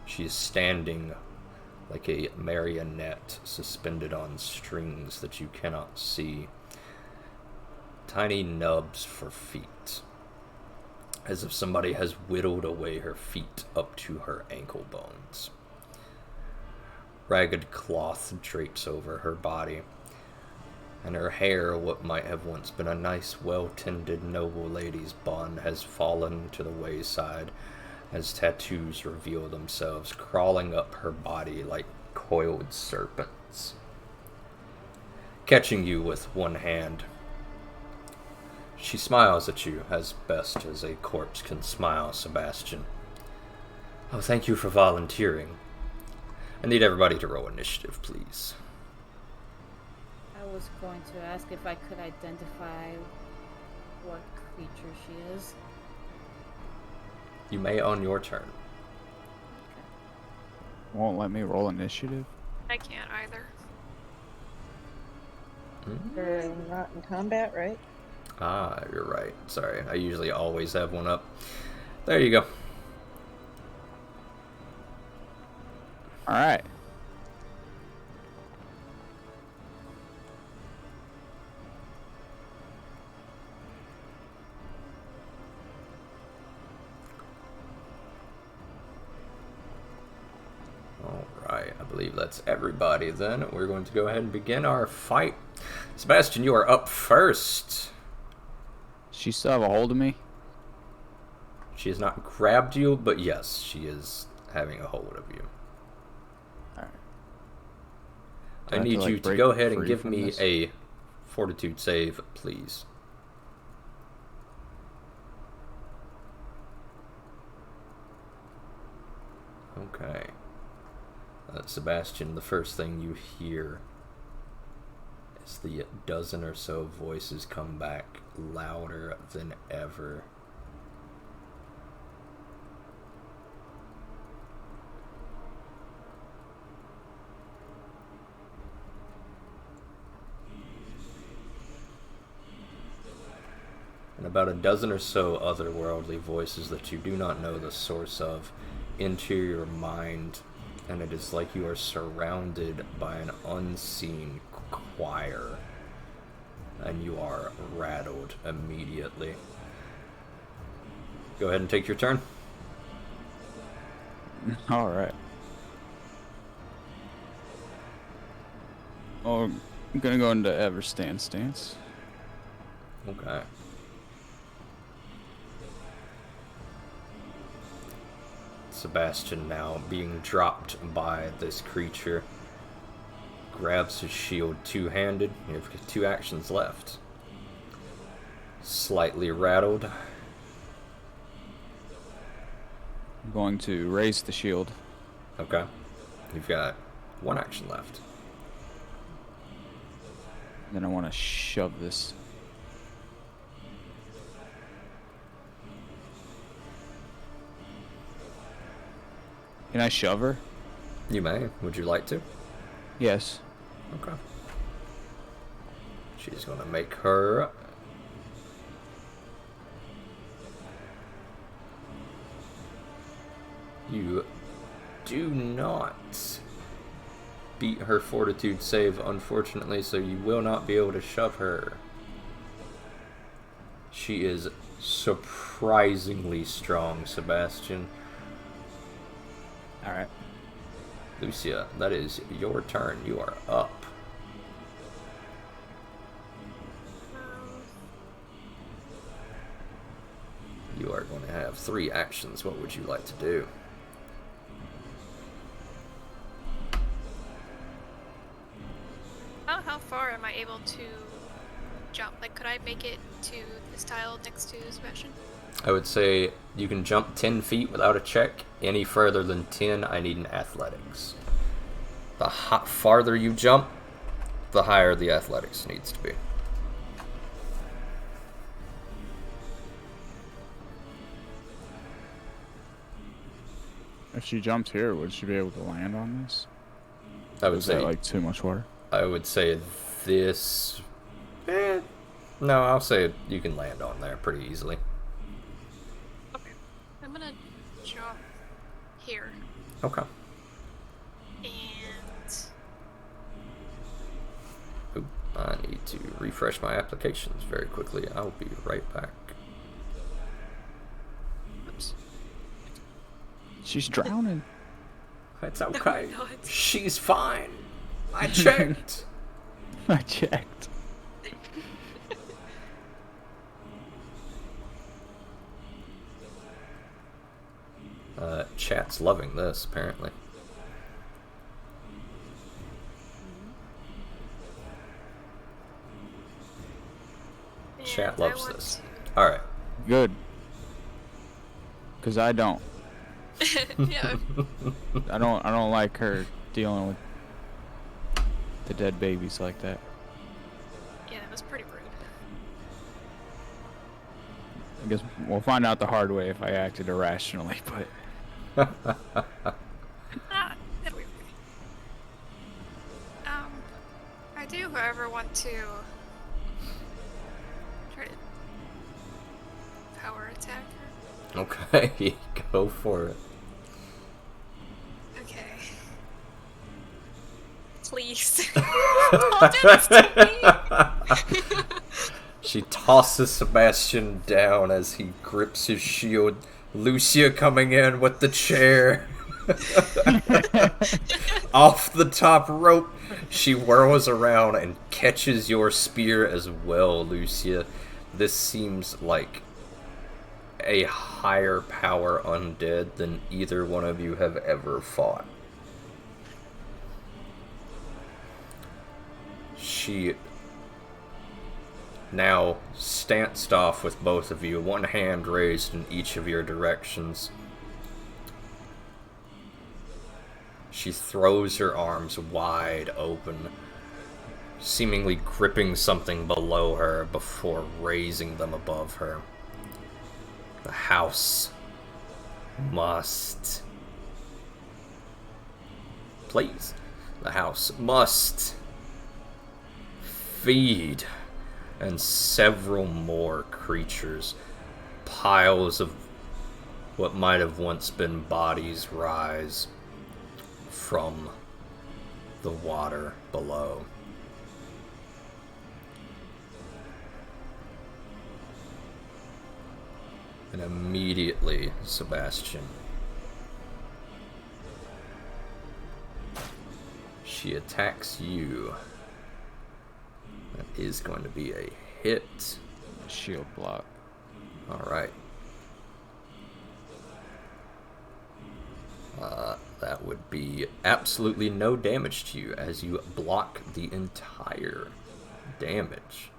Speaker 1: She is standing like a marionette suspended on strings that you cannot see. Tiny nubs for feet, as if somebody has whittled away her feet up to her ankle bones. Ragged cloth drapes over her body, and her hair, what might have once been a nice, well-tended noble lady's bun, has fallen to the wayside as tattoos reveal themselves, crawling up her body like coiled serpents. Catching you with one hand, she smiles at you as best as a corpse can smile, Sebastian. Oh, thank you for volunteering. I need everybody to roll initiative, please.
Speaker 3: was going to ask if I could identify what creature she is.
Speaker 1: You may on your turn.
Speaker 2: Won't let me roll initiative.
Speaker 5: I can't either.
Speaker 4: We're not in combat, right?
Speaker 1: Ah, you're right. Sorry, I usually always have one up. There you go.
Speaker 2: All right.
Speaker 1: Alright, I believe that's everybody then. We're going to go ahead and begin our fight. Sebastian, you are up first.
Speaker 2: She still have a hold of me?
Speaker 1: She has not grabbed you, but yes, she is having a hold of you.
Speaker 2: Alright.
Speaker 1: I need you to go ahead and give me a fortitude save, please. Okay. Sebastian, the first thing you hear is the dozen or so voices come back louder than ever. And about a dozen or so otherworldly voices that you do not know the source of enter your mind, and it is like you are surrounded by an unseen choir, and you are rattled immediately. Go ahead and take your turn.
Speaker 2: All right. Oh, I'm gonna go into Everstand stance.
Speaker 1: Okay. Sebastian, now being dropped by this creature, grabs his shield two-handed. You have 2 actions left. Slightly rattled.
Speaker 2: I'm going to raise the shield.
Speaker 1: Okay. You've got 1 action left.
Speaker 2: Then I want to shove this. Can I shove her?
Speaker 1: You may. Would you like to?
Speaker 2: Yes.
Speaker 1: Okay. She's gonna make her... You do not beat her fortitude save, unfortunately, so you will not be able to shove her. She is surprisingly strong, Sebastian.
Speaker 2: Alright.
Speaker 1: Lucia, that is your turn. You are up. You are going to have 3 actions. What would you like to do?
Speaker 5: How far am I able to jump? Like, could I make it to this tile next to Sebastian?
Speaker 1: I would say you can jump 10 feet without a check. Any further than 10, I need an athletics. The farther you jump, the higher the athletics needs to be.
Speaker 2: If she jumps here, would she be able to land on this?
Speaker 1: I would
Speaker 2: Is
Speaker 1: say
Speaker 2: that like too much water?
Speaker 1: I would say this. No, I'll say you can land on there pretty easily.
Speaker 5: Okay. I'm gonna jump here.
Speaker 1: Okay.
Speaker 5: And
Speaker 1: Oop, I need to refresh my applications very quickly. I'll be right back.
Speaker 5: oops.
Speaker 2: She's drowning.
Speaker 1: It's okay.
Speaker 5: No, it's-
Speaker 1: She's fine. I checked.
Speaker 2: I checked.
Speaker 1: Chat's loving this, apparently. Chat
Speaker 5: And I
Speaker 1: loves
Speaker 5: want
Speaker 1: this. Alright.
Speaker 2: Good. Cause I don't.
Speaker 5: Yeah.
Speaker 2: I don't like her dealing with the dead babies like that. I guess we'll find out the hard way if I acted irrationally, but
Speaker 5: It'll be okay. I do, however, want to try to power attack her.
Speaker 1: Okay, go for it.
Speaker 5: Okay. Please. Don't do this to me!
Speaker 1: She tosses Sebastian down as he grips his shield. Lucia coming in with the chair. Off the top rope, she whirls around and catches your spear as well, Lucia. This seems like a higher power undead than either one of you have ever fought. She now stanced off with both of you, one hand raised in each of your directions. She throws her arms wide open, seemingly gripping something below her before raising them above her. The house must... Please. The house must feed. And several more creatures, piles of what might have once been bodies, rise from the water below. And immediately, Sebastian, she attacks you. That is going to be a hit.
Speaker 2: shield block.
Speaker 1: Alright. That would be absolutely no damage to you as you block the entire damage.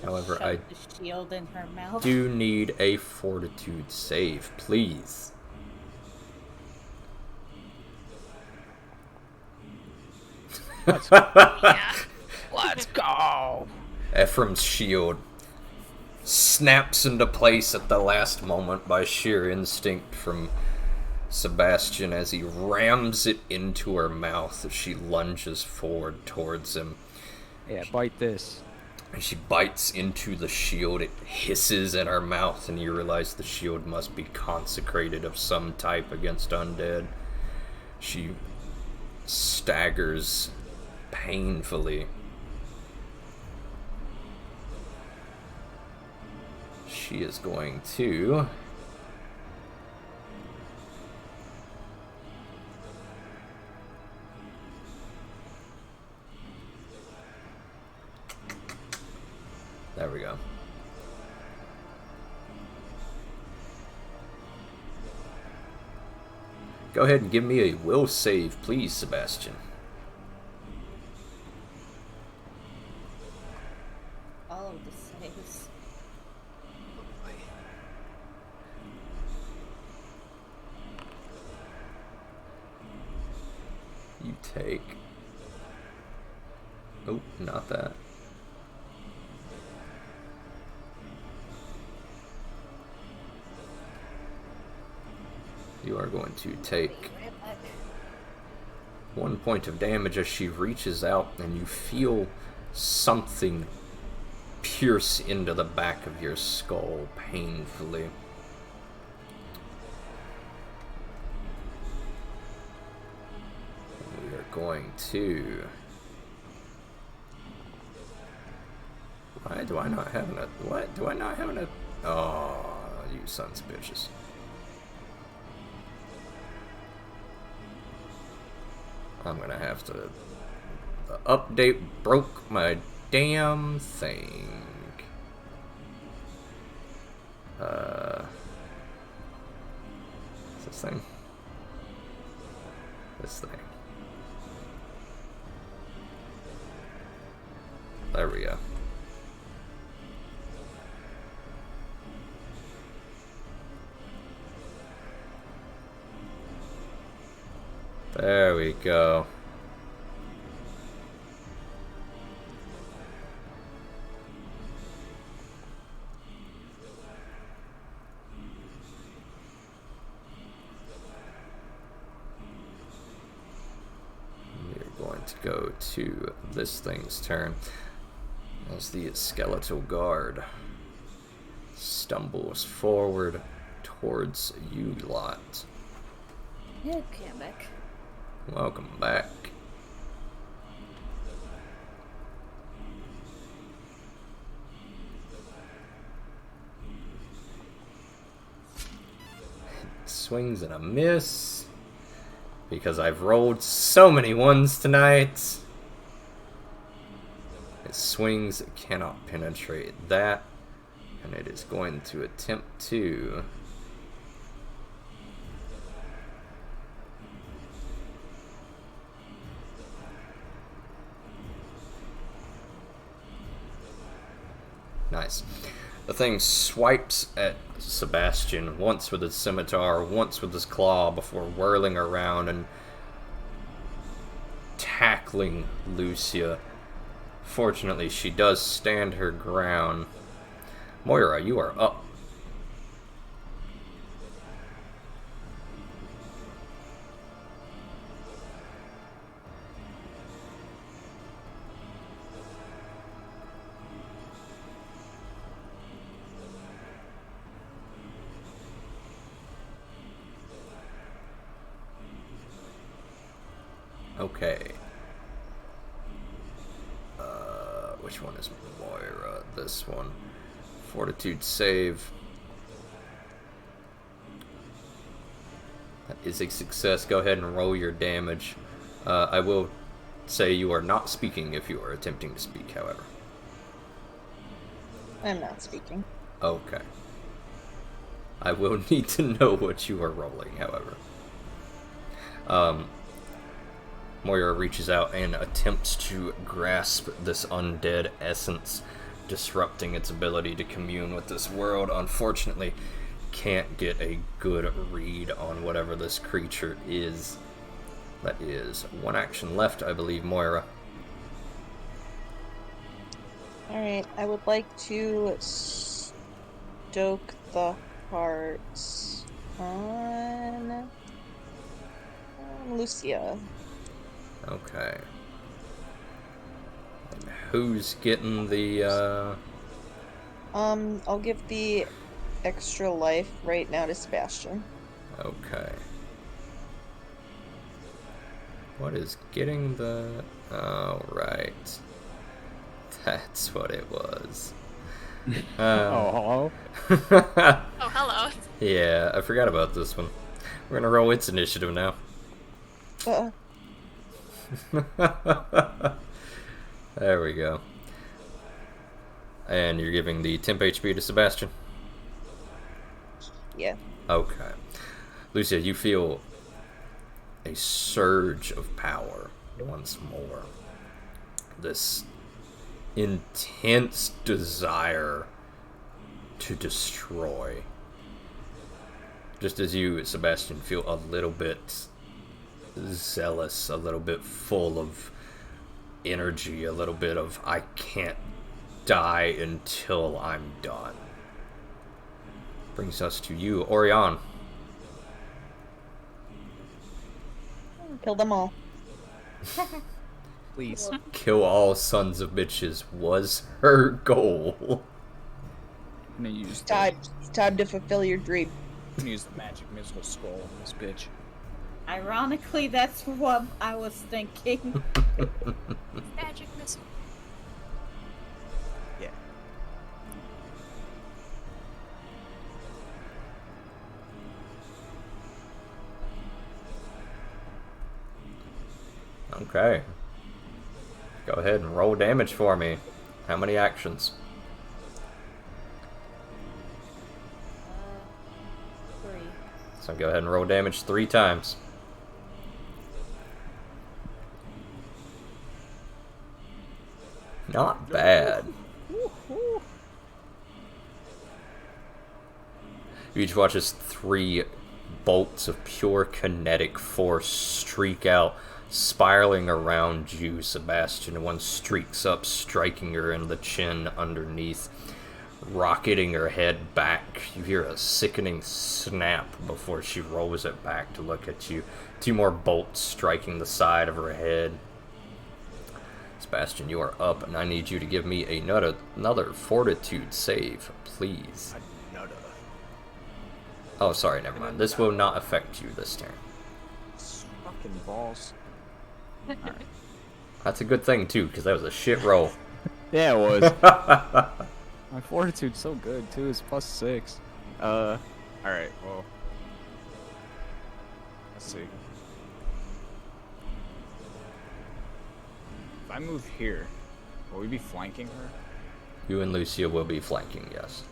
Speaker 1: However, I
Speaker 3: Shove the shield in her mouth.
Speaker 1: do need a fortitude save, please.
Speaker 5: Yeah.
Speaker 2: Let's go!
Speaker 1: Ephraim's shield snaps into place at the last moment by sheer instinct from Sebastian as he rams it into her mouth as she lunges forward towards him.
Speaker 2: Yeah, bite this.
Speaker 1: And she bites into the shield. It hisses in her mouth, and you realize the shield must be consecrated of some type against undead. She staggers painfully. She is going to... There we go. Go ahead and give me a will save, please, Sebastian.
Speaker 3: All of the saves.
Speaker 1: You take... Oh, not that. You are going to take 1 point of damage as she reaches out and you feel something pierce into the back of your skull painfully. We are going to... Why do I not have an... What? Do I not have an... Oh, you sons of bitches. I'm gonna have to... The update broke my damn thing. Is this thing? This thing. There we go. There we go. to go to this thing's turn as the skeletal guard stumbles forward towards you lot.
Speaker 3: Okay, I'm back.
Speaker 1: Welcome back. Swings and a miss because I've rolled so many ones tonight. It swings, it cannot penetrate that, and it is going to attempt to nice. The thing swipes at Sebastian, once with his scimitar, once with his claw, before whirling around and tackling Lucia. Fortunately, she does stand her ground. Moira, you are up. Okay. Which one is Moira? This one. Fortitude save. That is a success. Go ahead and roll your damage. I will say you are not speaking if you are attempting to speak, however.
Speaker 4: I'm not speaking.
Speaker 1: Okay. I will need to know what you are rolling, however. Moira reaches out and attempts to grasp this undead essence, disrupting its ability to commune with this world. Unfortunately, can't get a good read on whatever this creature is. That is one action left, I believe, Moira.
Speaker 4: Alright, I would like to stoke the hearts on Lucia.
Speaker 1: Okay. And who's getting the,
Speaker 4: I'll give the extra life right now to Sebastian.
Speaker 1: Okay. What is getting the... Oh, right. That's what it was.
Speaker 2: Oh,
Speaker 5: Oh, hello.
Speaker 1: Yeah, I forgot about this one. We're gonna roll its initiative now. There we go. And you're giving the temp HP to Sebastian?
Speaker 4: Yeah.
Speaker 1: Okay. Lucia, you feel a surge of power once more. This intense desire to destroy. Just as you, Sebastian, feel a little bit zealous, a little bit full of energy, a little bit of I can't die until I'm done. Brings us to you, Orion.
Speaker 4: Kill them all.
Speaker 2: please.
Speaker 1: Kill all sons of bitches was her goal.
Speaker 2: I'm gonna use
Speaker 4: It's time to fulfill your dream.
Speaker 2: I'm gonna use the magic missile skull on this bitch.
Speaker 3: Ironically, that's what I was thinking.
Speaker 5: Magic missile.
Speaker 2: Yeah.
Speaker 1: Okay. Go ahead and roll damage for me. How many actions?
Speaker 3: 3.
Speaker 1: So go ahead and roll damage 3 times. Not bad. You each watch as 3 bolts of pure kinetic force streak out, spiraling around you, Sebastian. One streaks up, striking her in the chin underneath, rocketing her head back. You hear a sickening snap before she rolls it back to look at you. 2 more bolts striking the side of her head. Sebastian, you are up, and I need you to give me another fortitude save, please.
Speaker 2: Another.
Speaker 1: Oh, sorry, never mind. This will not affect you this turn.
Speaker 2: Fucking balls. Alright.
Speaker 1: That's a good thing, too, because that was a shit roll.
Speaker 2: Yeah, it was. My fortitude's so good, too. It's +6. Alright, well. Let's see. If I move here, will we be flanking her?
Speaker 1: You and Lucia will be flanking, yes.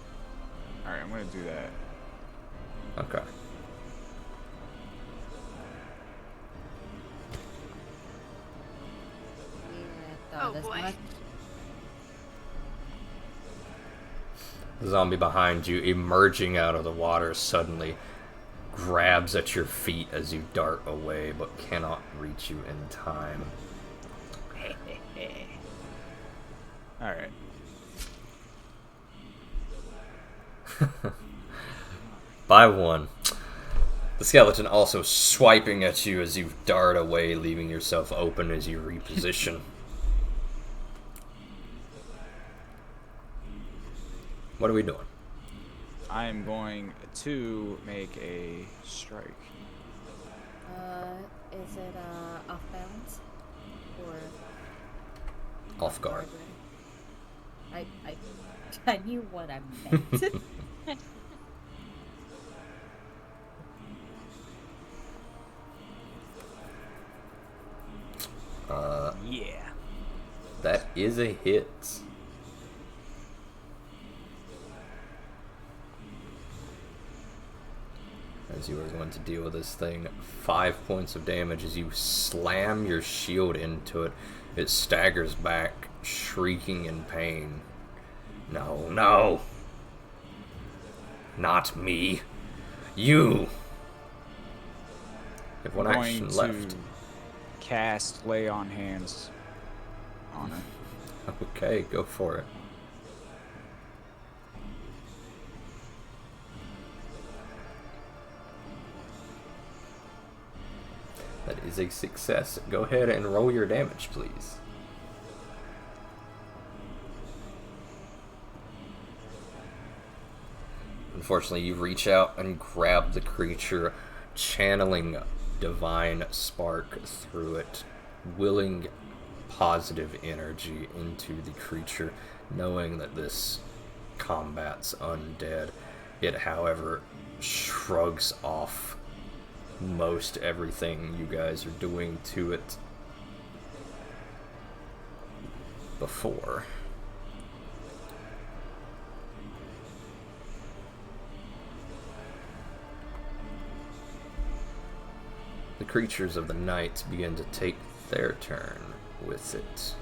Speaker 2: Alright, I'm gonna do that.
Speaker 1: Okay.
Speaker 5: Oh,
Speaker 3: This
Speaker 5: boy.
Speaker 3: much.
Speaker 1: The zombie behind you, emerging out of the water, suddenly grabs at your feet as you dart away, but cannot reach you in time.
Speaker 2: Alright.
Speaker 1: By one. The skeleton also swiping at you as you dart away, leaving yourself open as you reposition. What are we doing?
Speaker 2: I am going to make a strike.
Speaker 3: Is it off balance or
Speaker 1: Off guard.
Speaker 3: I knew what I meant.
Speaker 2: Yeah.
Speaker 1: That is a hit. As you are going to deal with this thing, 5 points of damage as you slam your shield into it. It staggers back, shrieking in pain. No, no! Not me. You! You have one
Speaker 2: I'm
Speaker 1: action
Speaker 2: going
Speaker 1: left.
Speaker 2: to cast Lay on Hands on her.
Speaker 1: Okay, go for it. That is a success. Go ahead and roll your damage, please. Unfortunately, you reach out and grab the creature, channeling divine spark through it, willing positive energy into the creature, knowing that this combat's undead. It, however, shrugs off most everything you guys are doing to it before. The creatures of the night begin to take their turn with it.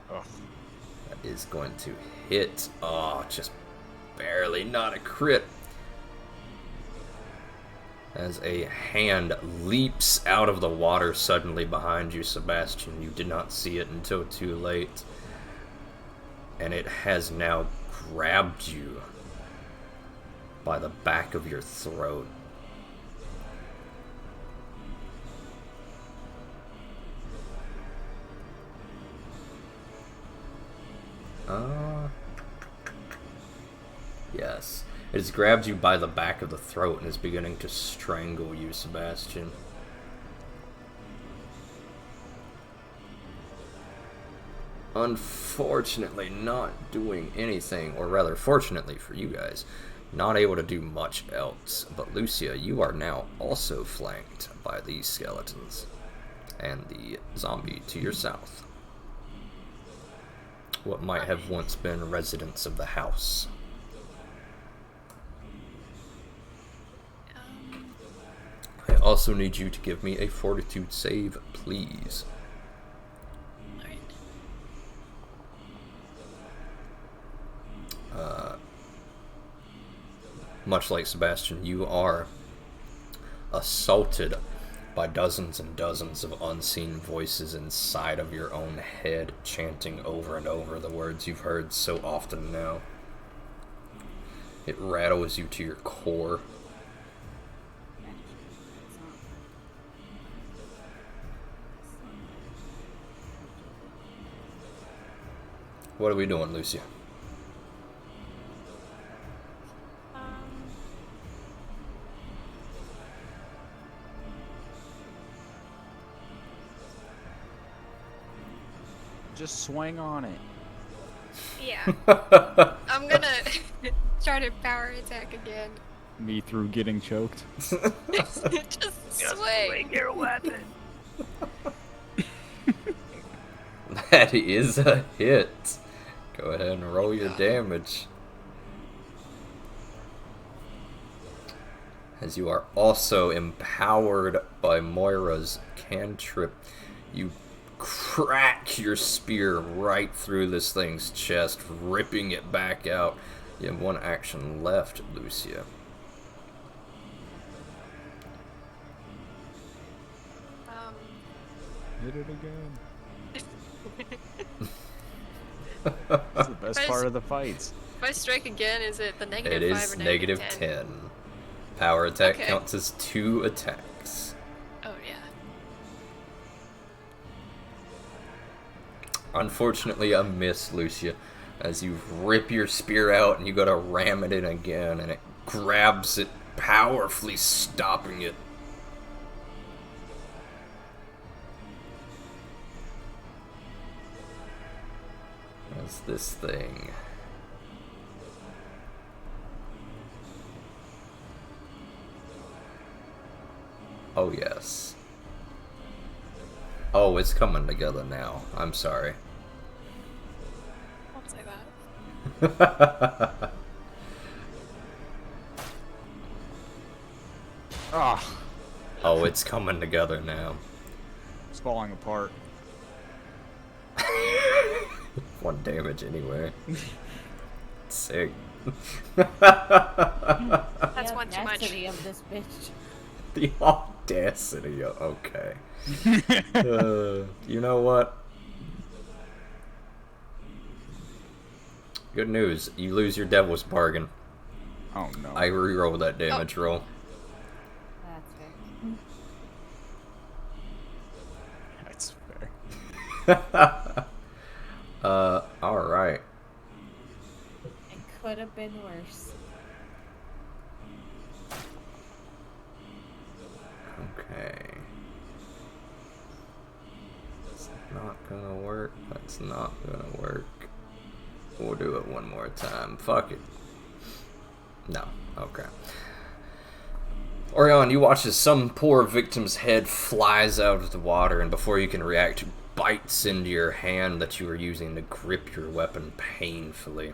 Speaker 2: Ugh.
Speaker 1: That is going to hit. Oh, just barely, not a crit. As a hand leaps out of the water suddenly behind you, Sebastian. You did not see it until too late. And it has now grabbed you by the back of your throat. Yes. It has grabbed you by the back of the throat and is beginning to strangle you, Sebastian. Unfortunately, not doing anything, or rather, fortunately for you guys, not able to do much else. But Lucia, you are now also flanked by these skeletons and the zombie to your south. What might have once been residents of the house. I also need you to give me a fortitude save, please.
Speaker 5: Alright.
Speaker 1: Much like Sebastian, you are assaulted by dozens and dozens of unseen voices inside of your own head, chanting over and over the words you've heard so often now. It rattles you to your core. What are we doing, Lucia?
Speaker 2: Just swing on it.
Speaker 5: Yeah. I'm gonna try to power attack again.
Speaker 2: Me through getting choked.
Speaker 5: Just swing.
Speaker 2: your weapon.
Speaker 1: That is a hit. Go ahead and roll your damage. As you are also empowered by Moira's cantrip, you crack your spear right through this thing's chest, ripping it back out. You have one action left, Lucia.
Speaker 2: Hit it again. That's the best part of the fights.
Speaker 5: If I strike again, is it the negative
Speaker 1: It
Speaker 5: 5
Speaker 1: is
Speaker 5: or
Speaker 1: negative
Speaker 5: -10?
Speaker 1: 10. Power attack
Speaker 5: Okay.
Speaker 1: counts as 2 attacks.
Speaker 5: Oh, yeah.
Speaker 1: Unfortunately, a miss, Lucia. As you rip your spear out and you gotta ram it in again, and it grabs it powerfully, stopping it. As this thing. Oh, yes. Oh, it's coming together now. I'm sorry.
Speaker 5: Don't say that.
Speaker 2: Ah,
Speaker 1: Oh, it's coming together now.
Speaker 2: it's falling apart.
Speaker 1: 1 damage anyway. Sick.
Speaker 5: That's
Speaker 3: The
Speaker 5: one too much.
Speaker 3: audacity of this bitch.
Speaker 1: The audacity. Okay. You know what? Good news. You lose your devil's bargain.
Speaker 2: Oh no.
Speaker 1: I reroll that damage roll.
Speaker 3: That's fair.
Speaker 2: That's fair.
Speaker 1: Alright.
Speaker 3: It could have been worse.
Speaker 1: Okay. It's not gonna work. That's not gonna work. We'll do it one more time. Fuck it. No. Okay. Orion, you watch as some poor victim's head flies out of the water, and before you can react, bites into your hand that you were using to grip your weapon painfully.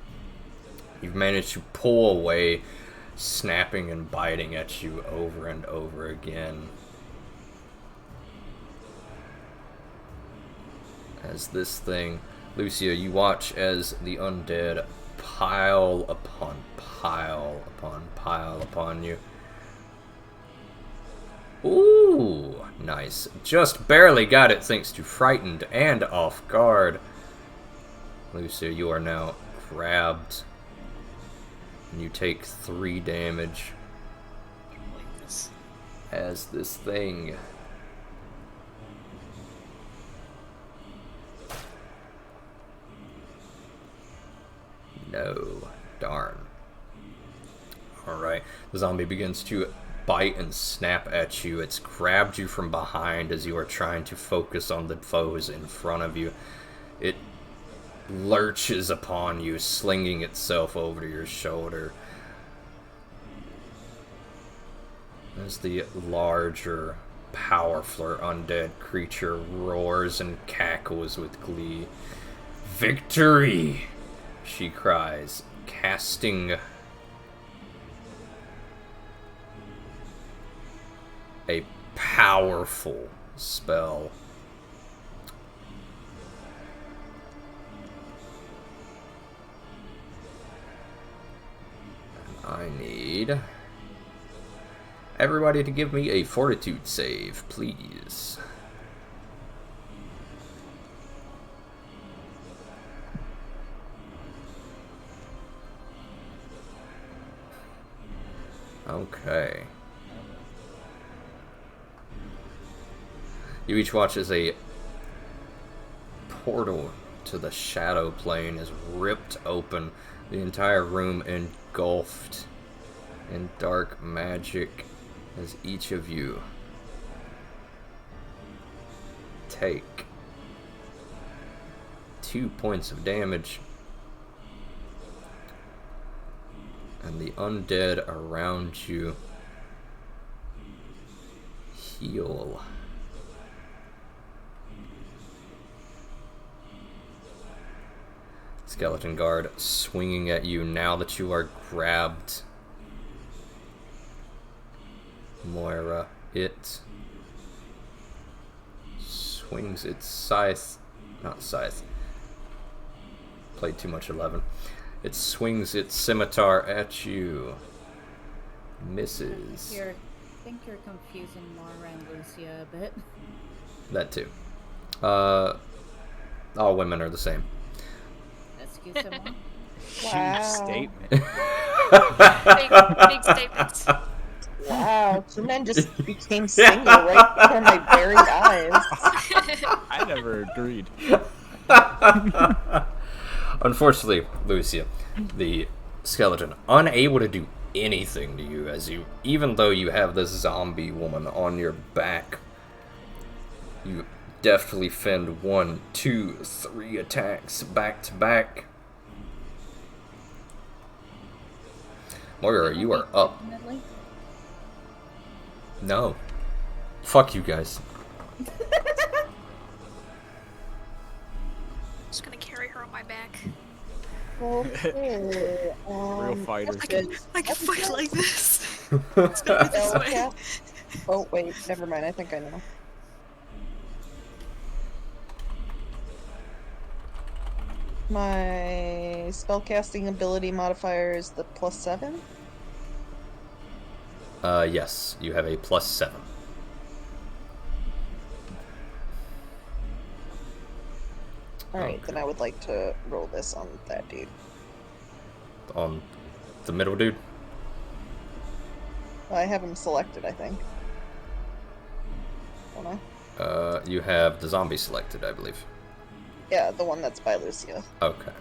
Speaker 1: You've managed to pull away, snapping and biting at you over and over again. As this thing, Lucia, you watch as the undead pile upon pile upon pile upon you. Ooh, nice. Just barely got it thanks to frightened and off guard. Lucia, you are now grabbed. And you take 3 damage
Speaker 5: Like this.
Speaker 1: as this thing no. Darn. Alright. The zombie begins to bite and snap at you. It's grabbed you from behind as you are trying to focus on the foes in front of you. It lurches upon you, slinging itself over your shoulder. As the larger, powerful undead creature roars and cackles with glee. Victory! She cries, casting a powerful spell. I need everybody to give me a fortitude save, please. Okay. You each watch as a portal to into the shadow plane is ripped open. The entire room engulfed in dark magic as each of you take 2 points of damage. And the undead around you heal. Skeleton guard swinging at you now that you are grabbed. Moira, it swings its scythe, not scythe, played too much 11. It swings its scimitar at you. Misses.
Speaker 3: I think you're confusing Moira and Lucia a bit.
Speaker 1: That too. All women are the same.
Speaker 3: Excuse me.
Speaker 2: Huge statement.
Speaker 5: Big statements.
Speaker 4: Wow, two men just became single right before my very eyes.
Speaker 2: I never agreed.
Speaker 1: Unfortunately, Lucia, the skeleton, unable to do anything to you, as you, even though you have this zombie woman on your back, you deftly fend 1, 2, 3 attacks back to back. Moira, you are up.
Speaker 3: Definitely.
Speaker 1: No. Fuck you guys.
Speaker 5: Just gonna carry her on my back.
Speaker 4: Okay,
Speaker 2: Real fighters.
Speaker 5: I can fight like this. It's better this way.
Speaker 4: Spellcast. Oh wait, never mind. I think I know. My spellcasting ability modifier is the +7.
Speaker 1: Yes, you have a +7.
Speaker 4: Alright,
Speaker 1: Okay.
Speaker 4: then I would like to roll this on that dude.
Speaker 1: On the middle dude?
Speaker 4: I have him selected, I think. Don't I?
Speaker 1: You have the zombie selected, I believe.
Speaker 4: Yeah, the one that's by Lucia.
Speaker 1: Okay.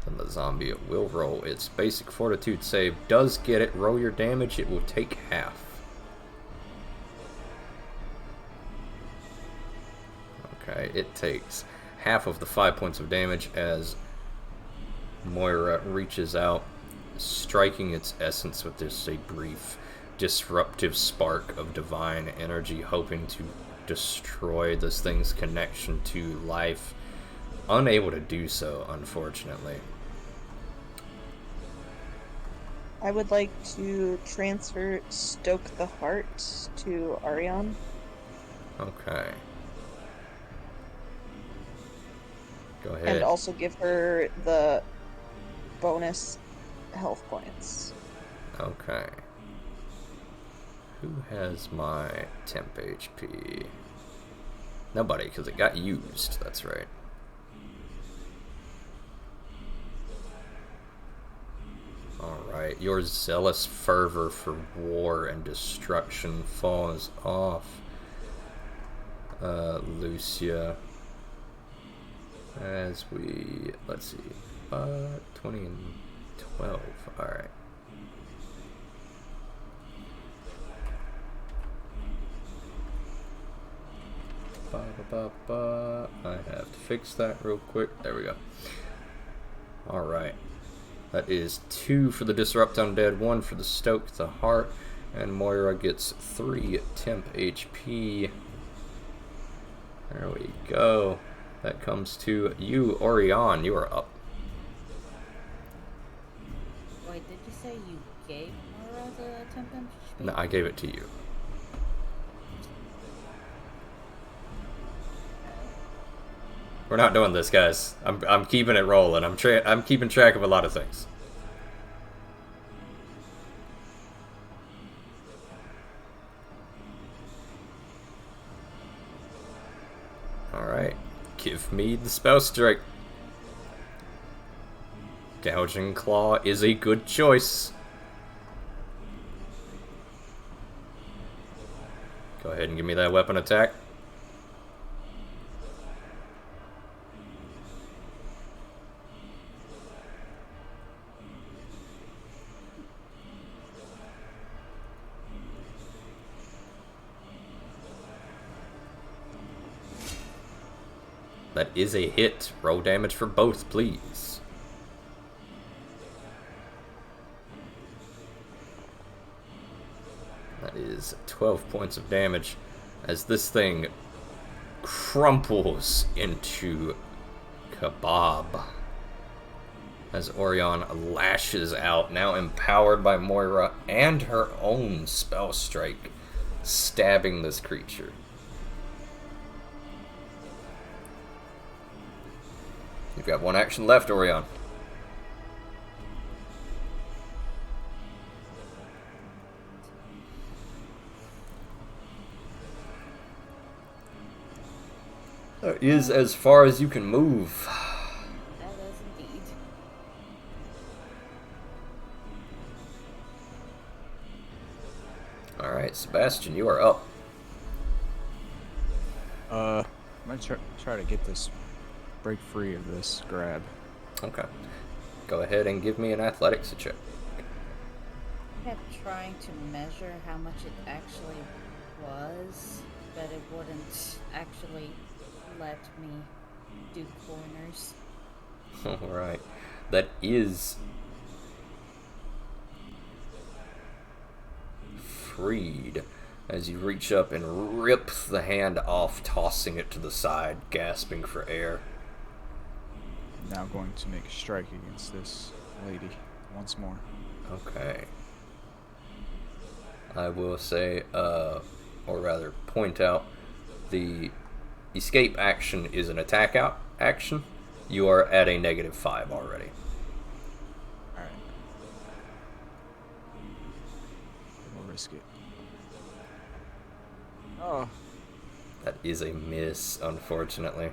Speaker 1: Then the zombie will roll its basic fortitude save. Does get it. Roll your damage. It will take half. Okay, it takes half of the 5 points of damage as Moira reaches out, striking its essence with just a brief, disruptive spark of divine energy, hoping to destroy this thing's connection to life. Unable to do so, unfortunately.
Speaker 4: I would like to transfer Stoke the Heart to Ariane.
Speaker 1: Okay. Go ahead.
Speaker 4: And also give her the bonus health points.
Speaker 1: Okay. Who has my temp HP? Nobody, because it got used. That's right. Alright, your zealous fervor for war and destruction falls off, Lucia. As we, let's see, 20 and 12, alright. I have to fix that real quick. There we go. Alright. That is 2 for the Disrupt Undead, 1 for the Stoke the Heart, and Moira gets 3 temp HP. There we go. That comes to you, Orion. You are up.
Speaker 3: Wait, did you say you gave Moira the temp HP?
Speaker 1: No, I gave it to you. We're not doing this, guys. I'm keeping it rolling. I'm keeping track of a lot of things. All right, give me the spell strike. Gouging Claw is a good choice. Go ahead and give me that weapon attack. That is a hit. Roll damage for both, please. That is 12 points of damage as this thing crumples into kebab. As Orion lashes out, now empowered by Moira and her own spell strike, stabbing this creature. You've got one action left, Orion. That is as far as you can move.
Speaker 3: That is indeed.
Speaker 1: Alright, Sebastian, you are up.
Speaker 2: I'm gonna try to get this, break free of this grab.
Speaker 1: Okay. Go ahead and give me an athletics check.
Speaker 3: I kept trying to measure how much it actually was, but it wouldn't actually let me do corners.
Speaker 1: Alright. That is freed as you reach up and rip the hand off, tossing it to the side, gasping for air.
Speaker 2: Now going to make a strike against this lady once more.
Speaker 1: Okay. I will say, or rather point out, the escape action is an attack out action. You are at a -5 already.
Speaker 2: Alright. We'll risk it. Oh.
Speaker 1: That is a miss, unfortunately.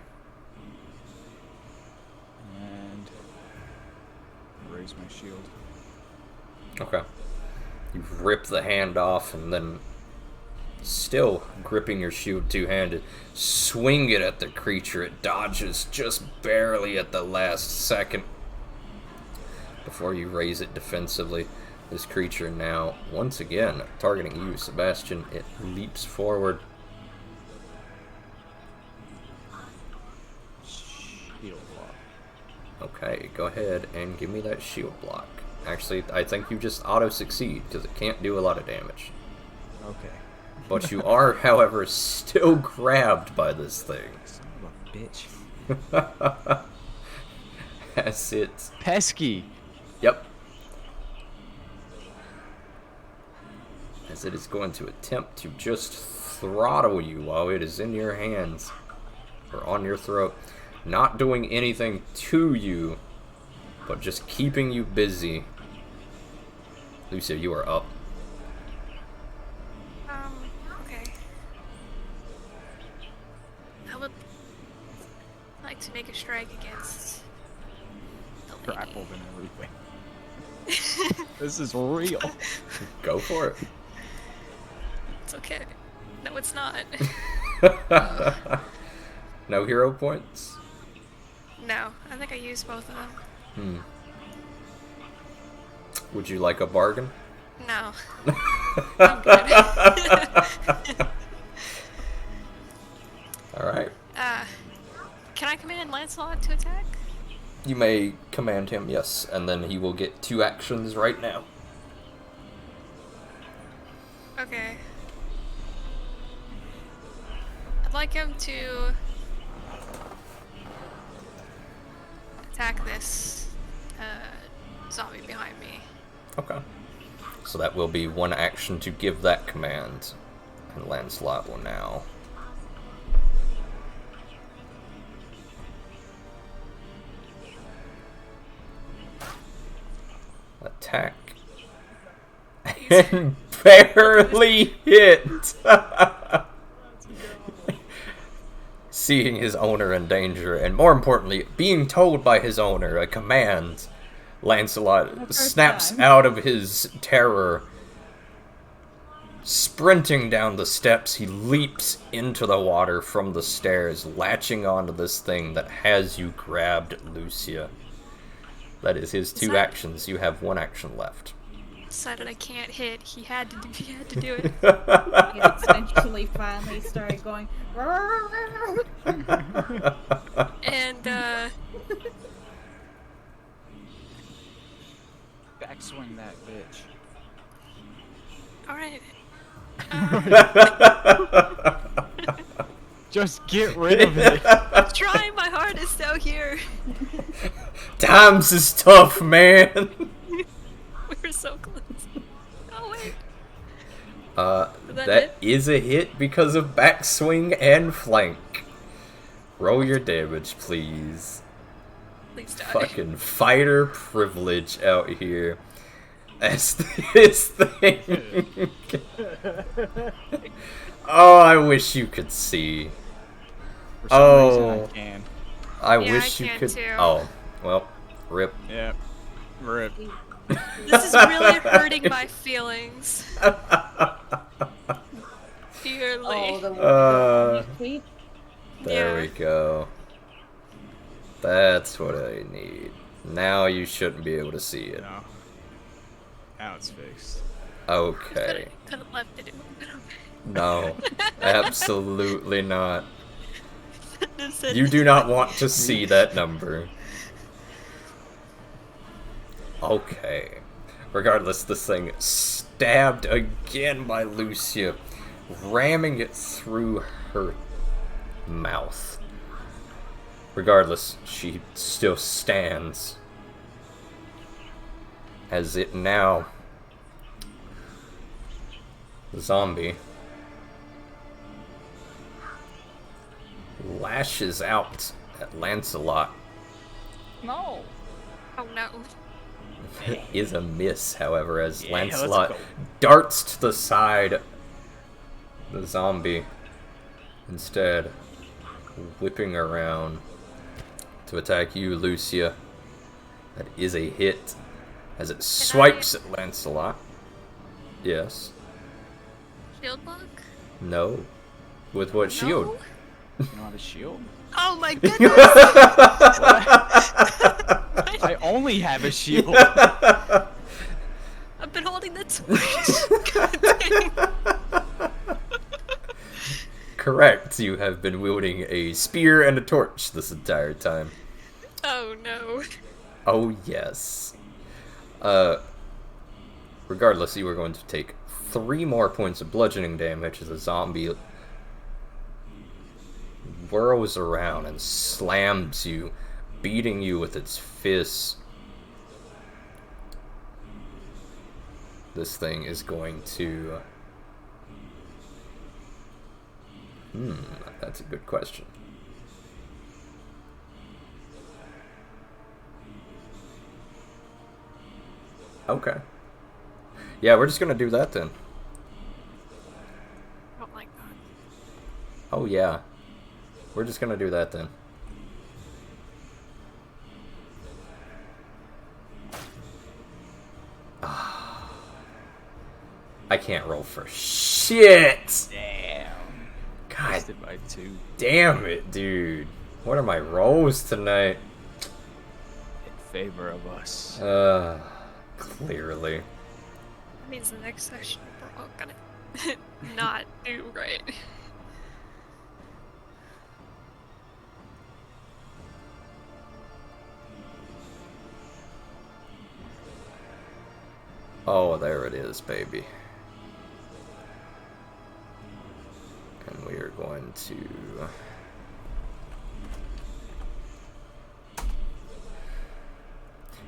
Speaker 2: And raise my shield.
Speaker 1: Okay. You rip the hand off and then, still gripping your shield two-handed, swing it at the creature. It dodges just barely at the last second before you raise it defensively. This creature now, once again, targeting you, Sebastian. It leaps forward.
Speaker 2: Shield block.
Speaker 1: Okay, go ahead and give me that shield block. Actually, I think you just auto-succeed, because it can't do a lot of damage.
Speaker 2: Okay.
Speaker 1: But you are, however, still grabbed by this thing.
Speaker 2: Son of a bitch.
Speaker 1: As it...
Speaker 2: Pesky!
Speaker 1: Yep. As it is going to attempt to just throttle you while it is in your hands. Or on your throat. Not doing anything to you, but just keeping you busy. Lucia, you are up.
Speaker 5: Okay. I would like to make a strike against the lady.
Speaker 2: Grappled and everything. This is real.
Speaker 1: Go for it.
Speaker 5: It's okay. No, it's not.
Speaker 1: No hero points?
Speaker 5: No, I think I used both of them.
Speaker 1: Would you like a bargain?
Speaker 5: No. I'm good.
Speaker 1: Alright.
Speaker 5: Can I command Lancelot to attack?
Speaker 1: You may command him, yes, and then he will get 2 actions right now.
Speaker 5: Okay. I'd like him to attack this zombie behind me.
Speaker 1: Okay. So that will be 1 action to give that command. And Lancelot will now attack. And barely hit! Seeing his owner in danger, and more importantly, being told by his owner a command, Lancelot snaps out of his terror. Sprinting down the steps, he leaps into the water from the stairs, latching onto this thing that has you grabbed, Lucia. That is his 2 actions. You have 1 action left.
Speaker 5: decided I can't hit. He had to do it.
Speaker 3: He essentially finally started going.
Speaker 5: And
Speaker 2: Backswing that bitch.
Speaker 5: all right.
Speaker 2: Just get rid of it.
Speaker 5: I'm trying my hardest out here.
Speaker 1: Times is tough, man.
Speaker 5: We were so close. Oh wait.
Speaker 1: That is a hit because of backswing and flank. Roll your damage, please.
Speaker 5: Please die.
Speaker 1: Fucking fighter privilege out here. As this thing. Oh, I wish you could see.
Speaker 2: For some reason I can.
Speaker 1: I
Speaker 5: Yeah,
Speaker 1: wish
Speaker 5: I
Speaker 1: you
Speaker 5: can
Speaker 1: could.
Speaker 5: too.
Speaker 1: Oh, well, rip.
Speaker 2: Yep. Rip.
Speaker 5: This is really hurting my feelings. Dearly.
Speaker 3: Oh, the one you tweet.
Speaker 1: There
Speaker 5: Yeah.
Speaker 1: we go. That's what I need. Now you shouldn't be able to see it.
Speaker 2: No. Now it's fixed.
Speaker 1: Okay.
Speaker 5: Could have left it.
Speaker 1: No, absolutely not.
Speaker 5: Just said-
Speaker 1: You do not want to see that number. Okay. Regardless, this thing stabbed again by Lucia, ramming it through her mouth. Regardless, she still stands. As it now... The zombie lashes out at Lancelot.
Speaker 2: No.
Speaker 5: Oh no.
Speaker 1: Is a miss, however, as
Speaker 2: Yeah, let's
Speaker 1: Lancelot
Speaker 2: go.
Speaker 1: darts to the side. The zombie instead whipping around to attack you, Lucia. That is a hit as it swipes at Lancelot. Yes.
Speaker 5: Shield block?
Speaker 1: No. With what shield?
Speaker 5: No?
Speaker 2: You don't have a shield?
Speaker 5: Oh my goodness!
Speaker 2: I only have a shield.
Speaker 5: I've been holding the torch. God dang.
Speaker 1: Correct. You have been wielding a spear and a torch this entire time.
Speaker 5: Oh no.
Speaker 1: Oh, yes. Regardless, you are going to take 3 more points of bludgeoning damage as a zombie whirls around and slams you, beating you with its fists. This thing is going to... that's a good question. Okay. Yeah, we're just gonna do that then.
Speaker 5: I don't like that.
Speaker 1: Oh yeah. We're just gonna do that then. I can't roll for shit!
Speaker 2: Damn.
Speaker 1: God
Speaker 2: Missed it by 2.
Speaker 1: damn it, dude. What are my rolls tonight?
Speaker 2: In favor of us.
Speaker 1: Clearly.
Speaker 5: That means the next session we're all gonna not do right.
Speaker 1: Oh, there it is, baby. And we are going to...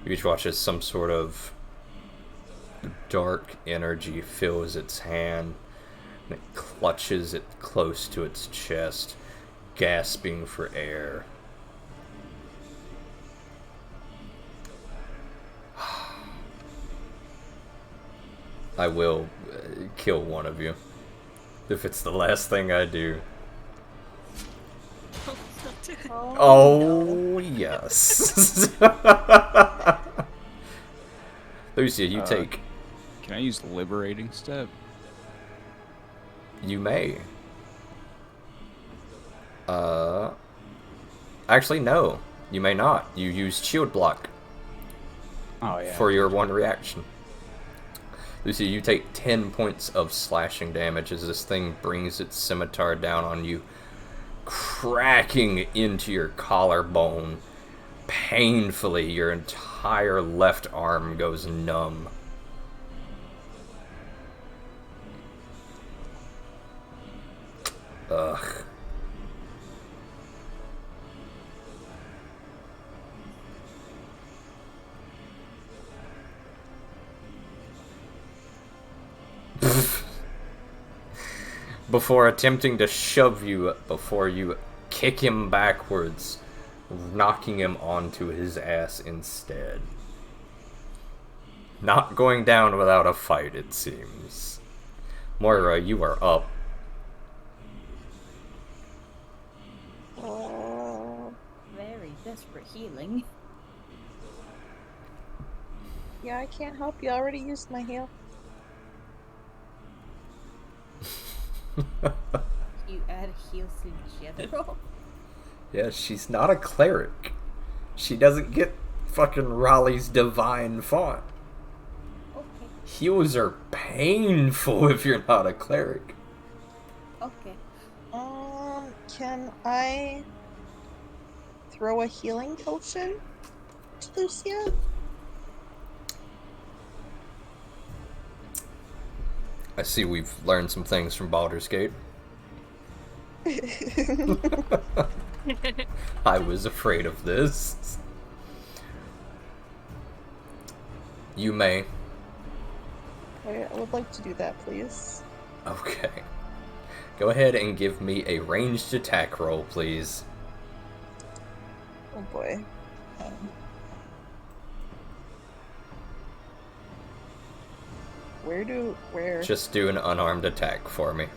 Speaker 1: You each watch as some sort of dark energy fills its hand, and it clutches it close to its chest, gasping for air. I will kill one of you. If it's the last thing I do.
Speaker 5: Don't do it.
Speaker 1: Oh, yes. Lucia, you take.
Speaker 2: Can I use liberating step?
Speaker 1: You may. Actually, no. You may not. You used shield block
Speaker 2: Oh yeah.
Speaker 1: for your one reaction. Lucy, you take 10 points of slashing damage as this thing brings its scimitar down on you, cracking into your collarbone. Painfully, your entire left arm goes numb. Ugh. Before attempting to shove you, before you kick him backwards, knocking him onto his ass instead. Not going down without a fight, it seems. Moira, you are up.
Speaker 3: Very desperate healing.
Speaker 4: Yeah, I can't help you. I already used my heal.
Speaker 3: You add heals in general?
Speaker 1: Yeah, she's not a cleric. She doesn't get fucking Raleigh's divine font.
Speaker 3: Okay.
Speaker 1: Heals are painful if you're not a cleric.
Speaker 3: Okay.
Speaker 4: Can I throw a healing potion to Lucia?
Speaker 1: I see we've learned some things from Baldur's Gate. I was afraid of this. You may.
Speaker 4: I would like to do that, please.
Speaker 1: Okay. Go ahead and give me a ranged attack roll, please.
Speaker 4: Oh boy. Where?
Speaker 1: Just do an unarmed attack for me.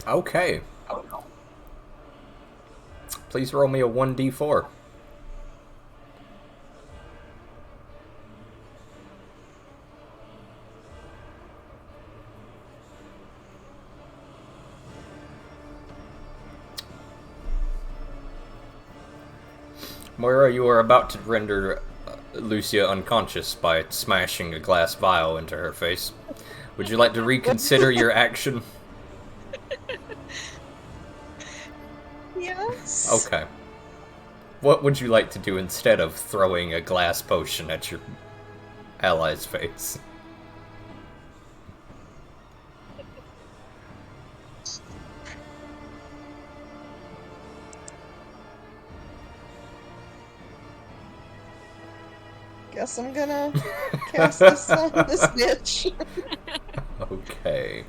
Speaker 4: Okay.
Speaker 1: Okay. Please roll me a 1d4. Moira, you are about to render Lucia unconscious by smashing a glass vial into her face. Would you like to reconsider your action?
Speaker 4: Yes.
Speaker 1: Okay. What would you like to do instead of throwing a glass potion at your ally's face?
Speaker 4: Guess I'm gonna cast this on this bitch.
Speaker 1: Okay.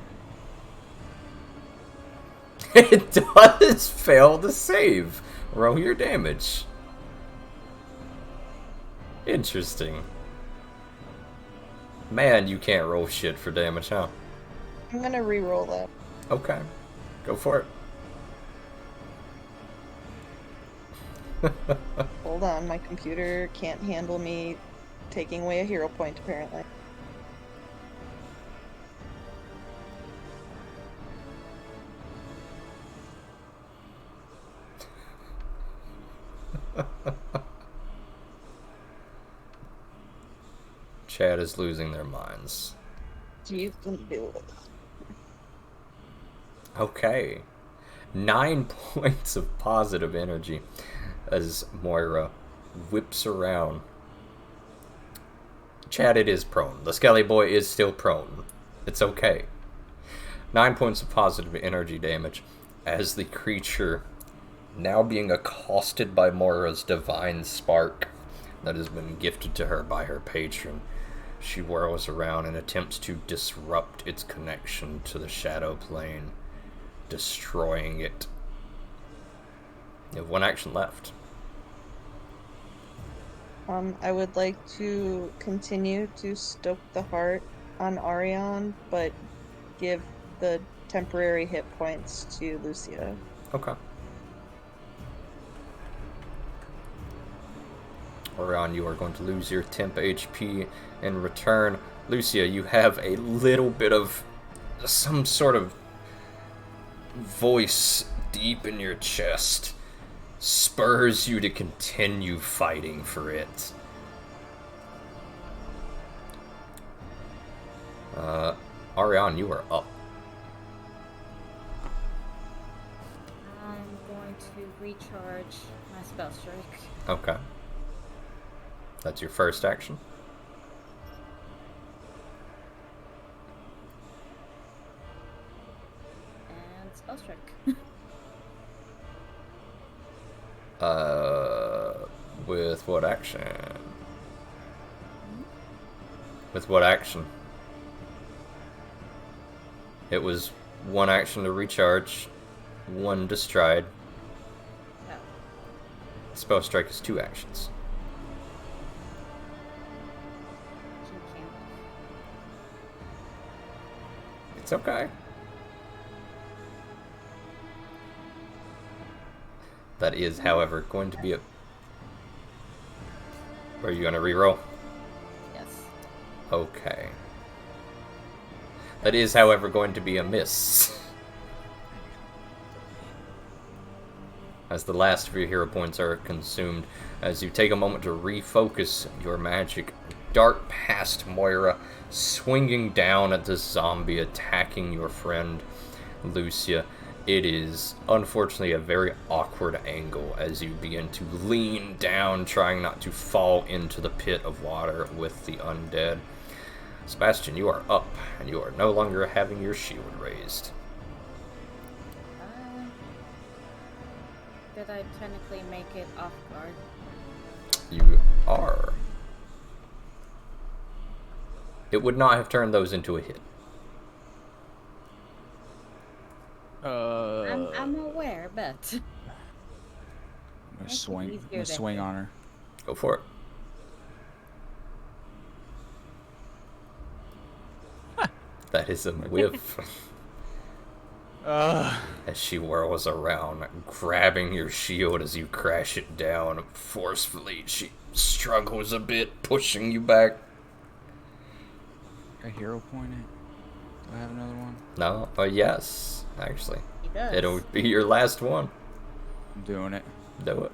Speaker 1: It does fail to save. Roll your damage. Interesting. Man, you can't roll shit for damage, huh?
Speaker 4: I'm gonna re-roll that.
Speaker 1: Okay. Go for it.
Speaker 4: Hold on, my computer can't handle me taking away a hero point, apparently.
Speaker 1: Chad is losing their minds.
Speaker 4: You can do it.
Speaker 1: Okay. 9 points of positive energy as Moira whips around. Chad, it is prone. The Skelly Boy is still prone. It's okay. 9 points of positive energy damage as the creature, now being accosted by Moira's divine spark that has been gifted to her by her patron, she whirls around and attempts to disrupt its connection to the shadow plane, destroying it. You have one action left.
Speaker 4: I would like to continue to stoke the heart on Arion, but give the temporary hit points to Lucia.
Speaker 1: Okay. Orion, you are going to lose your temp HP in return. Lucia, you have a little bit of some sort of voice deep in your chest spurs you to continue fighting for it. Ariane, you are up.
Speaker 3: I'm going to recharge my spell strike.
Speaker 1: Okay. That's your first action.
Speaker 3: And spell strike.
Speaker 1: With what action? With what action? It was one action to recharge, one to stride.
Speaker 3: Oh.
Speaker 1: Spell strike is 2 actions.
Speaker 3: Can count.
Speaker 1: It's okay. That is, however, going to be a... Are you going to reroll?
Speaker 3: Yes.
Speaker 1: Okay. That is, however, going to be a miss. As the last of your hero points are consumed, as you take a moment to refocus your magic, dart past Moira, swinging down at the zombie attacking your friend, Lucia. It is, unfortunately, a very awkward angle as you begin to lean down, trying not to fall into the pit of water with the undead. Sebastian, you are up, and you are no longer having your shield raised.
Speaker 3: Did I technically make it off guard?
Speaker 1: You are. It would not have turned those into a hit.
Speaker 3: I'm aware, but
Speaker 2: I'm
Speaker 3: Makes it
Speaker 2: gonna
Speaker 3: easier to
Speaker 2: swing
Speaker 3: hit.
Speaker 2: on her.
Speaker 1: Go for it. That is a whiff. As she whirls around, grabbing your shield as you crash it down forcefully. She struggles a bit, pushing you back.
Speaker 2: A hero point it? Do I have another one?
Speaker 1: No? Yes, actually.
Speaker 3: he does.
Speaker 1: It'll be your last one.
Speaker 2: I'm doing it.
Speaker 1: Do it.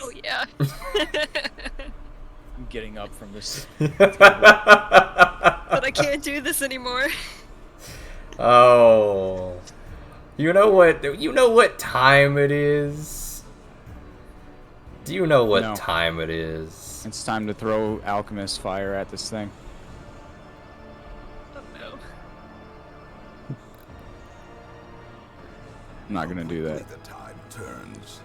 Speaker 5: Oh yeah.
Speaker 2: I'm getting up from this.
Speaker 5: But I can't do this anymore.
Speaker 1: Oh. You know what time it is? Do you know what
Speaker 2: No.
Speaker 1: time it is?
Speaker 2: It's time to throw alchemist fire at this thing.
Speaker 5: Oh no.
Speaker 2: I'm not gonna do that.
Speaker 6: The tide turns.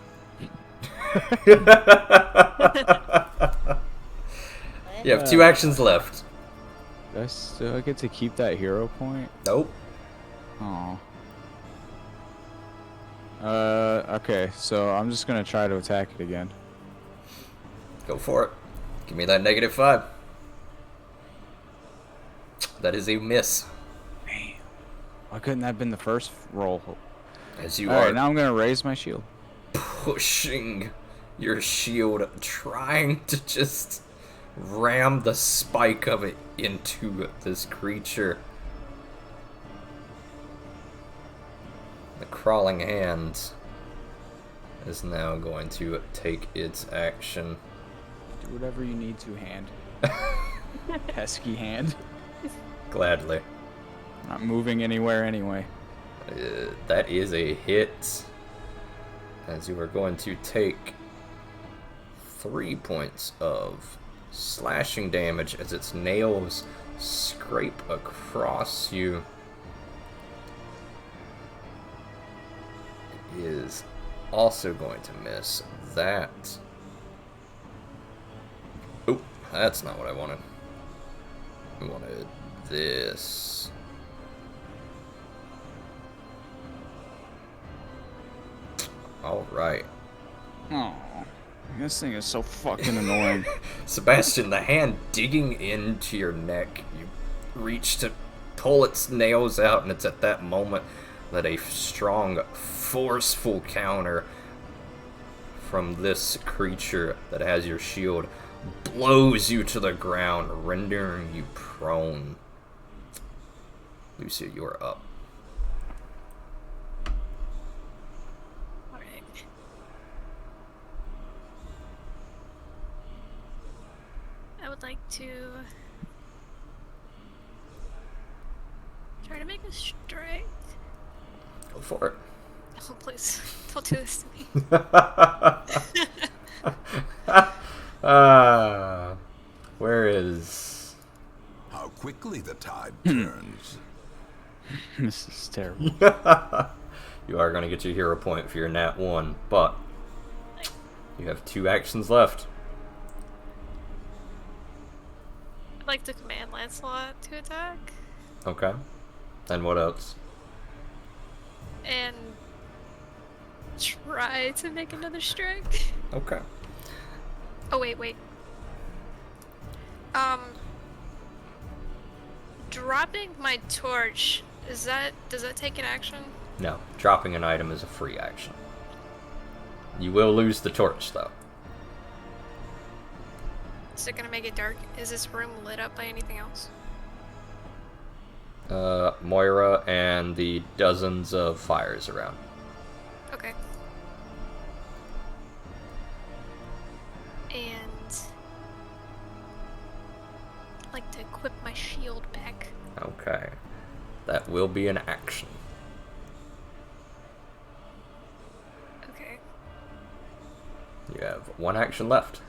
Speaker 1: You have 2 actions left.
Speaker 2: Do I still get to keep that hero point?
Speaker 1: Nope.
Speaker 2: Oh. Okay, so I'm just gonna try to attack it again.
Speaker 1: Go for it. Give me that -5. That is a miss.
Speaker 2: Man, why couldn't that have been the first roll?
Speaker 1: As you
Speaker 2: Alright,
Speaker 1: are
Speaker 2: now I'm gonna raise my shield.
Speaker 1: pushing your shield, trying to just ram the spike of it into this creature. The crawling hand is now going to take its action.
Speaker 2: Do whatever you need to, hand. Pesky hand.
Speaker 1: Gladly.
Speaker 2: Not moving anywhere anyway.
Speaker 1: That is a hit. As you are going to take 3 points of slashing damage as its nails scrape across you. It is also going to miss that. Oh, that's not what I wanted. I wanted this. Alright.
Speaker 2: Oh, this thing is so fucking annoying.
Speaker 1: Sebastian, the hand digging into your neck, you reach to pull its nails out, and it's at that moment that a strong, forceful counter from this creature that has your shield blows you to the ground, rendering you prone. Lucia, you're up.
Speaker 5: Alright. I would like to try to make a strike.
Speaker 1: Go for it.
Speaker 5: Oh, please. Don't do this to me.
Speaker 1: Where is...
Speaker 6: How quickly the tide turns.
Speaker 2: This is terrible.
Speaker 1: You are going to get your hero point for your nat 1, but you have 2 actions left.
Speaker 5: I'd like to command Lancelot to attack.
Speaker 1: Okay. And what else?
Speaker 5: And try to make another strike.
Speaker 1: Okay.
Speaker 5: Oh, wait. Dropping my torch, does that take an action?
Speaker 1: No, dropping an item is a free action. You will lose the torch, though.
Speaker 5: Is it gonna make it dark? Is this room lit up by anything else?
Speaker 1: Moira and the dozens of fires around.
Speaker 5: Okay. And I'd like to equip my shield back.
Speaker 1: Okay. That will be an action.
Speaker 5: Okay.
Speaker 1: You have 1 action left.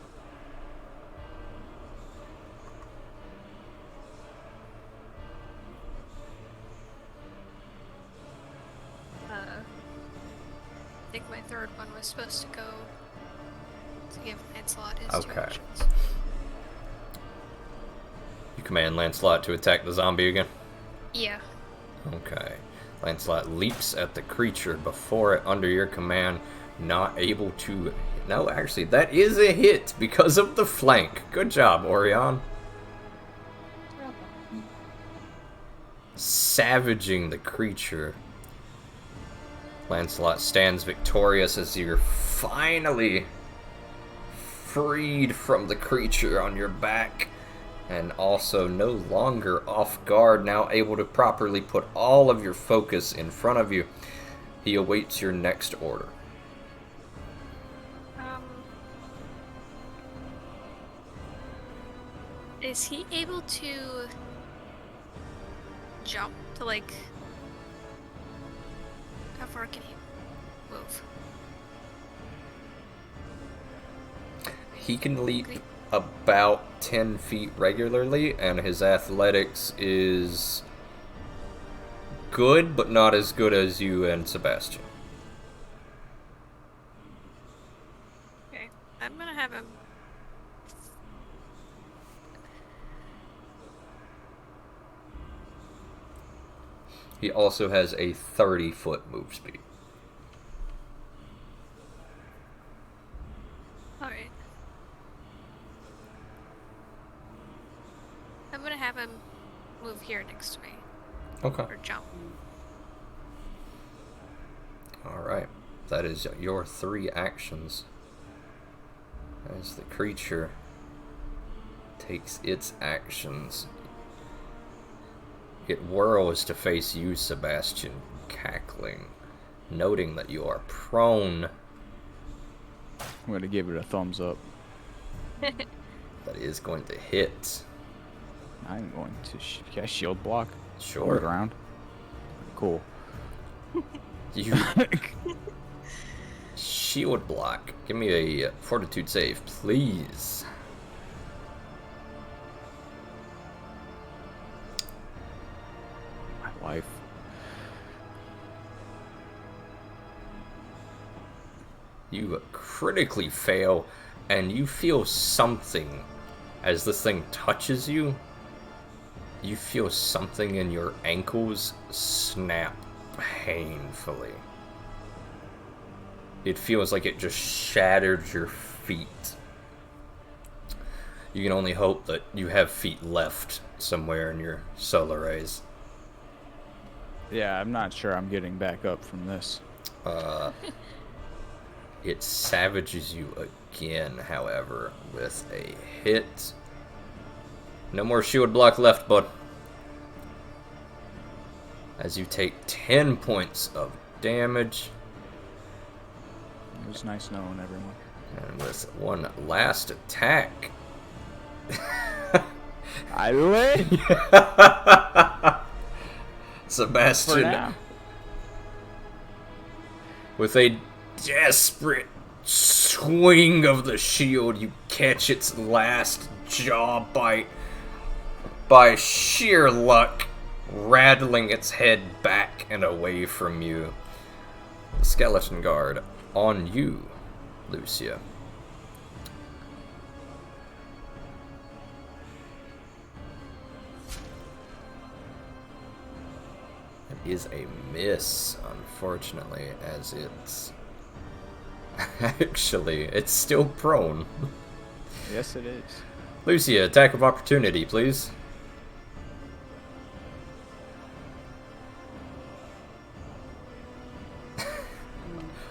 Speaker 5: I think my third one was supposed to go to give Lancelot his 2
Speaker 1: Okay.
Speaker 5: actions.
Speaker 1: You command Lancelot to attack the zombie again?
Speaker 5: Yeah.
Speaker 1: Okay. Lancelot leaps at the creature before it under your command, not able to... No, actually, that is a hit because of the flank. Good job, Orion. Savaging the creature. Lancelot stands victorious as you're finally freed from the creature on your back, and also no longer off guard, now able to properly put all of your focus in front of you. He awaits your next order.
Speaker 5: Is he able to jump to, like, how far can he move?
Speaker 1: He can leap about 10 feet regularly, and his athletics is good, but not as good as you and Sebastian.
Speaker 5: Okay, I'm gonna have him.
Speaker 1: He also has a 30-foot move speed.
Speaker 5: Alright. I'm gonna have him move here next to me.
Speaker 1: Okay.
Speaker 5: Or jump.
Speaker 1: Alright. That is your 3 actions. As the creature takes its actions, it whirls to face you, Sebastian, cackling, noting that you are prone.
Speaker 2: I'm gonna give it a thumbs up.
Speaker 1: That is going to hit.
Speaker 2: I'm going to can I shield block.
Speaker 1: Sure.
Speaker 2: Around. Cool.
Speaker 1: You shield block. Give me a fortitude save, please.
Speaker 2: My wife.
Speaker 1: You critically fail, and you feel something as this thing touches you. You feel something in your ankles snap painfully. It feels like it just shattered your feet. You can only hope that you have feet left somewhere in your solar rays.
Speaker 2: Yeah, I'm not sure I'm getting back up from this.
Speaker 1: It savages you again, however, with a hit. No more shield block left, bud. as you take 10 points of damage.
Speaker 2: It was nice knowing everyone.
Speaker 1: And with one last attack.
Speaker 2: I win!
Speaker 1: Sebastian,
Speaker 2: For now.
Speaker 1: with a desperate swing of the shield, you catch its last jaw bite by sheer luck, rattling its head back and away from you. The skeleton guard on you, Lucia. It is a miss, unfortunately, as it's actually, it's still prone.
Speaker 2: Yes, it is.
Speaker 1: Lucia, attack of opportunity, please.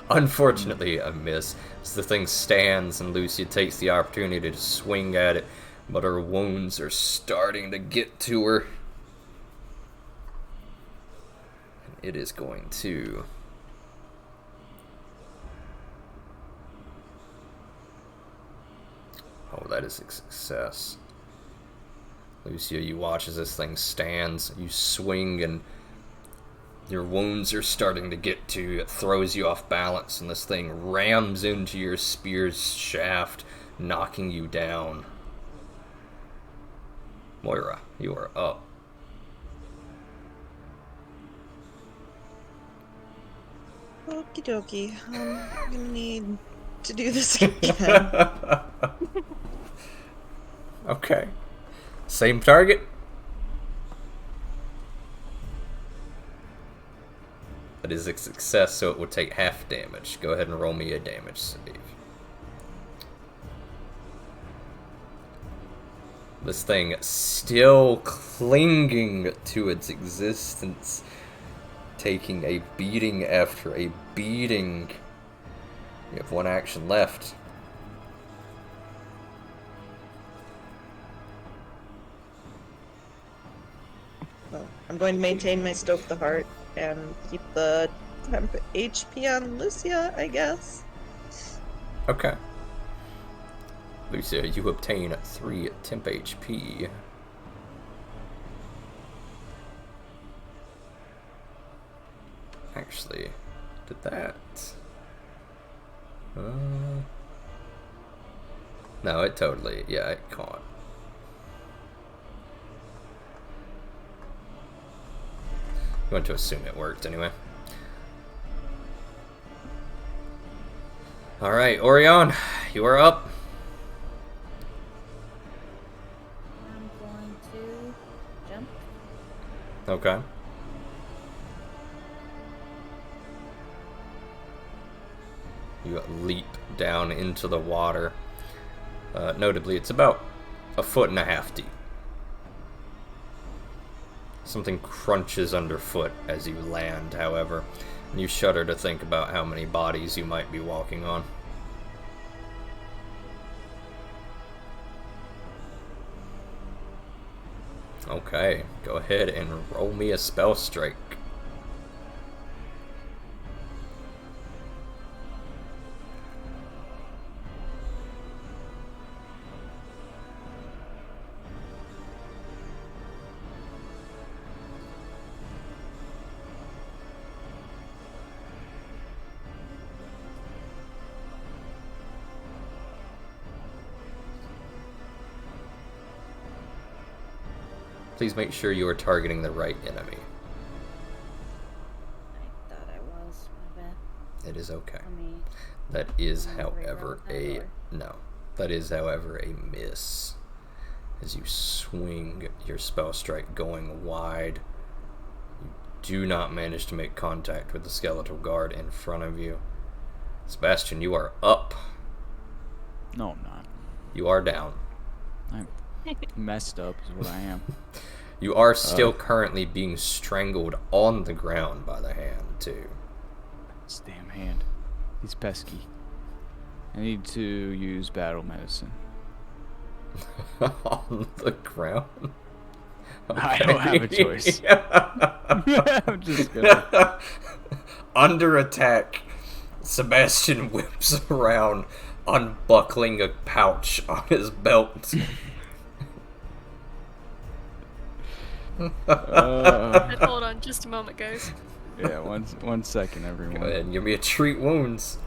Speaker 1: Unfortunately, a miss. As the thing stands and Lucia takes the opportunity to swing at it, but her wounds are starting to get to her. And it is going to... Oh, that is a success. Lucia, you watch as this thing stands. You swing and your wounds are starting to get to you. It throws you off balance and this thing rams into your spear's shaft, knocking you down. Moira, you are up.
Speaker 4: Okie dokie. I'm gonna need to do this again.
Speaker 1: Okay. Same target? That is a success, so it would take half damage. Go ahead and roll me a damage save. This thing still clinging to its existence, taking a beating after a beating. You have one action left.
Speaker 4: Well, I'm going to maintain my Stoke the Heart and keep the temp HP on Lucia, I guess.
Speaker 1: Okay. Lucia, you obtain 3 temp HP. Actually, did that... No, it totally... Yeah, it caught. I'm going to assume it worked anyway. Alright, Orion, you are up.
Speaker 3: I'm going to jump.
Speaker 1: Okay. You leap down into the water. Notably, it's about 1.5 feet deep. Something crunches underfoot as you land, however, and you shudder to think about how many bodies you might be walking on. Okay, go ahead and roll me a spell strike. Please make sure you are targeting the right enemy.
Speaker 3: I thought I was. My bad.
Speaker 1: It is okay.
Speaker 3: Let me.
Speaker 1: That is,
Speaker 3: Wanna
Speaker 1: however,
Speaker 3: reroll that, or-
Speaker 1: no. That is, however, a miss. As you swing your spell strike going wide, you do not manage to make contact with the skeletal guard in front of you. Sebastian, you are up.
Speaker 2: No, I'm not.
Speaker 1: You are down.
Speaker 2: I'm messed up is what I am.
Speaker 1: You are still currently being strangled on the ground by the hand, too.
Speaker 2: This damn hand. He's pesky. I need to use battle medicine.
Speaker 1: On the ground?
Speaker 2: I don't have a choice. I'm just gonna.
Speaker 1: Under attack, Sebastian whips around, unbuckling a pouch on his belt.
Speaker 5: Hold on just a moment, guys.
Speaker 2: Yeah, one second, everyone.
Speaker 1: Go ahead and give me a treat wounds.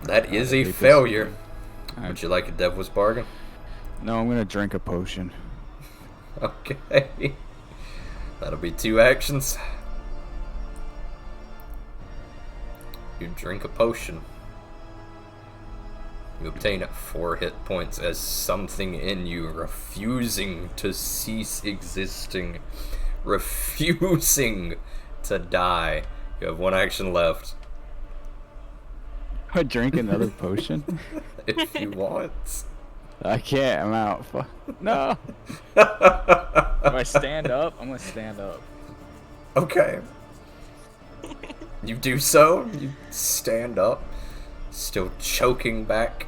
Speaker 1: That is a failure. Would you like a devil's bargain?
Speaker 2: No, I'm gonna drink a potion.
Speaker 1: Okay. That'll be 2 actions. You drink a potion. You obtain 4 hit points as something in you refusing to cease existing. Refusing to die. You have 1 action left.
Speaker 2: I drink another potion?
Speaker 1: If you want.
Speaker 2: I can't, I'm out. No! If I stand up, I'm gonna stand up.
Speaker 1: Okay. You do so. You stand up, still choking back.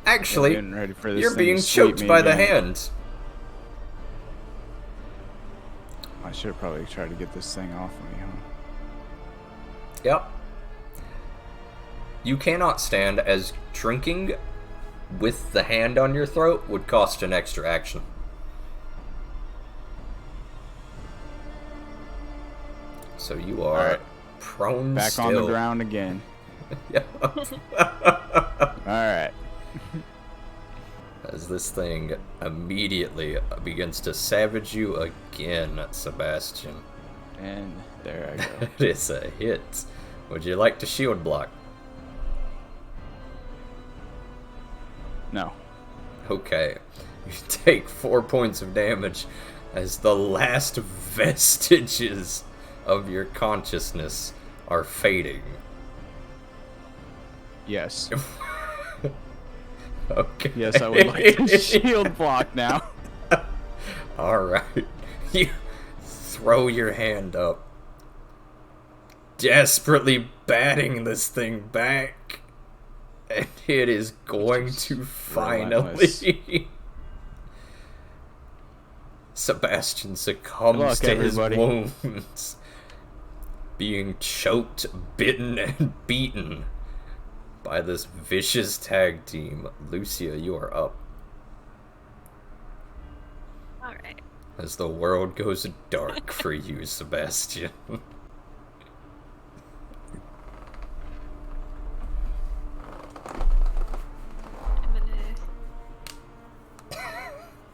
Speaker 1: Actually,
Speaker 2: Getting ready for this
Speaker 1: you're
Speaker 2: thing
Speaker 1: being
Speaker 2: to sweep
Speaker 1: choked
Speaker 2: me
Speaker 1: by the
Speaker 2: again.
Speaker 1: hand.
Speaker 2: I should have probably tried to get this thing off of me, huh?
Speaker 1: Yep. You cannot stand, as drinking with the hand on your throat would cost an extra action. So you are
Speaker 2: Alright.
Speaker 1: prone
Speaker 2: Back
Speaker 1: still.
Speaker 2: on the ground again.
Speaker 1: Yep.
Speaker 2: Alright.
Speaker 1: As this thing immediately begins to savage you again, Sebastian.
Speaker 2: And there I go.
Speaker 1: It is a hit. Would you like to shield block?
Speaker 2: No.
Speaker 1: Okay. You take 4 points of damage as the last vestiges of your consciousness are fading.
Speaker 2: Yes.
Speaker 1: Okay.
Speaker 2: Yes, I would like to shield block now.
Speaker 1: Alright. You throw your hand up, desperately batting this thing back, and it is going to
Speaker 2: relentless.
Speaker 1: finally... Sebastian succumbs
Speaker 2: Good luck,
Speaker 1: to
Speaker 2: everybody.
Speaker 1: his wounds, being choked, bitten, and beaten by this vicious tag team. Lucia, you are up.
Speaker 5: Alright.
Speaker 1: As the world goes dark for you, Sebastian.
Speaker 5: I'm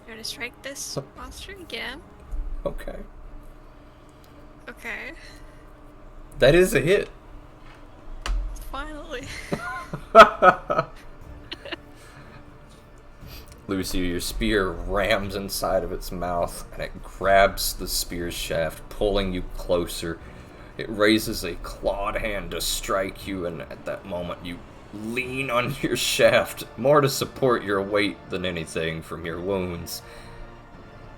Speaker 5: gonna strike this monster again.
Speaker 1: Okay.
Speaker 5: Okay.
Speaker 1: That is a hit.
Speaker 5: Finally.
Speaker 1: Lucy, your spear rams inside of its mouth, and it grabs the spear shaft, pulling you closer. It raises a clawed hand to strike you, and at that moment you lean on your shaft, more to support your weight than anything from your wounds.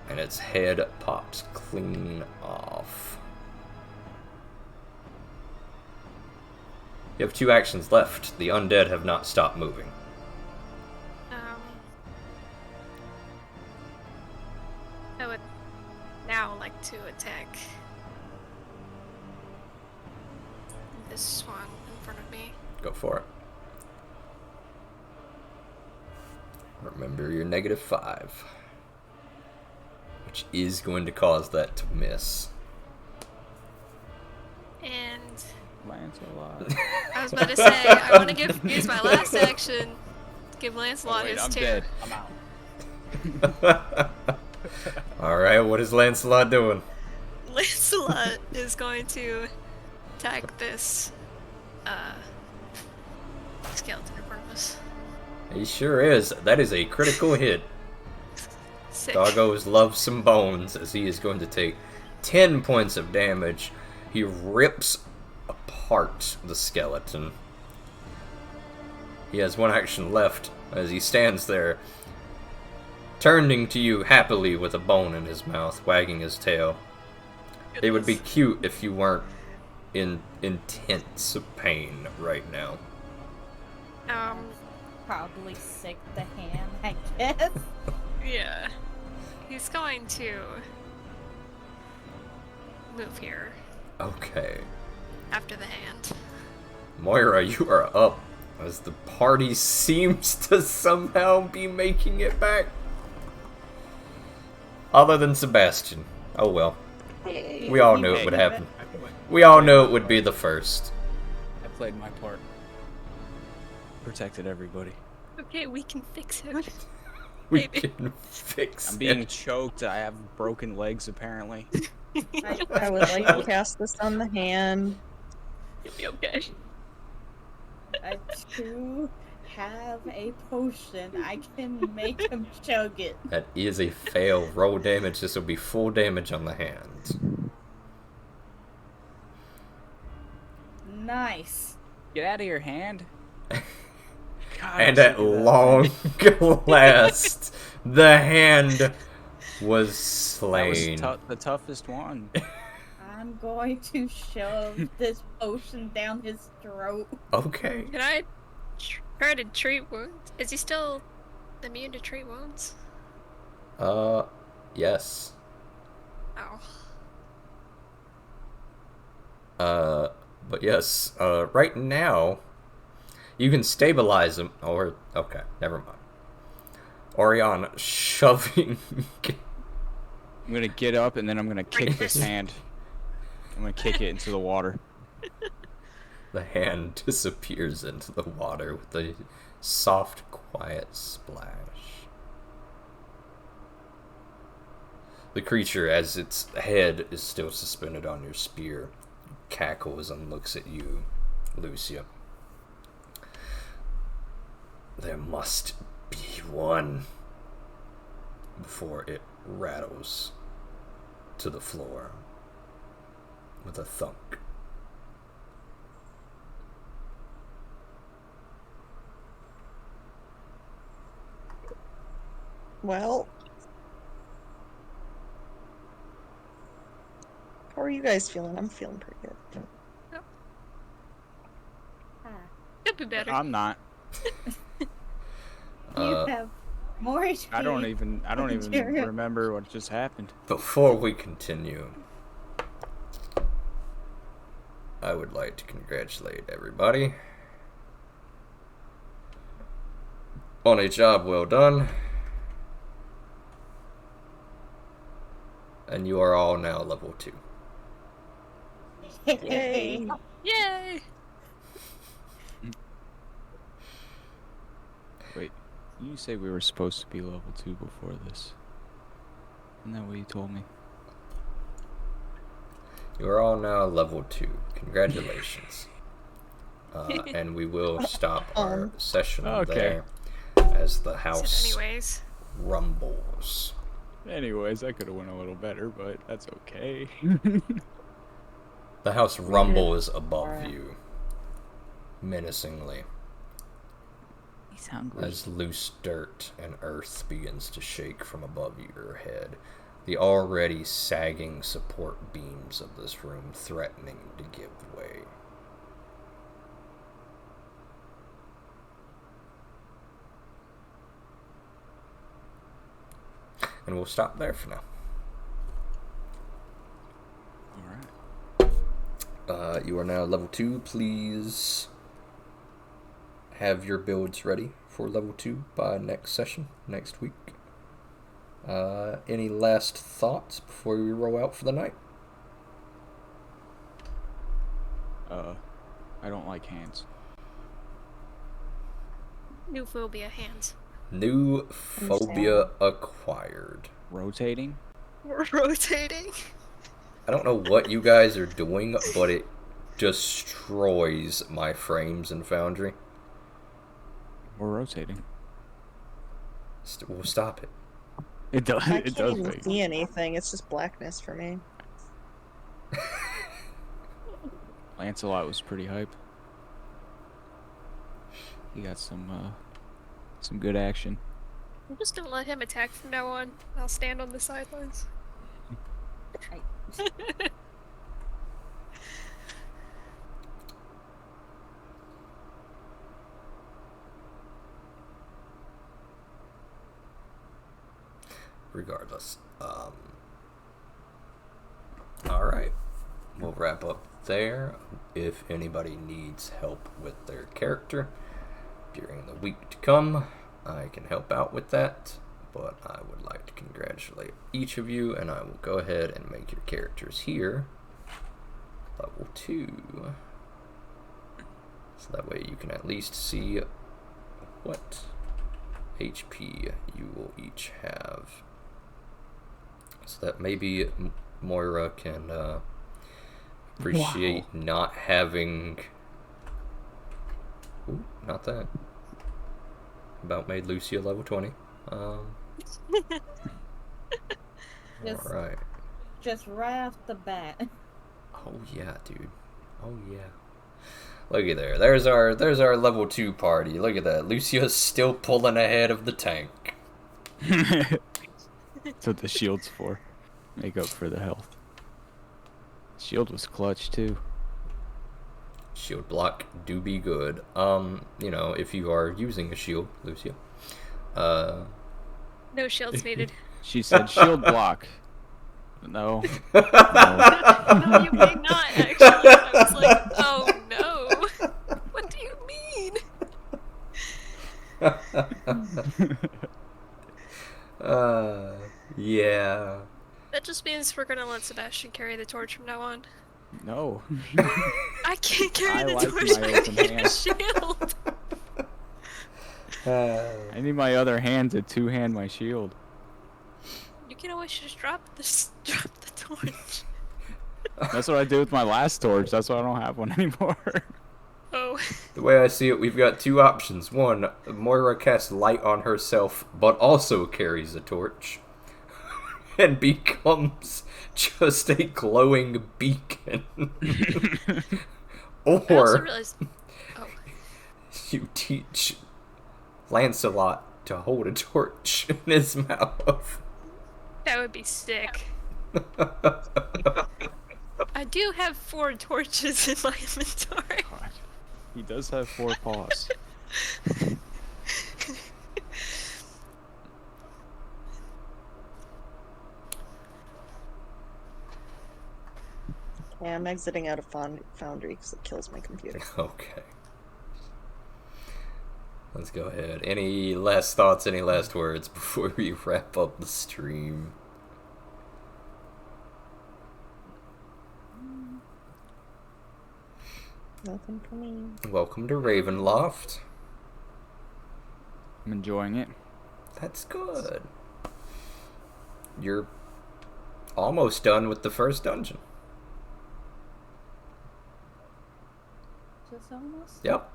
Speaker 1: And its head pops clean off. You have 2 actions left. The undead have not stopped moving.
Speaker 5: I would now like to attack this one in front of me.
Speaker 1: Go for it. Remember your -5, which is going to cause that to miss.
Speaker 5: And
Speaker 2: Lancelot.
Speaker 5: I was about to say, I want to use my last action to give Lancelot
Speaker 2: Wait,
Speaker 5: his
Speaker 2: I'm
Speaker 5: turn.
Speaker 2: dead. I'm out.
Speaker 1: Alright, what is Lancelot doing?
Speaker 5: Lancelot is going to attack this skeleton in front of us.
Speaker 1: He sure is. That is a critical hit.
Speaker 5: Sick.
Speaker 1: Doggos love some bones, as he is going to take 10 points of damage. He rips apart the skeleton. He has 1 action left as he stands there, turning to you happily with a bone in his mouth, wagging his tail. It would be cute if you weren't in intense pain right now.
Speaker 5: Um,
Speaker 3: Probably sick the hand, I guess.
Speaker 5: yeah. He's going to move here
Speaker 1: Okay.
Speaker 5: after the hand.
Speaker 1: Moira, you are up as the party seems to somehow be making it back. Other than Sebastian. Oh well. We all knew it would happen. We all knew it would be the first.
Speaker 2: I played my part. Protected everybody.
Speaker 5: Okay, we can fix him.
Speaker 1: We
Speaker 5: Maybe.
Speaker 1: can fix
Speaker 2: I'm being
Speaker 1: it.
Speaker 2: choked. I have broken legs, apparently.
Speaker 4: I would like to cast this on the hand.
Speaker 5: You'll be okay.
Speaker 3: I too have a potion. I can make him chug it.
Speaker 1: That is a fail. Roll damage. This will be full damage on the hand.
Speaker 3: Nice.
Speaker 2: Get out of your hand. God,
Speaker 1: And
Speaker 2: I'm
Speaker 1: at
Speaker 2: sick of that.
Speaker 1: long last, the hand was
Speaker 2: That was
Speaker 1: slain.
Speaker 2: the toughest one.
Speaker 3: I'm going to shove this potion down his throat.
Speaker 1: Okay.
Speaker 5: Can I try to treat wounds? Is he still immune to treat wounds?
Speaker 1: Yes.
Speaker 5: Oh.
Speaker 1: But yes, right now, you can stabilize him, or, okay, never mind. Orion shoving...
Speaker 2: I'm gonna get up and then I'm gonna kick this hand. I'm gonna kick it into the water.
Speaker 1: The hand disappears into the water with a soft, quiet splash. The creature, as its head is still suspended on your spear, cackles and looks at you, Lucia. There must be one before it rattles to the floor with a thunk.
Speaker 4: Well, how are you guys feeling? I'm feeling pretty good.
Speaker 5: Could be better.
Speaker 2: I'm not.
Speaker 3: You have more HP.
Speaker 2: I don't even
Speaker 3: Jared.
Speaker 2: remember what just happened.
Speaker 1: Before we continue, I would like to congratulate everybody on a job well done. And you are all now level 2.
Speaker 4: Yay!
Speaker 5: Yay!
Speaker 2: Wait, you say we were supposed to be level 2 before this? Isn't that what you told me?
Speaker 1: You are all now level 2. Congratulations. And we will stop our session
Speaker 2: Okay.
Speaker 1: there as the house
Speaker 5: Anyways.
Speaker 1: rumbles.
Speaker 2: Anyways, I could have went a little better, but that's okay.
Speaker 1: The house rumbles above you, menacingly,
Speaker 2: He's hungry.
Speaker 1: as loose dirt and earth begins to shake from above your head. The already sagging support beams of this room threatening to give way. And we'll stop there for now.
Speaker 2: Alright.
Speaker 1: You are now level 2. Please have your builds ready for level 2 by next session, next week. Any last thoughts before we roll out for the night?
Speaker 2: I don't like hands.
Speaker 5: New phobia hands.
Speaker 1: New phobia acquired.
Speaker 2: Rotating?
Speaker 5: We're rotating.
Speaker 1: I don't know what you guys are doing, but it destroys my frames in Foundry.
Speaker 2: We're rotating.
Speaker 1: We'll stop it.
Speaker 2: It does.
Speaker 4: I
Speaker 2: It
Speaker 4: can't
Speaker 2: does
Speaker 4: even
Speaker 2: make.
Speaker 4: see anything. It's just blackness for me.
Speaker 2: Lancelot was pretty hype. He got some good action.
Speaker 5: I'm just gonna let him attack from now on. I'll stand on the sidelines.
Speaker 1: regardless. Alright. We'll wrap up there. If anybody needs help with their character during the week to come, I can help out with that. But I would like to congratulate each of you, and I will go ahead and make your characters here level 2. So that way you can at least see what HP you will each have. So that maybe Moira can appreciate not having... Ooh, not that. About made Lucia level 20.
Speaker 3: Just-
Speaker 1: Alright.
Speaker 3: Just right off the bat.
Speaker 1: Oh yeah, dude. Oh yeah. Look at there. There's our level 2 party. Look at that. Lucia's still pulling ahead of the tank.
Speaker 2: That's what the shield's for. Make up for the health. Shield was clutch too.
Speaker 1: Shield block do be good. You know, if you are using a shield, Lucia.
Speaker 5: No shields needed.
Speaker 2: She said shield block. No. No.
Speaker 5: No, you may not, actually. I was like, oh no. What do you mean?
Speaker 1: Yeah.
Speaker 5: That just means we're gonna let Sebastian carry the torch from now on.
Speaker 2: No.
Speaker 5: I can't carry
Speaker 2: I
Speaker 5: the
Speaker 2: like
Speaker 5: torch.
Speaker 2: my
Speaker 5: I
Speaker 2: open
Speaker 5: need a
Speaker 2: hand.
Speaker 5: shield.
Speaker 2: I need my other hand to two-hand my shield.
Speaker 5: You can always just drop the torch.
Speaker 2: That's what I did with my last torch. That's why I don't have one anymore.
Speaker 5: Oh.
Speaker 1: The way I see it, we've got two options. One, Moira casts light on herself, but also carries a torch. And becomes just a glowing beacon.
Speaker 5: I also
Speaker 1: Or
Speaker 5: realized. Oh.
Speaker 1: you teach Lancelot to hold a torch in his mouth.
Speaker 5: That would be sick. I do have 4 torches in my inventory.
Speaker 2: God. He does have 4 paws.
Speaker 4: Yeah, I'm exiting out of Foundry because it kills my computer.
Speaker 1: Okay. Let's go ahead. Any last thoughts, any last words before we wrap up the stream?
Speaker 4: Nothing for me.
Speaker 1: Welcome to Ravenloft.
Speaker 2: I'm enjoying it.
Speaker 1: That's good. You're almost done with the first dungeon.
Speaker 3: Just almost.
Speaker 1: Yep.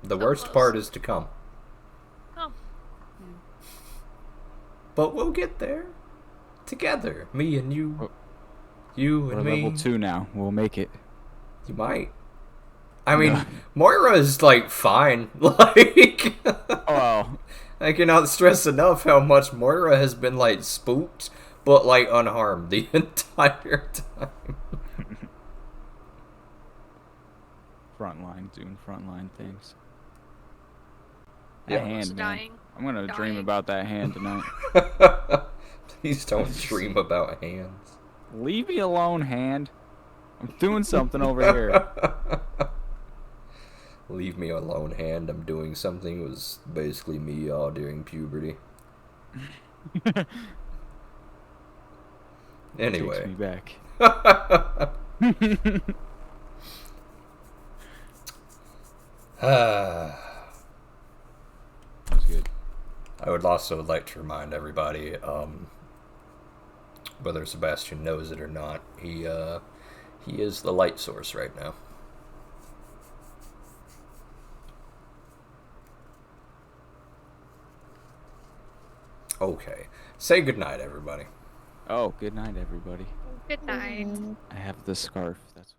Speaker 1: The
Speaker 5: So
Speaker 1: worst
Speaker 5: close.
Speaker 1: part is to come.
Speaker 5: Oh.
Speaker 1: But we'll get there. Together. Me and you.
Speaker 2: Oh.
Speaker 1: You
Speaker 2: We're
Speaker 1: and me.
Speaker 2: level 2 now. We'll make it.
Speaker 1: You might. I mean,
Speaker 2: No.
Speaker 1: Moira's like fine. Like,
Speaker 2: Oh,
Speaker 1: I cannot stress enough how much Moira has been like spooked, but like unharmed the entire time.
Speaker 2: frontline, doing frontline things.
Speaker 1: Yeah.
Speaker 2: That hand,
Speaker 5: Also
Speaker 2: man.
Speaker 5: dying.
Speaker 2: I'm gonna dream
Speaker 5: Dying.
Speaker 2: about that hand tonight.
Speaker 1: Please don't dream about hands.
Speaker 2: Leave me alone, hand. I'm doing something over here.
Speaker 1: Leave me alone, hand. I'm doing something. Was basically me all during puberty.
Speaker 2: Takes
Speaker 1: Anyway.
Speaker 2: me back.
Speaker 1: That
Speaker 2: was good.
Speaker 1: I would also like to remind everybody, whether Sebastian knows it or not, he is the light source right now. Okay. Say goodnight, everybody.
Speaker 2: Oh, good night, everybody.
Speaker 5: Good night.
Speaker 2: I have the scarf. That's